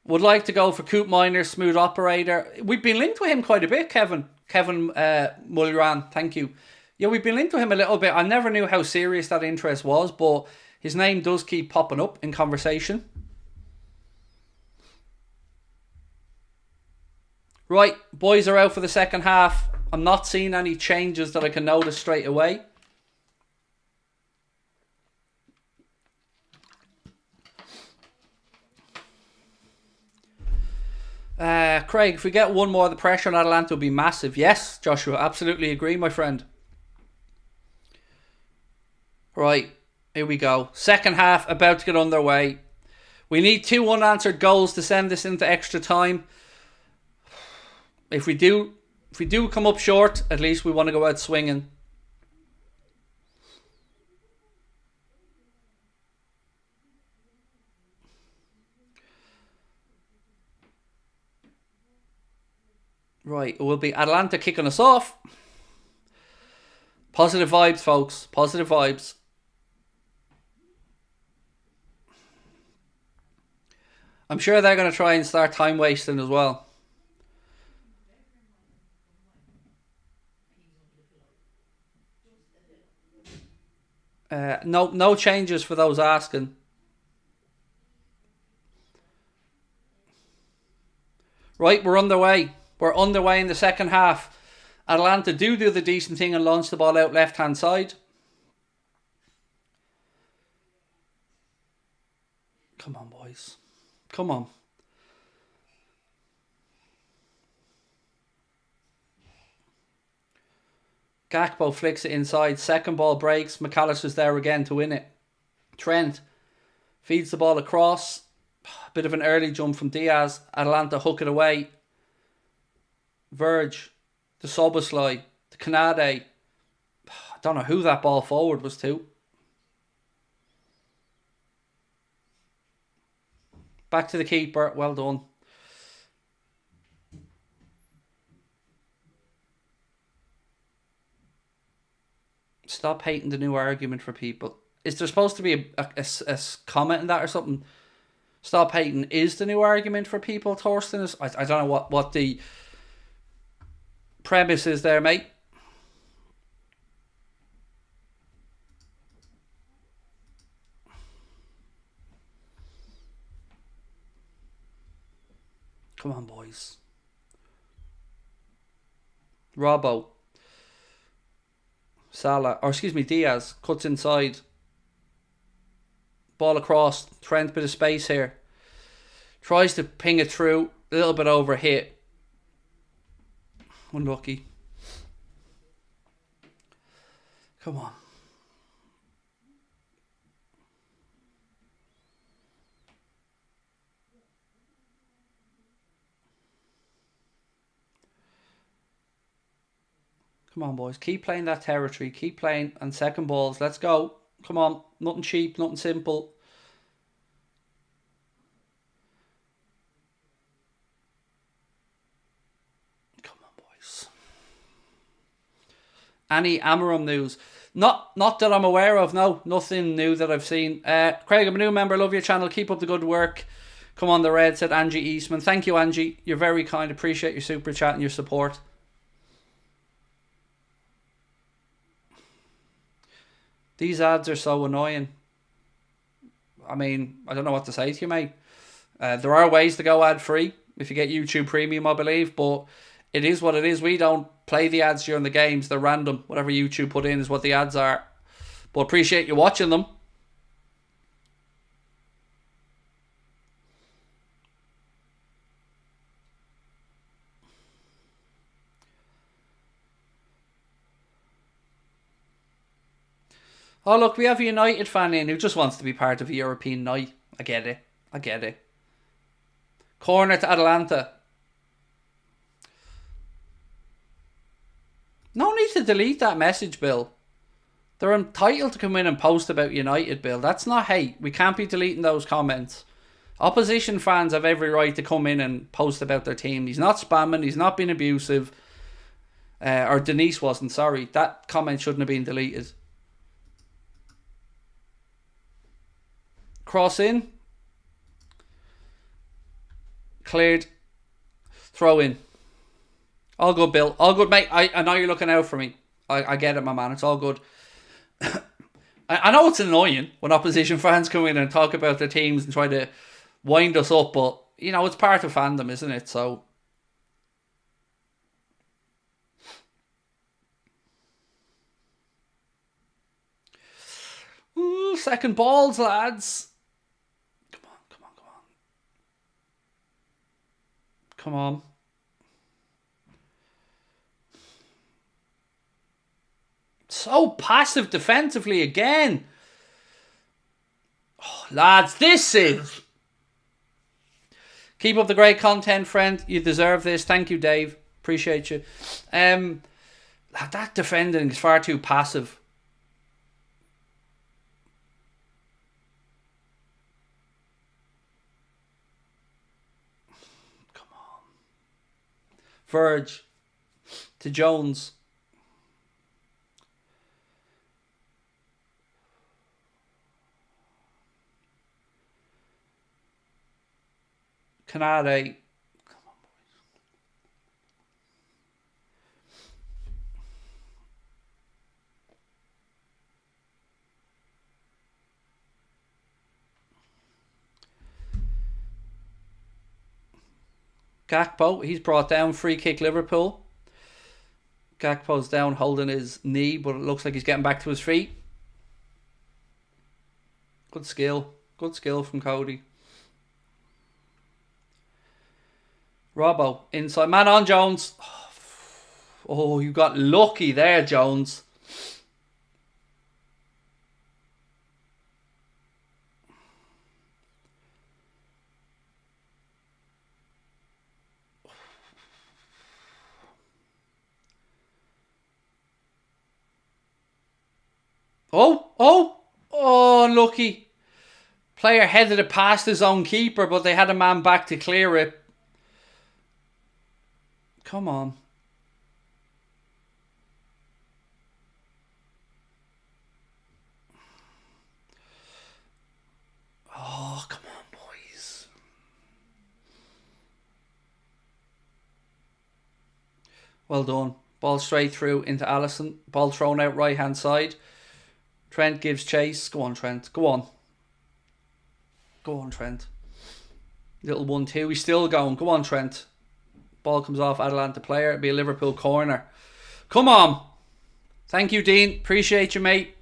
Would like to go for Coop Miner, smooth operator. We've been linked with him quite a bit, Kevin Mulliran, thank you. Yeah, we've been linked to him a little bit. I never knew how serious that interest was, but his name does keep popping up in conversation. Right, boys are out for the second half. I'm not seeing any changes that I can notice straight away. Craig, if we get one more, the pressure on Atalanta will be massive. Yes, Joshua, absolutely agree, my friend. Right, here we go. Second half about to get underway. We need 2 unanswered goals to send this into extra time. If we do come up short, at least we want to go out swinging. Right, it will be Atalanta kicking us off. Positive vibes, folks. Positive vibes. I'm sure they're going to try and start time wasting as well. No changes for those asking. Right, we're underway. We're underway in the second half. Atalanta do the decent thing and launch the ball out left-hand side. Come on, boys. Come on. Gakpo flicks it inside. Second ball breaks. McAllister's there again to win it. Trent feeds the ball across. Bit of an early jump from Diaz. Atalanta hook it away. Verge. To Soboslai. To Kanade. I don't know who that ball forward was to. Back to the keeper. Well done. Stop hating the new argument for people. Is there supposed to be a comment in that or something? Stop hating is the new argument for people, Thorsten. I don't know what the premise is there, mate. Come on, boys. Robbo. Salah, or excuse me, Diaz cuts inside. Ball across. Trent, bit of space here. Tries to ping it through. A little bit over hit. Unlucky. Come on. Come on, boys. Keep playing that territory. Keep playing. And second balls. Let's go. Come on. Nothing cheap. Nothing simple. Come on, boys. Any Amarum news? Not that I'm aware of. No. Nothing new that I've seen. Craig, I'm a new member. Love your channel. Keep up the good work. Come on, the red, said Angie Eastman. Thank you, Angie. You're very kind. Appreciate your super chat and your support. These ads are so annoying. I mean, I don't know what to say to you, mate. There are ways to go ad-free if you get YouTube Premium, I believe, but it is what it is. We don't play the ads during the games. They're random. Whatever YouTube put in is what the ads are. But appreciate you watching them. Oh, look, we have a United fan in who just wants to be part of a European night. I get it. I get it. Corner to Atalanta. No need to delete that message, Bill. They're entitled to come in and post about United, Bill. That's not hate. We can't be deleting those comments. Opposition fans have every right to come in and post about their team. He's not spamming. He's not being abusive. Or Denise wasn't, sorry. That comment shouldn't have been deleted. Cross in. Cleared. Throw in. All good, Bill. All good, mate. I know you're looking out for me. I get it, my man. It's all good. I know it's annoying when opposition fans come in and talk about their teams and try to wind us up, but, you know, it's part of fandom, isn't it? So... Ooh, second balls, lads. Come on. So passive defensively again. Oh, lads, this is... Keep up the great content, friend. You deserve this. Thank you, Dave. Appreciate you. That defending is far too passive. Verge to Jones. Canade. Come on, boys. Gakpo, he's brought down, free kick Liverpool. Gakpo's down holding his knee, but it looks like he's getting back to his feet. Good skill from Cody. Robbo, inside, man on Jones. Oh, you got lucky there, Jones. Oh, unlucky. Player headed it past his own keeper, but they had a man back to clear it. Come on. Oh, come on, boys. Well done. Ball straight through into Alisson. Ball thrown out right hand side. Trent gives chase. Go on, Trent. Go on. Go on, Trent. Little 1-2. He's still going. Go on, Trent. Ball comes off Atalanta player. It'll be a Liverpool corner. Come on. Thank you, Dean. Appreciate you, mate.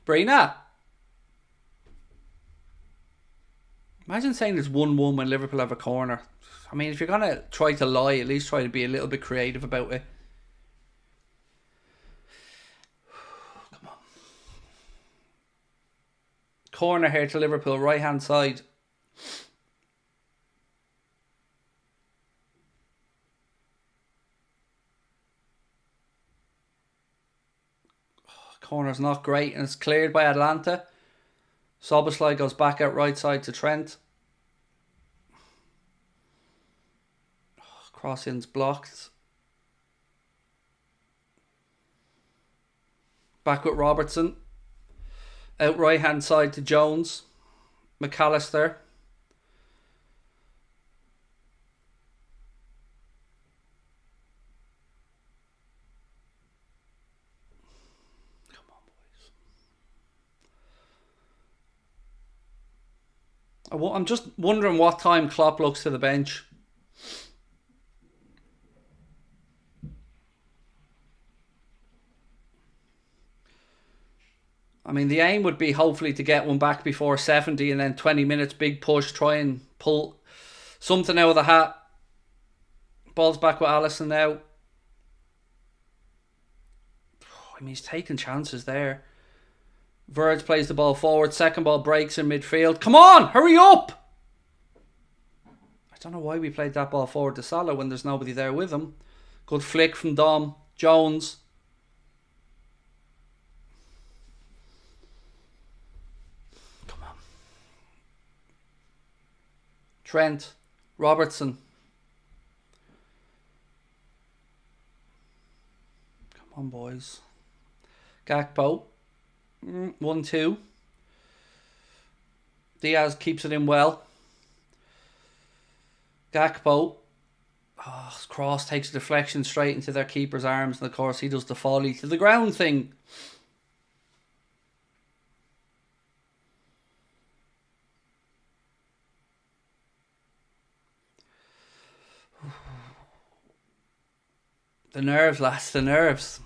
Brina. Imagine saying there's 1-1 when Liverpool have a corner. I mean, if you're going to try to lie, at least try to be a little bit creative about it. Come on. Corner here to Liverpool, right hand side. Corner's not great, and it's cleared by Atalanta. Szoboszlai goes back out right side to Trent. Cross-in's blocked. Back with Robertson. Out right hand side to Jones. McAllister. I'm just wondering what time Klopp looks to the bench. I mean, the aim would be hopefully to get one back before 70 and then 20 minutes, big push, try and pull something out of the hat. Ball's back with Alisson now. I mean, he's taking chances there. Verge plays the ball forward. Second ball breaks in midfield. Come on, hurry up! I don't know why we played that ball forward to Salah when there's nobody there with him. Good flick from Dom. Jones. Come on. Trent. Robertson. Come on, boys. Gakpo. 1-2. Diaz keeps it in well. Gakpo. Oh, cross takes a deflection straight into their keeper's arms, and of course he does the folly to the ground thing. The nerves, lads, the nerves.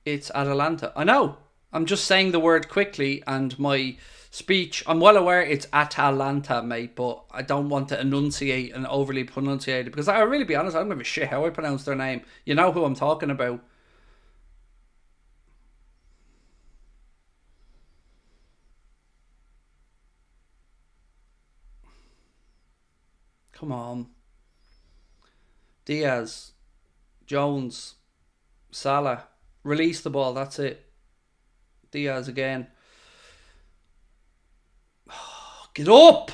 It's Atalanta. I know. I'm just saying the word quickly, and my speech, I'm well aware it's Atalanta, mate, but I don't want to enunciate and overly pronunciate it, because I'll really be honest, I don't give a shit how I pronounce their name. You know who I'm talking about. Come on. Diaz. Jones. Salah. Release the ball, that's it. Diaz again. Oh, get up!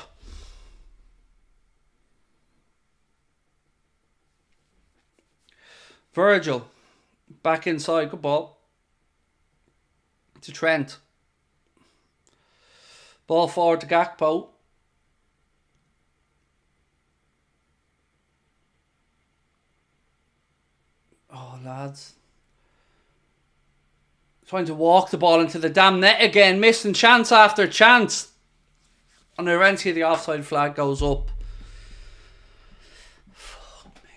Virgil. Back inside, good ball. To Trent. Ball forward to Gakpo. Oh, lads. Trying to walk the ball into the damn net again. Missing chance after chance. And eventually the offside flag goes up. Fuck me.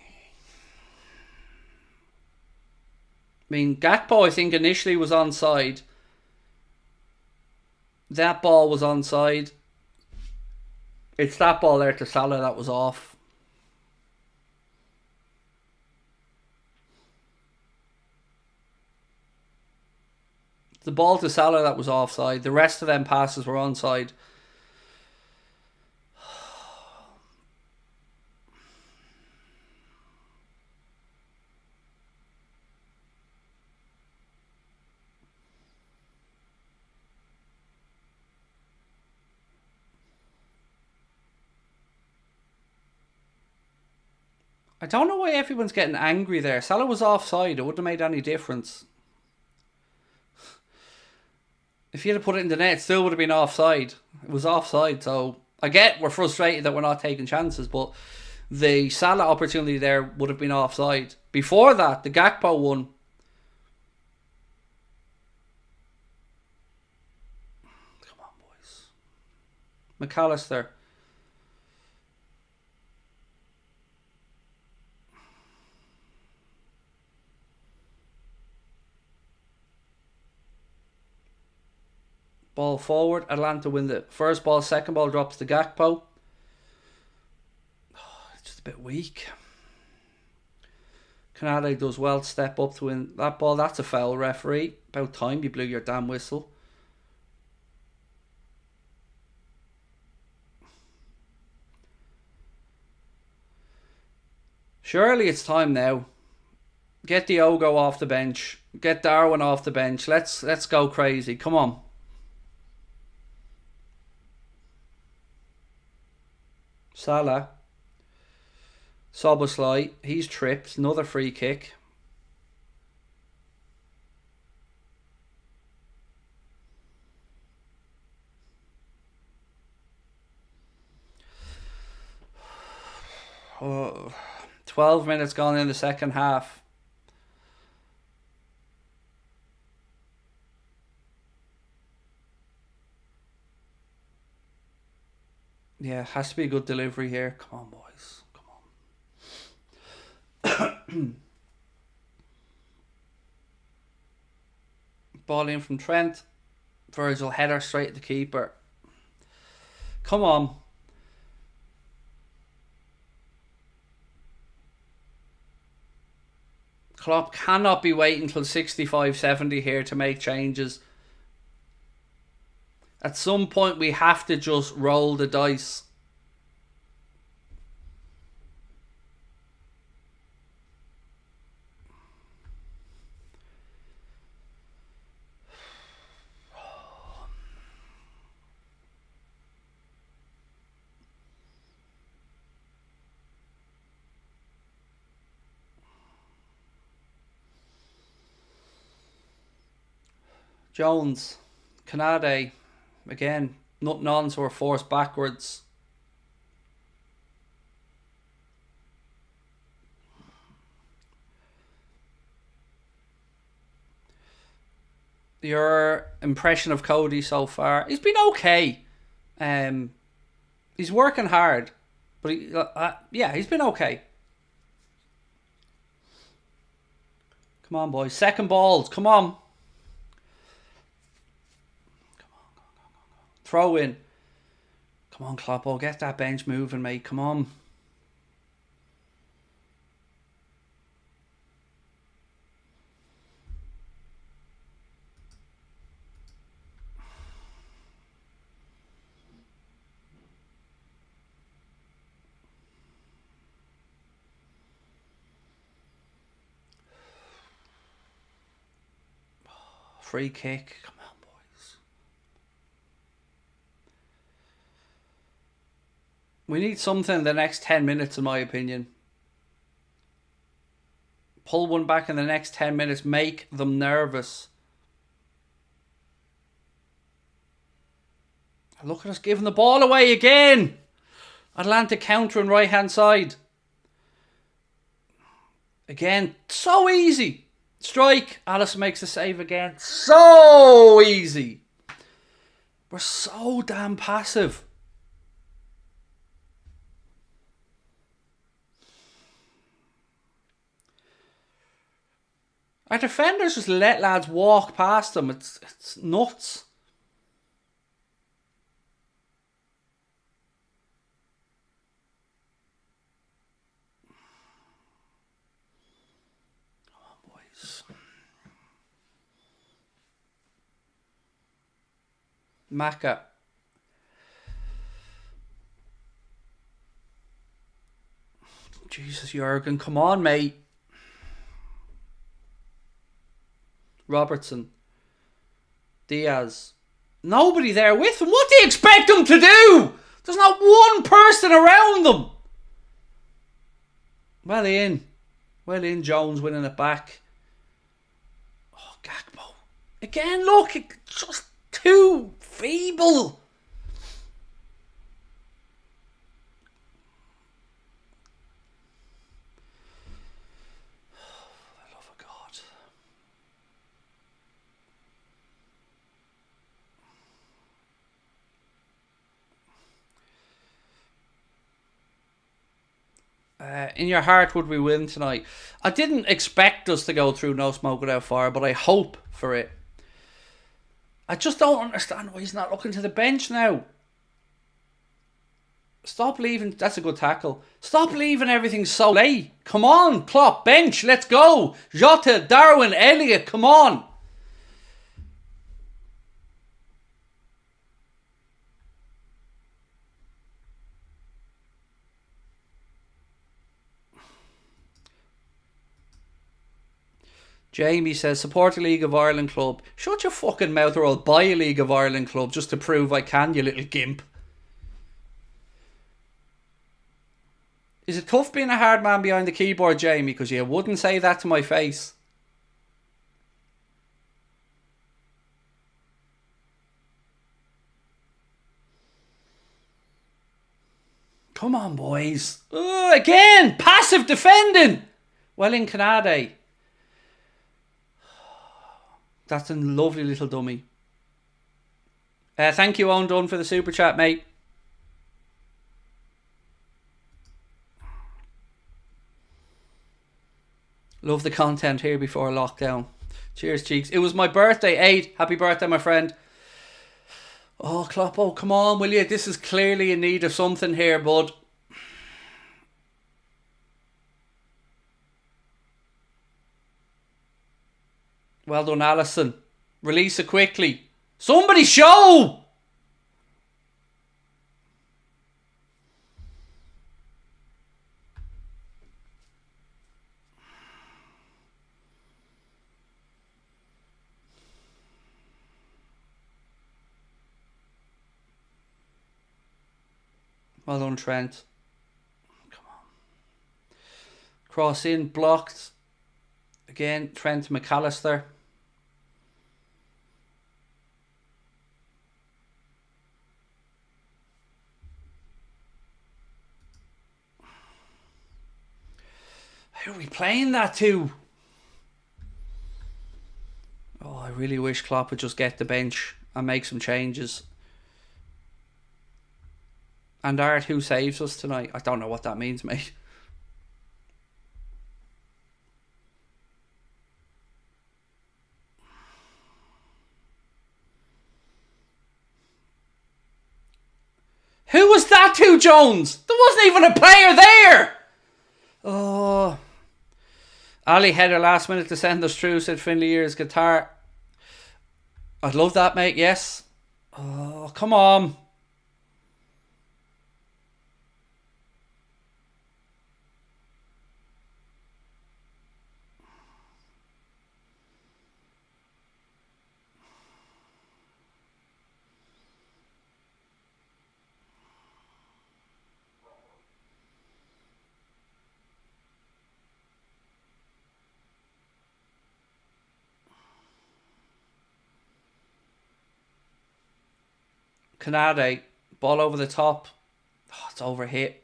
I mean, Gakpo, I think, initially was onside. That ball was onside. It's that ball there to Salah that was off. The ball to Salah that was offside. The rest of them passes were onside. I don't know why everyone's getting angry there. Salah was offside. It wouldn't have made any difference. If you'd have put it in the net, it still would have been offside. It was offside, so I get we're frustrated that we're not taking chances, but the Salah opportunity there would have been offside. Before that, the Gakpo one. Come on, boys. McAllister. Ball forward. Atalanta win the first ball. Second ball drops to Gakpo. Oh, it's just a bit weak. Canade does well to step up to win that ball. That's a foul, referee. About time you blew your damn whistle. Surely it's time now. Get Diogo off the bench. Get Darwin off the bench. Let's go crazy. Come on. Salah. Soboslai. He's tripped. Another free kick. Oh, 12 minutes gone in the second half. Yeah, has to be a good delivery here. Come on, boys. Come on. Ball in from Trent. Virgil header straight at the keeper. Come on. Klopp cannot be waiting till 65-70 here to make changes. At some point, we have to just roll the dice. Jones, Canade, again, nothing on, so we're forced backwards. Your impression of Cody so far? He's been okay. He's working hard, but yeah, he's been okay. Come on, boys. Second balls. Come on. Throw in. Come on, Kloppo. Get that bench moving, mate. Come on. Free kick. Come on, boys. We need something in the next 10 minutes, in my opinion. Pull one back in the next 10 minutes. Make them nervous. Look at us giving the ball away again. Atalanta countering right hand side. Again, so easy. Strike. Alisson makes the save again. So easy. We're so damn passive. Our defenders just let lads walk past them. It's nuts. Maka. Jesus, Jurgen, come on, mate. Robertson. Diaz. Nobody there with him. What do you expect them to do? There's not one person around them. Well in. Well in, Jones winning it back. Oh, Gakpo. Again, look, it's just too feeble. For the love of God. In your heart, would we win tonight? I didn't expect us to go through no smoke without fire, but I hope for it. I just don't understand why he's not looking to the bench now. Stop leaving. That's a good tackle. Stop leaving everything so late. Come on, Klopp, bench, let's go. Jota, Darwin, Elliott, come on. Jamie says, support a League of Ireland club. Shut your fucking mouth or I'll buy a League of Ireland club just to prove I can, you little gimp. Is it tough being a hard man behind the keyboard, Jamie? Because you wouldn't say that to my face. Come on, boys. Again, passive defending. Well in Canade. That's a lovely little dummy. Thank you, Owen Dunn, for the super chat, mate. Love the content here before lockdown. Cheers, cheeks. It was my birthday, 8. Happy birthday, my friend. Oh, Klopp, oh, come on, will you? This is clearly in need of something here, bud. Well done, Allison. Release it quickly. Somebody show! Well done, Trent. Come on. Cross in, blocked. Again, Trent McAllister. Who are we playing that to? Oh, I really wish Klopp would just get the bench and make some changes. And Art, who saves us tonight? I don't know what that means, mate. Who was that to, Jones? There wasn't even a player there. Oh. Ali header last minute to send us through, said Finley Ears guitar. I'd love that, mate, yes. Oh, come on. Canade, ball over the top. Oh, it's overhit.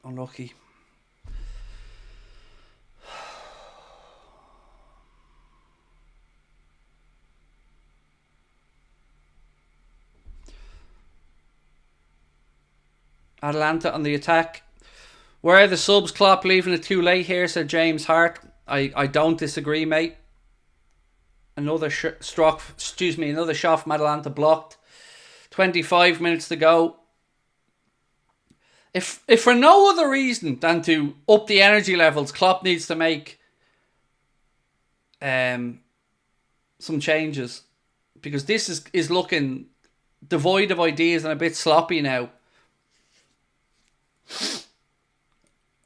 Unlucky. Atalanta on the attack. Where are the subs? Klopp leaving it too late here, said James Hart. I don't disagree, mate. Another shot from Atalanta blocked. 25 minutes to go. If for no other reason than to up the energy levels, Klopp needs to make some changes. Because this is looking devoid of ideas and a bit sloppy now.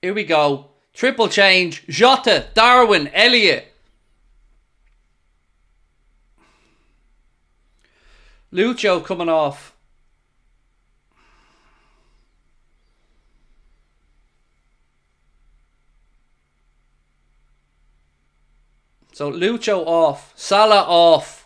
Here we go. Triple change. Jota, Darwin, Elliott. Lucho coming off. So Lucho off. Salah off.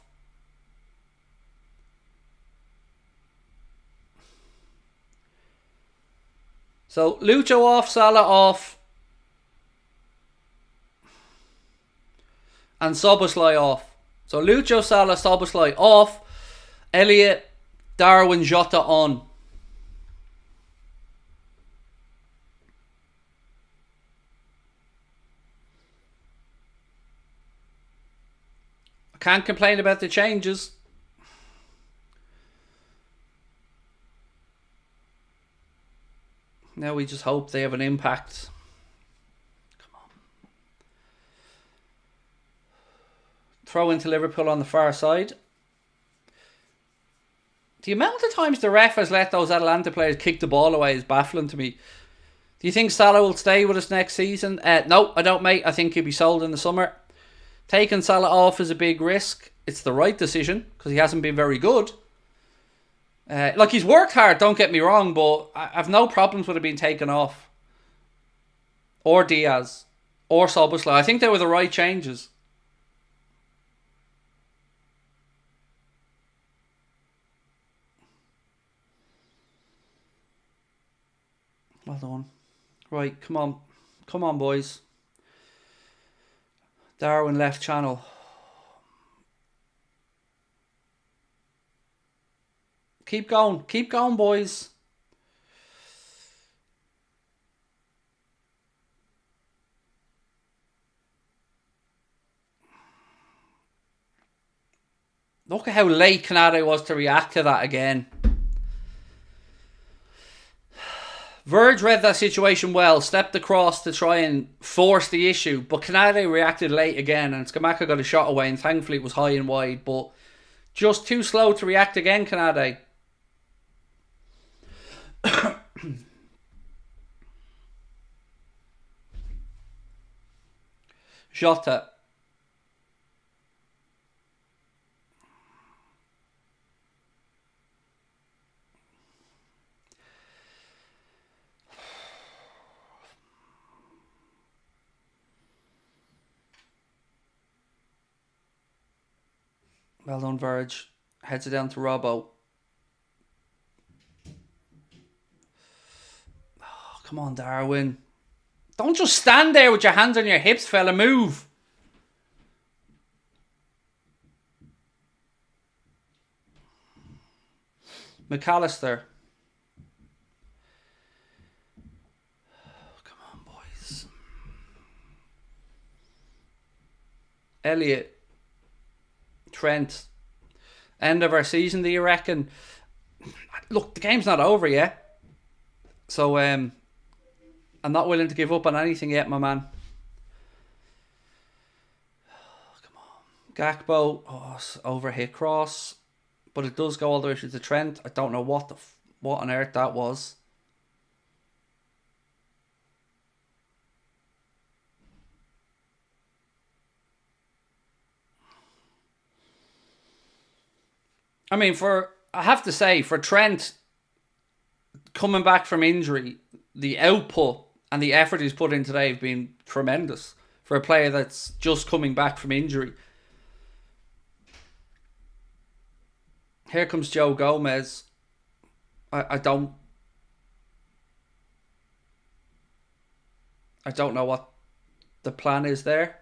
So Lucho off, Salah off. And Szoboszlai off. So Lucho, Salah, Szoboszlai off. Elliott, Darwin, Jota on. I can't complain about the changes. Now we just hope they have an impact. Come on. Throw into Liverpool on the far side. The amount of times the ref has let those Atalanta players kick the ball away is baffling to me. Do you think Salah will stay with us next season? No, I don't, mate. I think he'll be sold in the summer. Taking Salah off is a big risk. It's the right decision because he hasn't been very good. Like, he's worked hard, don't get me wrong, but I've no problems with it being taken off. Or Diaz. Or Szoboszlai. I think they were the right changes. Well done. Right, come on. Come on, boys. Darwin left channel. Keep going. Keep going, boys. Look at how late Canade was to react to that again. Verge read that situation well, stepped across to try and force the issue, but Canade reacted late again, and Scamacca got a shot away, and thankfully it was high and wide, but just too slow to react again, Canade. Jota. Well done, Verge. Heads it down to Robbo. Oh, come on, Darwin. Don't just stand there with your hands on your hips, fella. Move. McAllister. Oh, come on, boys. Elliott. Trent. End of our season, do you reckon? Look, the game's not over yet. So, I'm not willing to give up on anything yet, my man. Oh, come on. Gakpo. Oh, overhit cross. But it does go all the way through to Trent. I don't know what on earth that was. I mean, I have to say, for Trent coming back from injury, the output and the effort he's put in today have been tremendous for a player that's just coming back from injury. Here comes Joe Gomez. I don't know what the plan is there.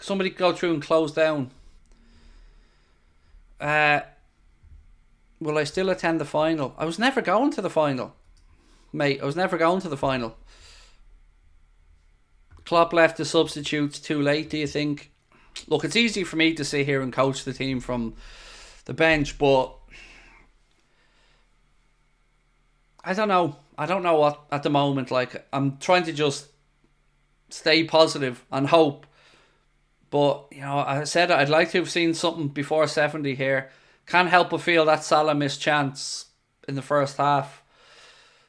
Somebody go through and close down. Will I still attend the final? I was never going to the final, mate. I was never going to the final. Klopp left the substitutes too late, do you think? Look, it's easy for me to sit here and coach the team from the bench, but I don't know. I don't know what at the moment. Like, I'm trying to just stay positive and hope. But, you know, I said I'd like to have seen something before 70 here. Can't help but feel that Salah missed chance in the first half.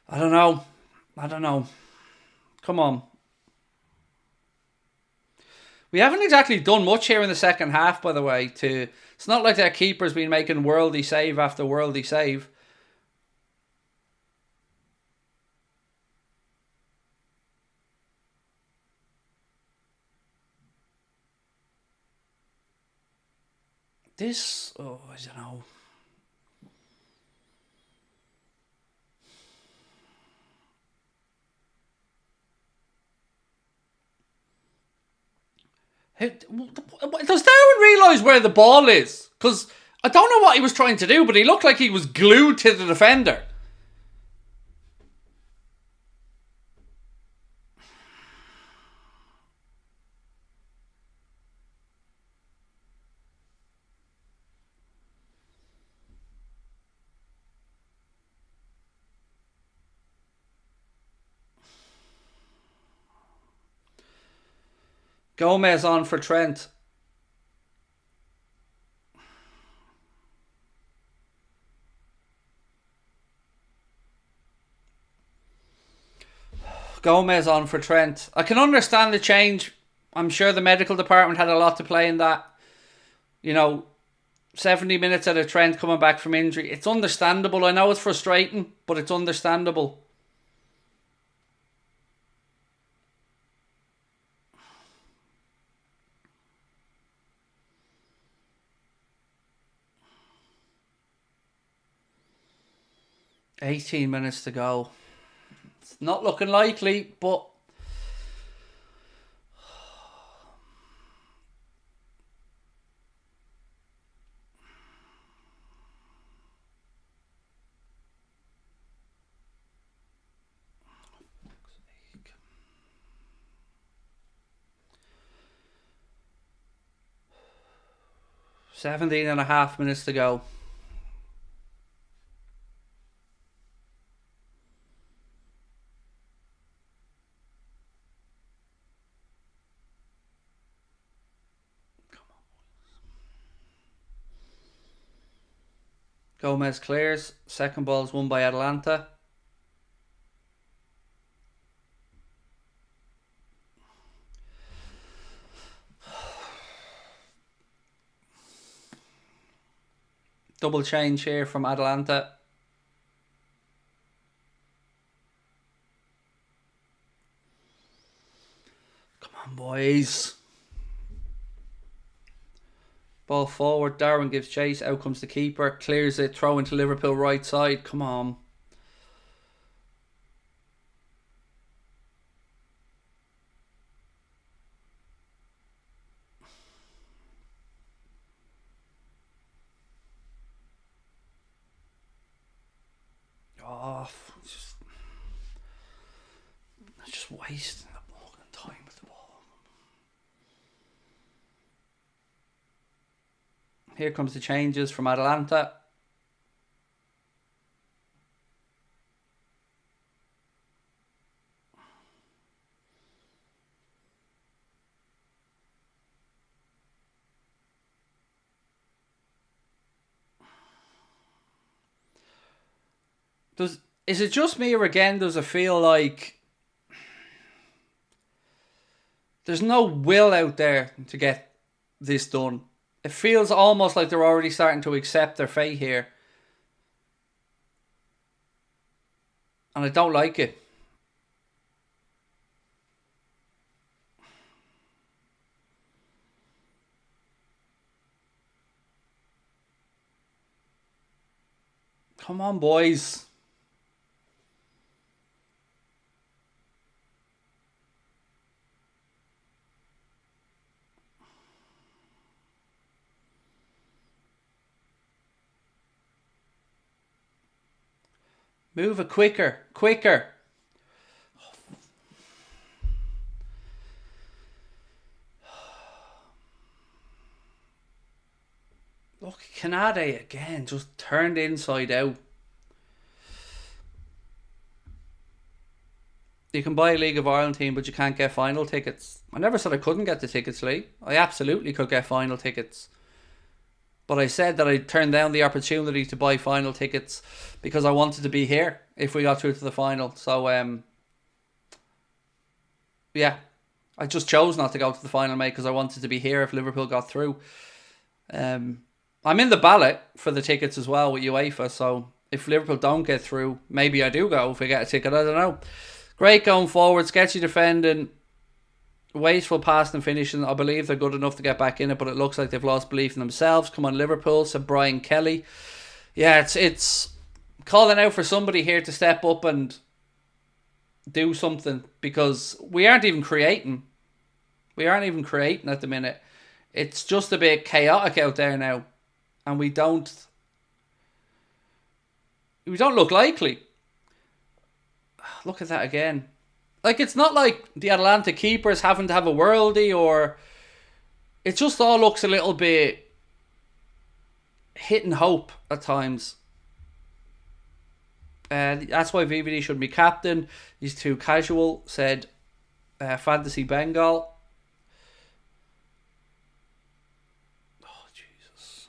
I don't know. Come on. We haven't exactly done much here in the second half, by the way. It's not like their keeper's been making worldy save after worldy save. This, oh, I don't know. Does Darwin realise where the ball is? Because I don't know what he was trying to do, but he looked like he was glued to the defender. Gomez on for Trent. Gomez on for Trent. I can understand the change. I'm sure the medical department had a lot to play in that. 70 minutes out of Trent coming back from injury. It's understandable. I know it's frustrating, but it's understandable. $18 minutes to go. It's not looking likely, but $17.5 minutes to go. Gomez clears. Second ball is won by Atalanta. Double change here from Atalanta. Come on, boys. Ball forward. Darwin gives chase. Out comes the keeper. Clears it. Throw into Liverpool right side. Come on. Oh, just wasting the fucking time with the ball. Here comes the changes from Atalanta. Is it just me, or again does it feel like there's no will out there to get this done? It feels almost like they're already starting to accept their fate here. And I don't like it. Come on, boys. Move it quicker, quicker. Look, Canade again, just turned inside out. You can buy a League of Ireland team, but you can't get final tickets. I never said I couldn't get the tickets, Lee. I absolutely could get final tickets. But I said that I turned down the opportunity to buy final tickets because I wanted to be here if we got through to the final. So, yeah, I just chose not to go to the final, mate, because I wanted to be here if Liverpool got through. I'm in the ballot for the tickets as well with UEFA. So if Liverpool don't get through, maybe I do go if I get a ticket. I don't know. Great going forward, sketchy defending. Wasteful passing and finishing. I believe they're good enough to get back in it, but it looks like they've lost belief in themselves. Come on, Liverpool, said Brian Kelly. Yeah, it's calling out for somebody here to step up and do something, because we aren't even creating. We aren't even creating at the minute. It's just a bit chaotic out there now, and we don't look likely. Look at that again. Like, it's not like the Atalanta keeper's having to have a worldie, or it just all looks a little bit hit and hope at times. That's why VVD shouldn't be captain. He's too casual, said Fantasy Bengal. Oh, Jesus.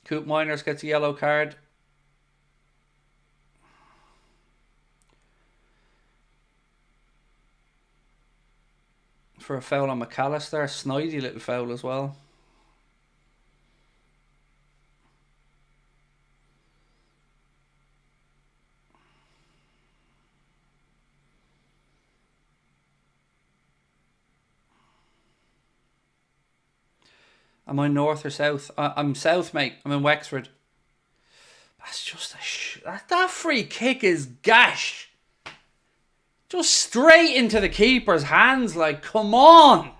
Coop Miners gets a yellow card. For a foul on McAllister. Snidey little foul as well. Am I north or south? I'm south, mate. I'm in Wexford. That's just that free kick is gash. Just straight into the keeper's hands. Like, come on.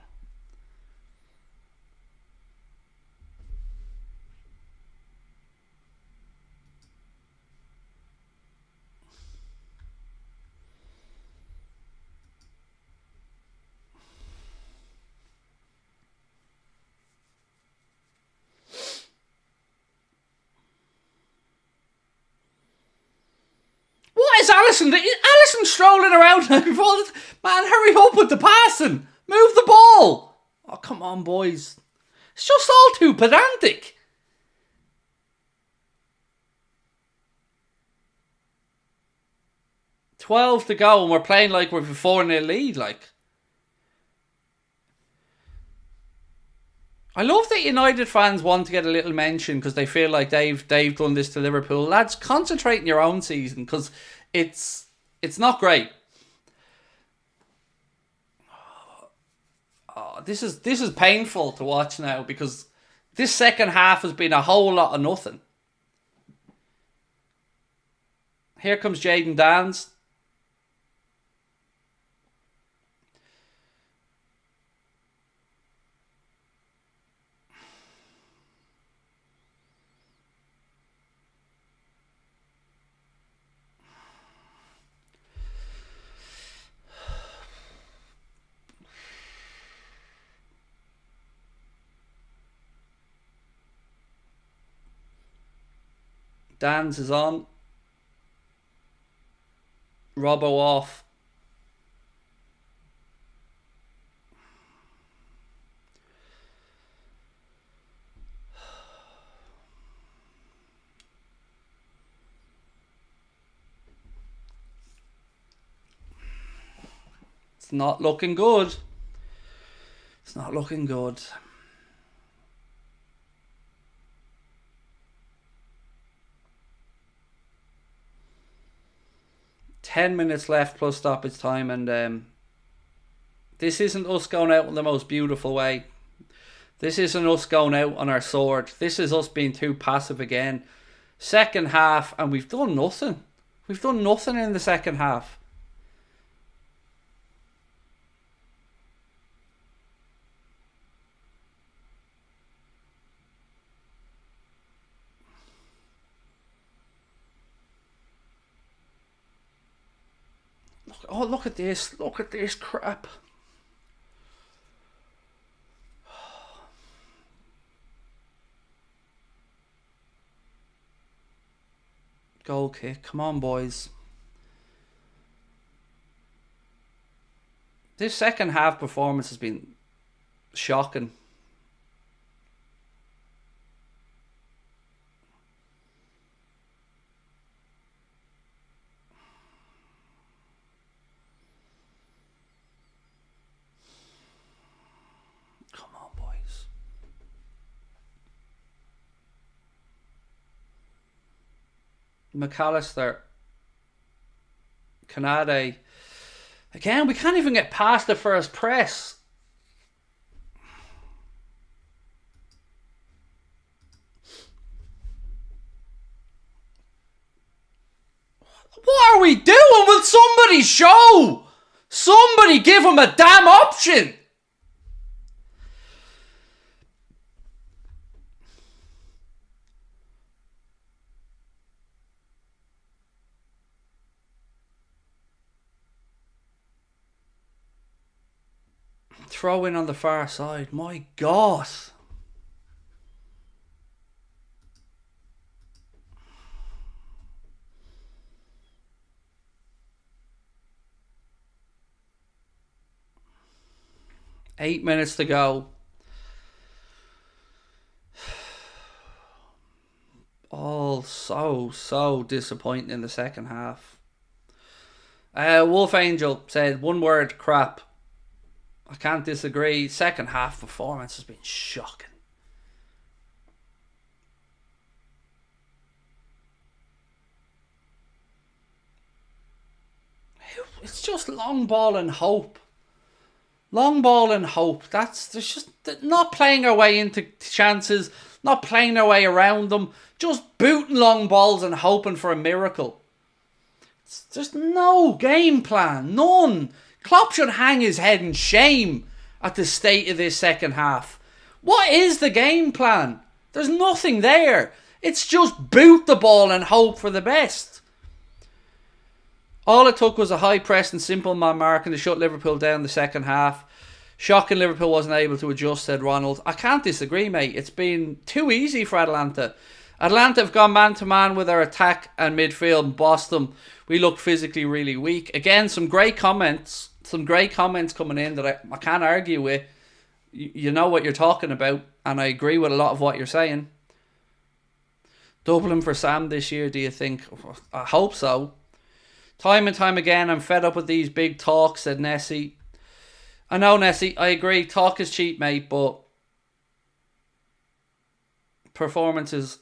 What is Alisson? Alisson strolling around like, man, hurry up with the passing. Move the ball. Oh, come on, boys. It's just all too pedantic. $12 to go and we're playing like we're 4-0 lead. Like, I love that United fans want to get a little mention because they feel like they've done this to Liverpool. Lads, concentrate on your own season, because it's not great. Oh, this is painful to watch now, because this second half has been a whole lot of nothing. Here comes Jaden Dans. Dans is on. Robbo off. It's not looking good. It's not looking good. Ten minutes left plus stoppage time, and this isn't us going out in the most beautiful way. This isn't us going out on our sword. This is us being too passive again. Second half, and we've done nothing. We've done nothing in the second half. Oh, look at this. Look at this crap. Goal kick. Come on, boys. This second half performance has been shocking. Come on, boys. McAllister. Canade. Again, we can't even get past the first press. What are we doing? Will somebody show? Somebody give him a damn option. Throw in on the far side. My God. Eight minutes to go. All so disappointing in the second half. Wolf Angel said, one word, crap. I can't disagree. Second half performance has been shocking. It's just long ball and hope. Long ball and hope. There's just not playing our way into chances, not playing our way around them, just booting long balls and hoping for a miracle. There's no game plan, none. Klopp should hang his head in shame at the state of this second half. What is the game plan? There's nothing there. It's just boot the ball and hope for the best. All it took was a high press and simple man marking to shut Liverpool down the second half. Shocking Liverpool wasn't able to adjust, said Ronald. I can't disagree, mate. It's been too easy for Atalanta. Atalanta have gone man-to-man with our attack and midfield and bossed them. We looked physically really weak. Again, some great comments. Some great comments coming in that I can't argue with. You know what you're talking about, and I agree with a lot of what you're saying. Dublin for Sam this year, do you think? I hope so. Time and time again, I'm fed up with these big talks, said Nessie. I know, Nessie, I agree. Talk is cheap, mate, but performances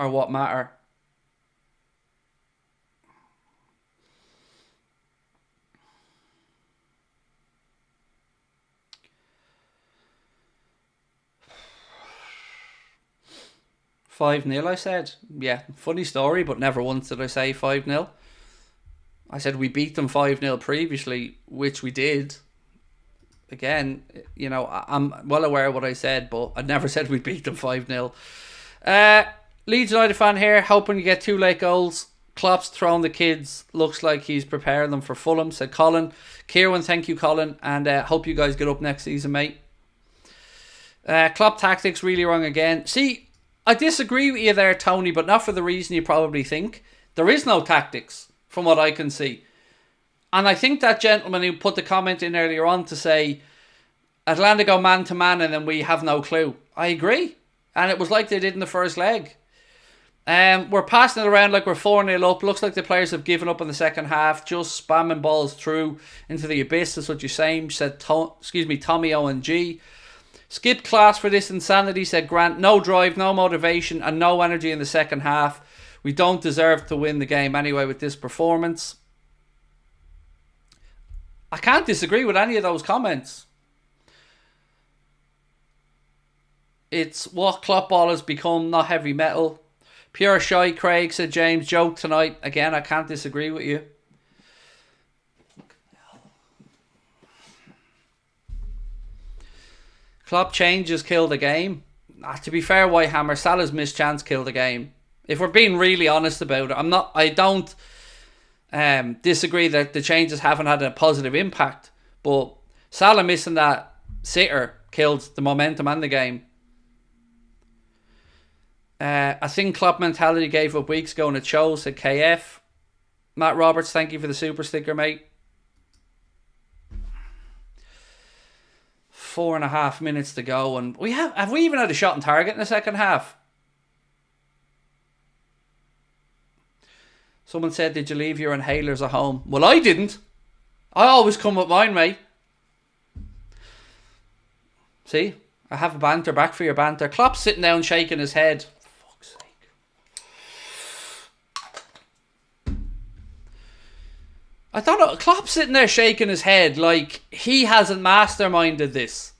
are what matter. "5-0, I said. Yeah, funny story, but never once did I say 5-0. I said we beat them 5-0 previously, which we did. Again, you know, I'm well aware of what I said, but I never said we beat them 5-0. Leeds United fan here, hoping you get 2 late goals. Klopp's throwing the kids. Looks like he's preparing them for Fulham, said Colin. Kieran, thank you, Colin, and hope you guys get up next season, mate. Klopp tactics really wrong again. See, I disagree with you there, Tony, but not for the reason you probably think. There is no tactics, from what I can see. And I think that gentleman who put the comment in earlier on to say Atalanta go man-to-man and then we have no clue. I agree. And it was like they did in the first leg. We're passing it around like we're 4-0 up. Looks like the players have given up in the second half. Just spamming balls through into the abyss. That's what you're saying, said Tommy ONG. Skip class for this insanity, said Grant. No drive, no motivation and no energy in the second half. We don't deserve to win the game anyway with this performance. I can't disagree with any of those comments. It's what Klopp ball has become, not heavy metal. Pure shy, Craig, said James. Joke tonight. Again, I can't disagree with you. Klopp changes kill the game. To be fair, Whitehammer, Salah's missed chance killed the game. If we're being really honest about it, I don't disagree that the changes haven't had a positive impact, but Salah missing that sitter killed the momentum and the game. I think Klopp mentality gave up weeks ago and it shows, said KF. Matt Roberts, thank you for the super sticker, mate. 4.5 minutes to go, and have we even had a shot on target in the second half? Someone said, did you leave your inhalers at home? Well, I didn't. I always come with mine, mate. See? I have a banter back for your banter. Klopp's sitting down shaking his head. For fuck's sake. I don't know. Klopp's sitting there shaking his head like he hasn't masterminded this.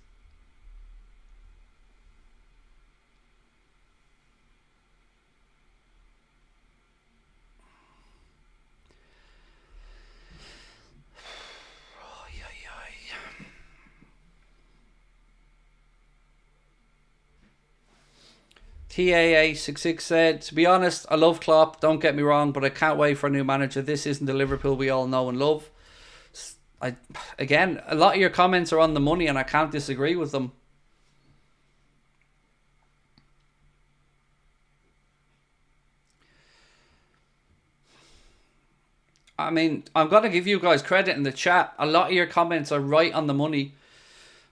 TAA66 said, to be honest, I love Klopp, don't get me wrong, but I can't wait for a new manager. This isn't the Liverpool we all know and love. Again, a lot of your comments are on the money and I can't disagree with them. I mean, I'm going to give you guys credit in the chat. A lot of your comments are right on the money.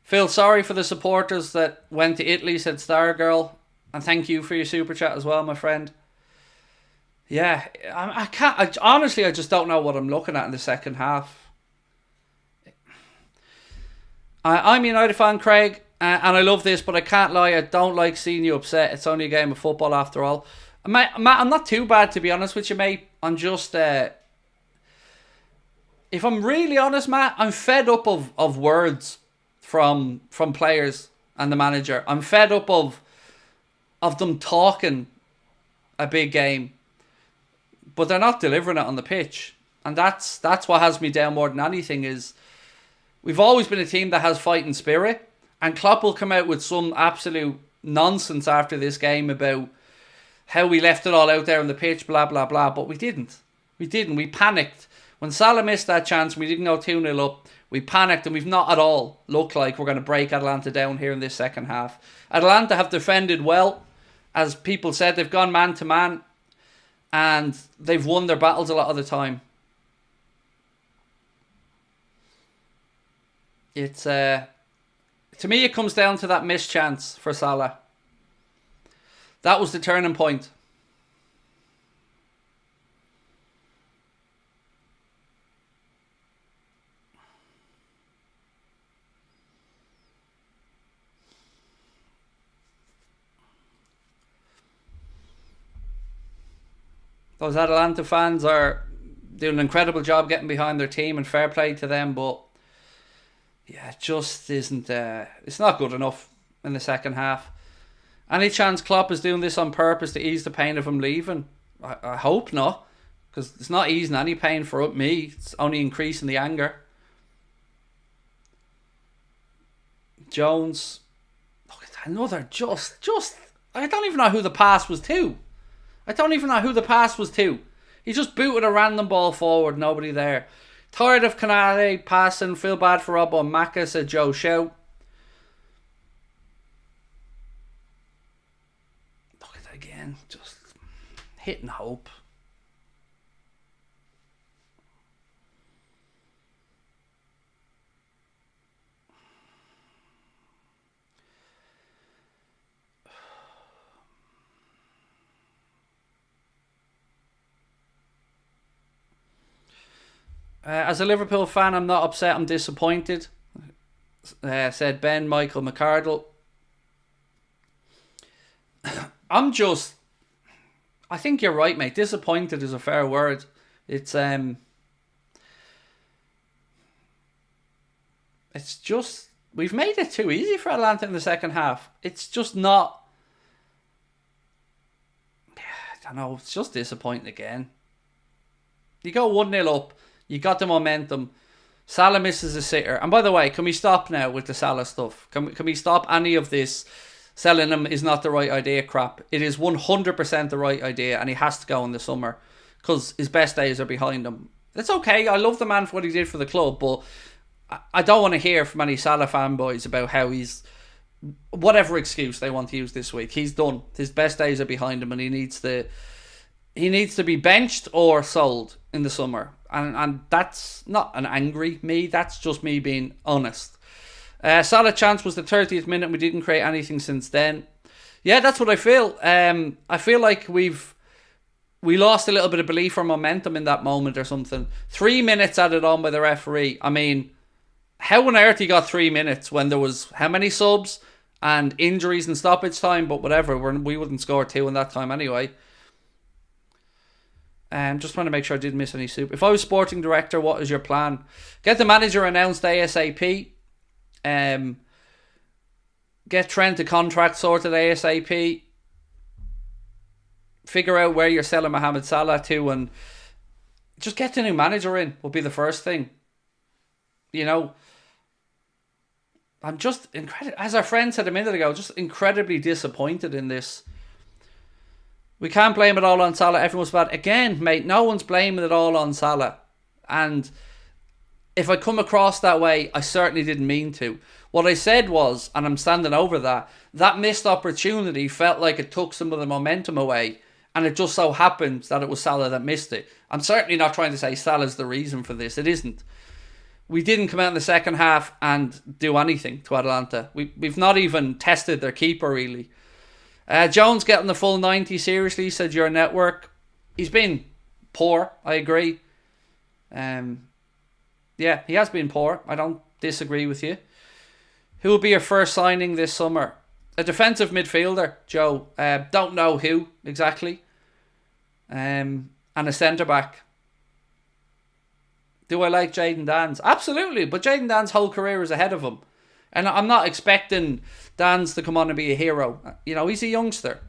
Feel sorry for the supporters that went to Italy, said Stargirl. And thank you for your super chat as well, my friend. Yeah, I can't. Honestly, I just don't know what I'm looking at in the second half. I'm a United fan, Craig, and I love this, but I can't lie. I don't like seeing you upset. It's only a game of football after all. Matt, I'm not too bad, to be honest with you, mate. I'm just... if I'm really honest, Matt, I'm fed up of words from players and the manager. I'm fed up of them talking a big game, but they're not delivering it on the pitch. And that's what has me down more than anything. Is we've always been a team that has fighting spirit, and Klopp will come out with some absolute nonsense after this game about how we left it all out there on the pitch, blah, blah, blah. But we didn't. We panicked. When Salah missed that chance, we didn't go 2-0 up. We panicked, and we've not at all looked like we're going to break Atalanta down here in this second half. Atalanta have defended well. As people said, they've gone man to man, and they've won their battles a lot of the time. It's to me, it comes down to that missed chance for Salah. That was the turning point. Those Atalanta fans are doing an incredible job getting behind their team, and fair play to them, but yeah, it just isn't, it's not good enough in the second half. Any chance Klopp is doing this on purpose to ease the pain of him leaving? I hope not, because it's not easing any pain for me, it's only increasing the anger. Jones, look at another just, I don't even know who the pass was to. He just booted a random ball forward, nobody there. Tired of Canale passing, feel bad for Robbo and Maka, said Joe Show. Look at that again, just hitting hope. As a Liverpool fan, I'm not upset, I'm disappointed, said Ben Michael McCardle. I think you're right, mate. Disappointed is a fair word. It's just, we've made it too easy for Atalanta in the second half. It's just not, I don't know, it's just disappointing again. You go 1-0 up. You got the momentum. Salah misses a sitter. And by the way, can we stop now with the Salah stuff? Can we stop any of this selling him is not the right idea crap? It is 100% the right idea, and he has to go in the summer because his best days are behind him. It's okay. I love the man for what he did for the club, but I don't want to hear from any Salah fanboys about how he's... Whatever excuse they want to use this week, he's done. His best days are behind him, and he needs to be benched or sold in the summer. And that's not an angry me. That's just me being honest. Salah chance was the 30th minute. We didn't create anything since then. Yeah, that's what I feel. I feel like we lost a little bit of belief or momentum in that moment or something. 3 minutes added on by the referee. I mean, how on earth he got 3 minutes when there was how many subs and injuries and stoppage time? But whatever, we wouldn't score 2 in that time anyway. Just want to make sure I didn't miss any soup. If I was sporting director, what is your plan? Get the manager announced ASAP. Get Trent a contract sorted ASAP. Figure out where you're selling Mohamed Salah to, and just get the new manager in will be the first thing. You know, I'm just as our friend said a minute ago, just incredibly disappointed in this. We can't blame it all on Salah. Everyone's bad. Again, mate, no one's blaming it all on Salah. And if I come across that way, I certainly didn't mean to. What I said was, and I'm standing over that missed opportunity felt like it took some of the momentum away. And it just so happened that it was Salah that missed it. I'm certainly not trying to say Salah's the reason for this. It isn't. We didn't come out in the second half and do anything to Atalanta. We've not even tested their keeper, really. Jones getting the full 90, seriously, said your network. He's been poor, I agree. Yeah, he has been poor. I don't disagree with you. Who will be your first signing this summer? A defensive midfielder, Joe. Don't know who exactly. And a centre-back. Do I like Jayden Danns? Absolutely, but Jayden Danns' whole career is ahead of him. And I'm not expecting Danns to come on and be a hero. You know, he's a youngster.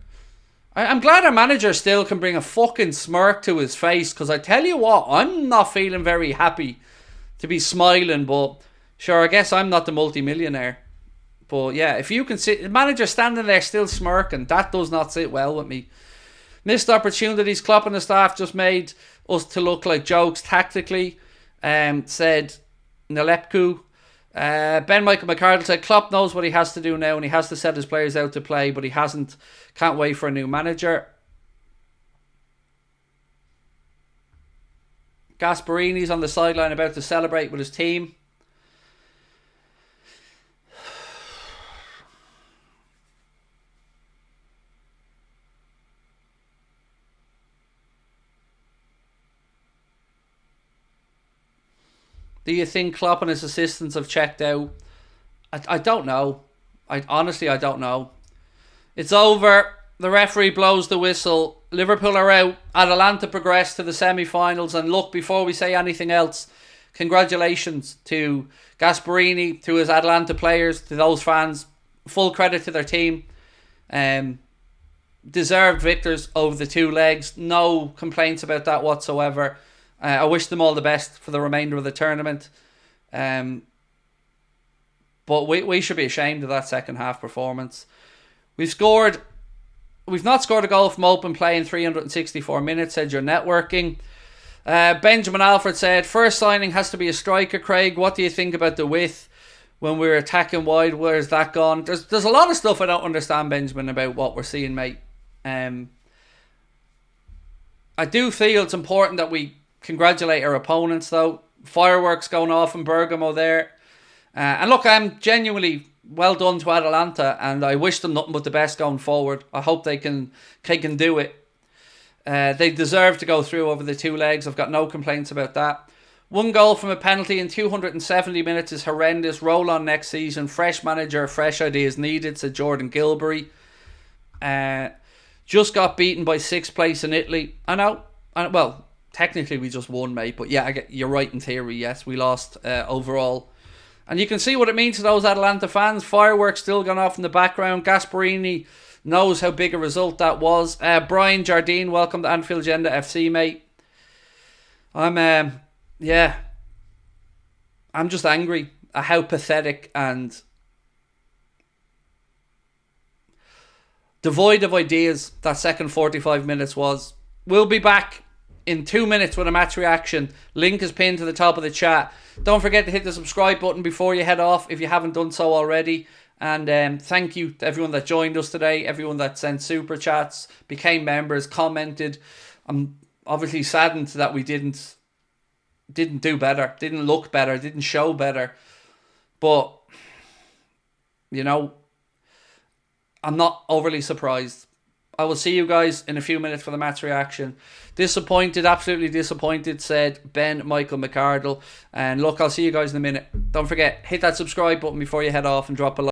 I'm glad our manager still can bring a fucking smirk to his face, because I tell you what, I'm not feeling very happy to be smiling, but sure, I guess I'm not the multi-millionaire. But yeah, if you can see the manager standing there still smirking, that does not sit well with me. Missed opportunities. Klopp and the staff just made us to look like jokes tactically, said Nalepku. Ben Michael McCardle said Klopp knows what he has to do now and he has to set his players out to play, but he hasn't. Can't wait for a new manager. Gasparini's on the sideline about to celebrate with his team. Do you think Klopp and his assistants have checked out? I don't know. Honestly, I don't know. It's over. The referee blows the whistle. Liverpool are out. Atalanta progress to the semi-finals. And look, before we say anything else, congratulations to Gasparini, to his Atalanta players, to those fans. Full credit to their team. Deserved victors over the two legs. No complaints about that whatsoever. I wish them all the best for the remainder of the tournament. But we should be ashamed of that second half performance. We've not scored a goal from open play in 364 minutes, said you're networking. Benjamin Alfred said, first signing has to be a striker, Craig. What do you think about the width when we're attacking wide? Where's that gone? There's a lot of stuff I don't understand, Benjamin, about what we're seeing, mate. I do feel it's important that we congratulate our opponents, though. Fireworks going off in Bergamo there. And look, I'm genuinely well done to Atalanta, and I wish them nothing but the best going forward. I hope they can do it. They deserve to go through over the two legs. I've got no complaints about that. One goal from a penalty in 270 minutes is horrendous. Roll on next season. Fresh manager, fresh ideas needed, said Jordan Gilbury. Just got beaten by 6th place in Italy. I know. Well, technically we just won, mate. But yeah, you're right in theory. Yes, we lost overall. And you can see what it means to those Atalanta fans. Fireworks still going off in the background. Gasparini knows how big a result that was. Brian Jardine, welcome to Anfield Agenda FC, mate. I'm just angry at how pathetic and devoid of ideas that second 45 minutes was. We'll be back in 2 minutes with a match reaction. Link is pinned to the top of the chat. Don't forget to hit the subscribe button before you head off if you haven't done so already. And thank you to everyone that joined us today, everyone that sent super chats, became members, commented. I'm obviously saddened that we didn't do better, didn't look better, didn't show better. But, you know, I'm not overly surprised. I will see you guys in a few minutes for the match reaction. Disappointed, absolutely disappointed, said Ben Michael McCardle. And look, I'll see you guys in a minute. Don't forget, hit that subscribe button before you head off and drop a like.